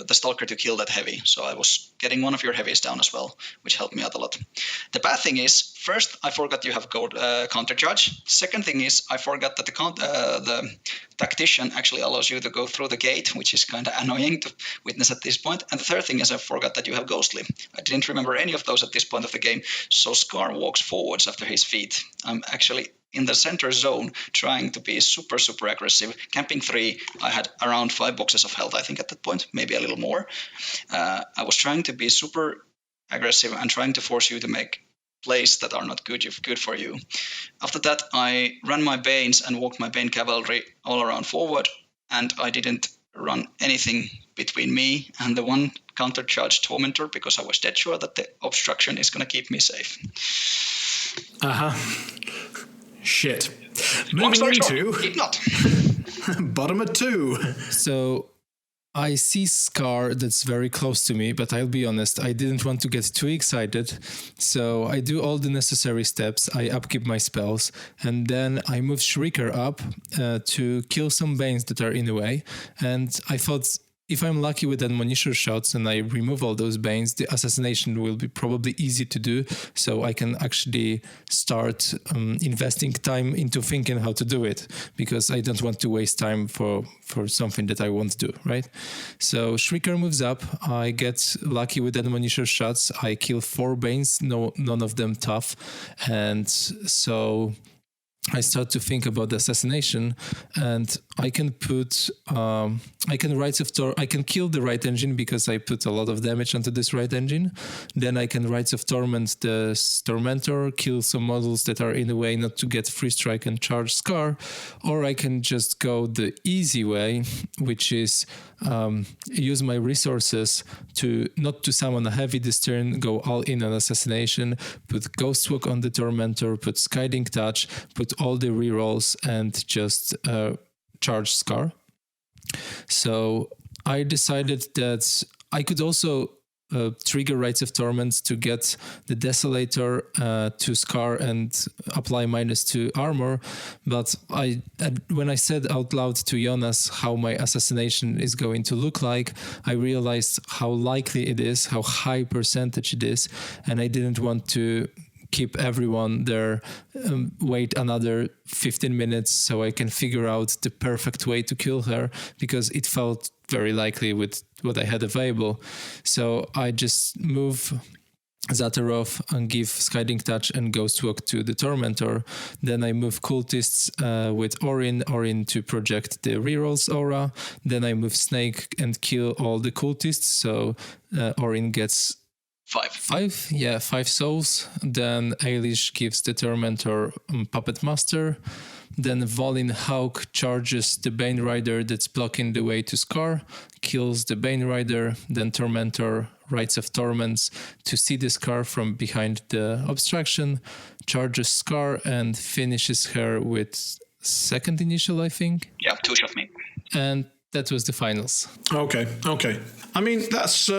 the Stalker, to kill that heavy. So I was getting one of your heavies down as well, which helped me out a lot. The bad thing is, first, I forgot you have gold counter charge. Second thing is, I forgot that the tactician actually allows you to go through the gate, which is kind of annoying to witness at this point. And the third thing is, I forgot that you have ghostly. I didn't remember any of those at this point of the game. So Scar walks forwards after his feet. I'm actually in the center zone, trying to be super, super aggressive. Camping 3, I had around 5 boxes of health, I think, at that point, maybe a little more. I was trying to be super aggressive and trying to force you to make plays that are not good for you. After that, I ran my Banes and walked my Bane cavalry all around forward, and I didn't run anything between me and the 1 counter-charge Tormentor because I was dead sure that the obstruction is going to keep me safe. Shit. Moving into bottom of 2. So I see Scar that's very close to me, but I'll be honest, I didn't want to get too excited. So I do all the necessary steps. I upkeep my spells, and then I move Shrieker up to kill some Banes that are in the way. And I thought, if I'm lucky with Admonisher shots and I remove all those Banes, the assassination will be probably easy to do, so I can actually start investing time into thinking how to do it, because I don't want to waste time for something that I won't do, right? So Shrieker moves up, I get lucky with Admonisher shots, I kill 4 Banes, none of them tough, and so I start to think about the assassination, and I can put, I can kill the right engine because I put a lot of damage onto this right engine. Then I can Rites of Torment the Tormentor, kill some models that are in the way not to get free strike and charge Scar, or I can just go the easy way, which is use my resources to not to summon a heavy this turn, go all in on assassination, put Ghostwalk on the Tormentor, put Skyding Touch, put all the rerolls, and just charge Scar. So I decided that I could also trigger Rites of Torment to get the Desolator to Scar and apply -2 armor. But when I said out loud to Joonas how my assassination is going to look like, I realized how likely it is, how high percentage it is, and I didn't want to keep everyone there, wait another 15 minutes so I can figure out the perfect way to kill her, because it felt very likely with what I had available. So I just move Zatarov and give Skyding Touch and Ghostwalk to the Tormentor. Then I move Cultists with Orin to project the rerolls aura. Then I move Snake and kill all the Cultists, so Orin gets 5 souls. Then Ailish gives the Tormentor Puppet Master. Then Volin Hawk charges the Bane Rider that's blocking the way to Scar, kills the Bane Rider. Then Tormentor Rites of Torments to see the Scar from behind the obstruction, charges Scar and finishes her with second initial, I think. Yeah, 2-shot me. And that was the finals. Okay. I mean, that's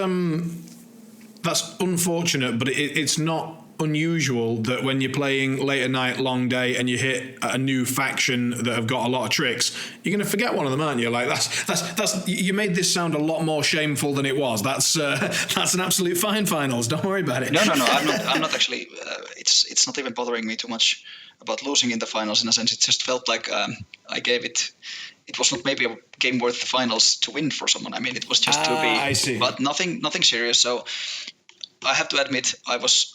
unfortunate, but it's not unusual that when you're playing late at night, long day, and you hit a new faction that have got a lot of tricks, you're going to forget one of them, aren't you? Like that's you made this sound a lot more shameful than it was. That's an absolute fine finals. Don't worry about it. No. I'm not actually. It's not even bothering me too much about losing in the finals. In a sense, it just felt like I gave it. It was not maybe a game worth the finals to win for someone. I mean, it was just to be. I see. But nothing serious. So I have to admit, I was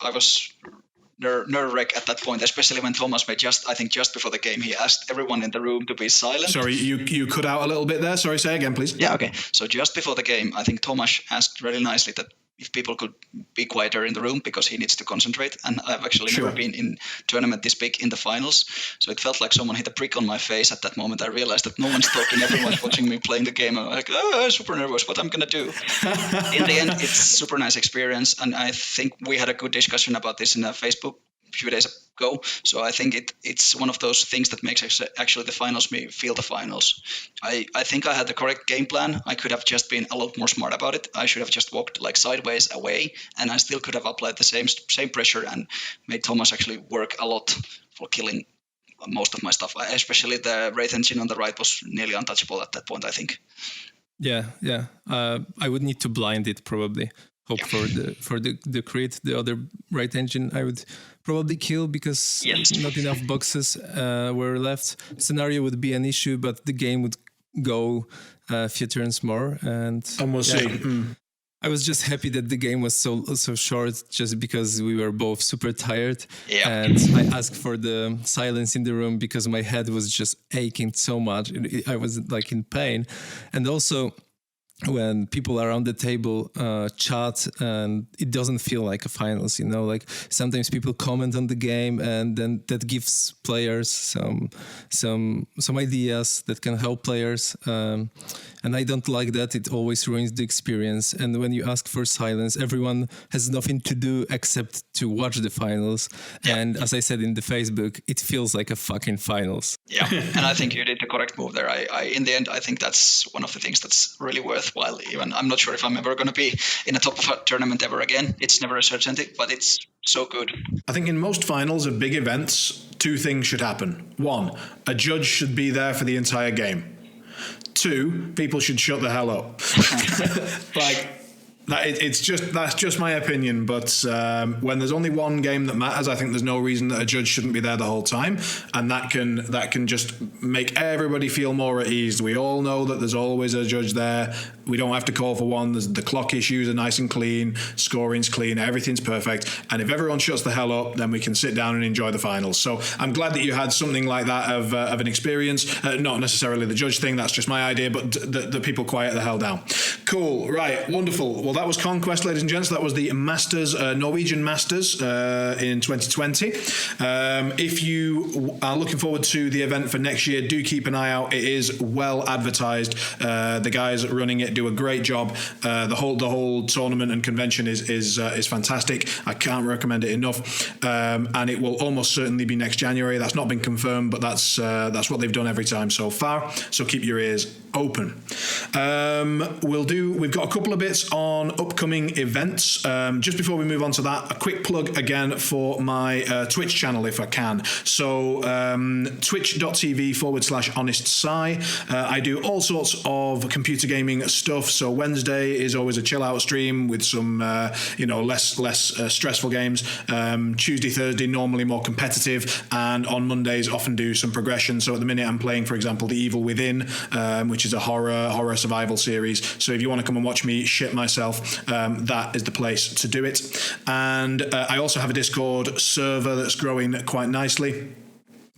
nerve-wreck at that point, especially when Thomas made just before the game, he asked everyone in the room to be silent. Sorry, you cut out a little bit there. Sorry, say again, please. Yeah, okay. So just before the game, I think Thomas asked really nicely that if people could be quieter in the room because he needs to concentrate. And I've actually never been in tournament this big in the finals. So it felt like someone hit a prick on my face at that moment. I realized that no one's talking, everyone's watching me playing the game. I'm like, I'm super nervous, what I'm going to do. In the end, it's super nice experience. And I think we had a good discussion about this in Facebook a few days ago. So I think it's one of those things that makes actually the finals me feel the finals. I think I had the correct game plan. I could have just been a lot more smart about it. I should have just walked like sideways away, and I still could have applied the same pressure and made Thomas actually work a lot for killing most of my stuff. Especially the Wraith Engine on the right was nearly untouchable at that point, I think. Yeah. I would need to blind it probably. Hope for the crit. The other right engine I would probably kill because not enough boxes were left. Scenario would be an issue, but the game would go a few turns more. And we'll see. I was just happy that the game was so short, just because we were both super tired. Yeah. And I asked for the silence in the room because my head was just aching so much. I was like in pain, and also when people around the table chat, and it doesn't feel like a finals, like sometimes people comment on the game and then that gives players some ideas that can help players, and I don't like that. It always ruins the experience. And when you ask for silence, everyone has nothing to do except to watch the finals. And as I said in the Facebook, it feels like a fucking finals. Yeah, and I think you did the correct move there. I in the end, I think that's one of the things that's really worthwhile. Even I'm not sure if I'm ever going to be in a top of a tournament ever again. It's never a certainty, but it's so good. I think in most finals of big events, two things should happen. One, a judge should be there for the entire game. Two, people should shut the hell up. That's just my opinion. But when there's only one game that matters, I think there's no reason that a judge shouldn't be there the whole time, and that can just make everybody feel more at ease. We all know that there's always a judge there. We don't have to call for one. The clock issues are nice and clean, scoring's clean, everything's perfect. And if everyone shuts the hell up, then we can sit down and enjoy the finals. So I'm glad that you had something like that of an experience. Not necessarily the judge thing, that's just my idea, but the people quiet the hell down. Cool, right, wonderful. Well, that was ConQuest, ladies and gents. That was the Masters, Norwegian Masters in 2020. If you are looking forward to the event for next year, do keep an eye out. It is well advertised. The guys running it do a great job. The whole tournament and convention is fantastic. I can't recommend it enough. And it will almost certainly be next January. That's not been confirmed, but that's what they've done every time so far. So keep your ears open. We've got a couple of bits on upcoming events. Just before we move on to that, a quick plug again for my Twitch channel if I can. So twitch.tv/HonestSci. I do all sorts of computer gaming stuff. So Wednesday is always a chill out stream with some less stressful games. Tuesday, Thursday normally more competitive, and on Mondays often do some progression. So at the minute I'm playing, for example, The Evil Within, which is a horror survival series. So if you want to come and watch me shit myself, that is the place to do it. And I also have a Discord server that's growing quite nicely.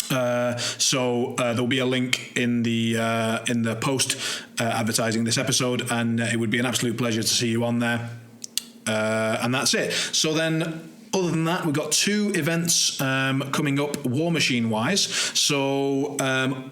So there'll be a link in the post advertising this episode, and it would be an absolute pleasure to see you on there. And that's it. So then, other than that, we've got 2 events coming up War Machine wise. So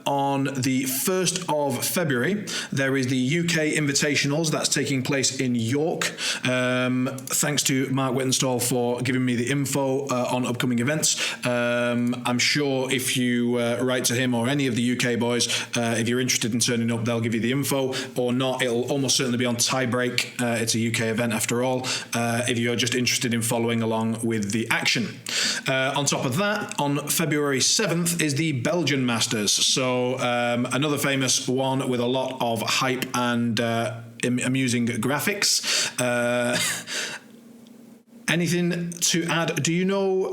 on the 1st of February, there is the UK Invitationals that's taking place in York. Thanks to Mark Wittenstall for giving me the info on upcoming events. I'm sure if you write to him or any of the UK boys, if you're interested in turning up, they'll give you the info. Or not, it'll almost certainly be on Tiebreak. It's a UK event after all. If you're just interested in following along with the action. On top of that, on February 7th is the Belgian Masters. So another famous one with a lot of hype and amusing graphics. Anything to add? Do you know,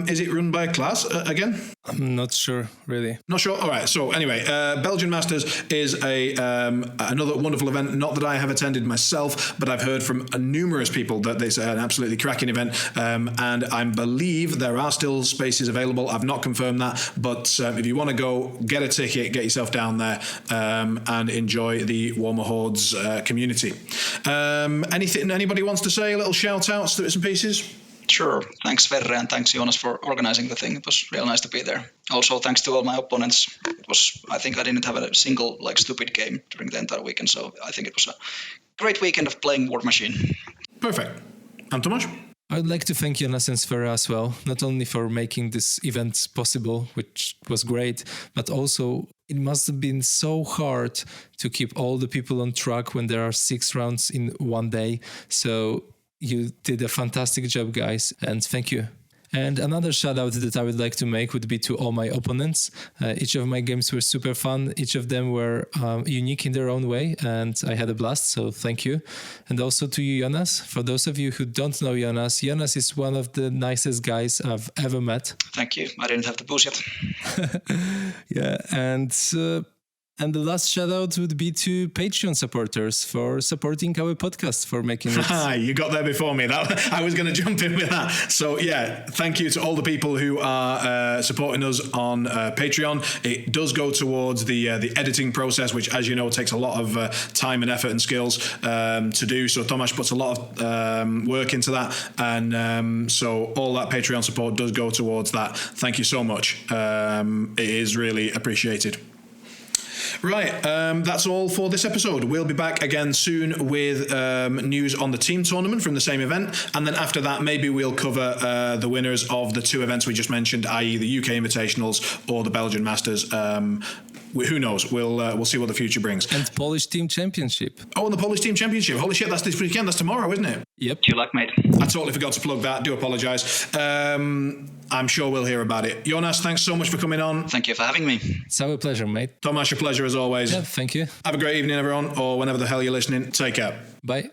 is it run by Klaas again? I'm not sure, really. Not sure? All right. So anyway, Belgian Masters is another wonderful event. Not that I have attended myself, but I've heard from numerous people that it's an absolutely cracking event. And I believe there are still spaces available. I've not confirmed that. But if you want to go, get a ticket, get yourself down there and enjoy the Warmer Hordes community. Anything anybody wants to say? A little shout outs, bits and pieces? Sure. Thanks, Verre, and thanks, Joonas, for organizing the thing. It was real nice to be there. Also, thanks to all my opponents. I think I didn't have a single stupid game during the entire weekend, so I think it was a great weekend of playing War Machine. Perfect. And Tomasz? I would like to thank Joonas and Sverre as well, not only for making this event possible, which was great, but also it must have been so hard to keep all the people on track when there are 6 rounds in one day. So you did a fantastic job, guys, and thank you. And another shout out that I would like to make would be to all my opponents. Each of my games were super fun. Each of them were unique in their own way, and I had a blast, so thank you. And also to you, Joonas. For those of you who don't know Joonas is one of the nicest guys I've ever met. Thank you. I didn't have the booze yet. Yeah, and the last shout out would be to Patreon supporters for supporting our podcast, for making it. You got there before me. I was going to jump in with that. So yeah, thank you to all the people who are supporting us on Patreon. It does go towards the editing process, which, as you know, takes a lot of time and effort and skills to do. So Tomasz puts a lot of work into that, and so all that Patreon support does go towards that. Thank you so much. It is really appreciated. Right, that's all for this episode. We'll be back again soon with news on the team tournament from the same event, and then after that maybe we'll cover the winners of the 2 events we just mentioned, i.e. the UK Invitationals or the Belgian Masters. Who knows? We'll see what the future brings. And Polish Team Championship. Oh, and the Polish Team Championship. Holy shit, that's this weekend. That's tomorrow, isn't it? Yep. You luck, mate. I totally forgot to plug that. Do apologise. I'm sure we'll hear about it. Joonas, thanks so much for coming on. Thank you for having me. It's our pleasure, mate. Tomasz, a pleasure as always. Yeah, thank you. Have a great evening, everyone, or whenever the hell you're listening. Take care. Bye.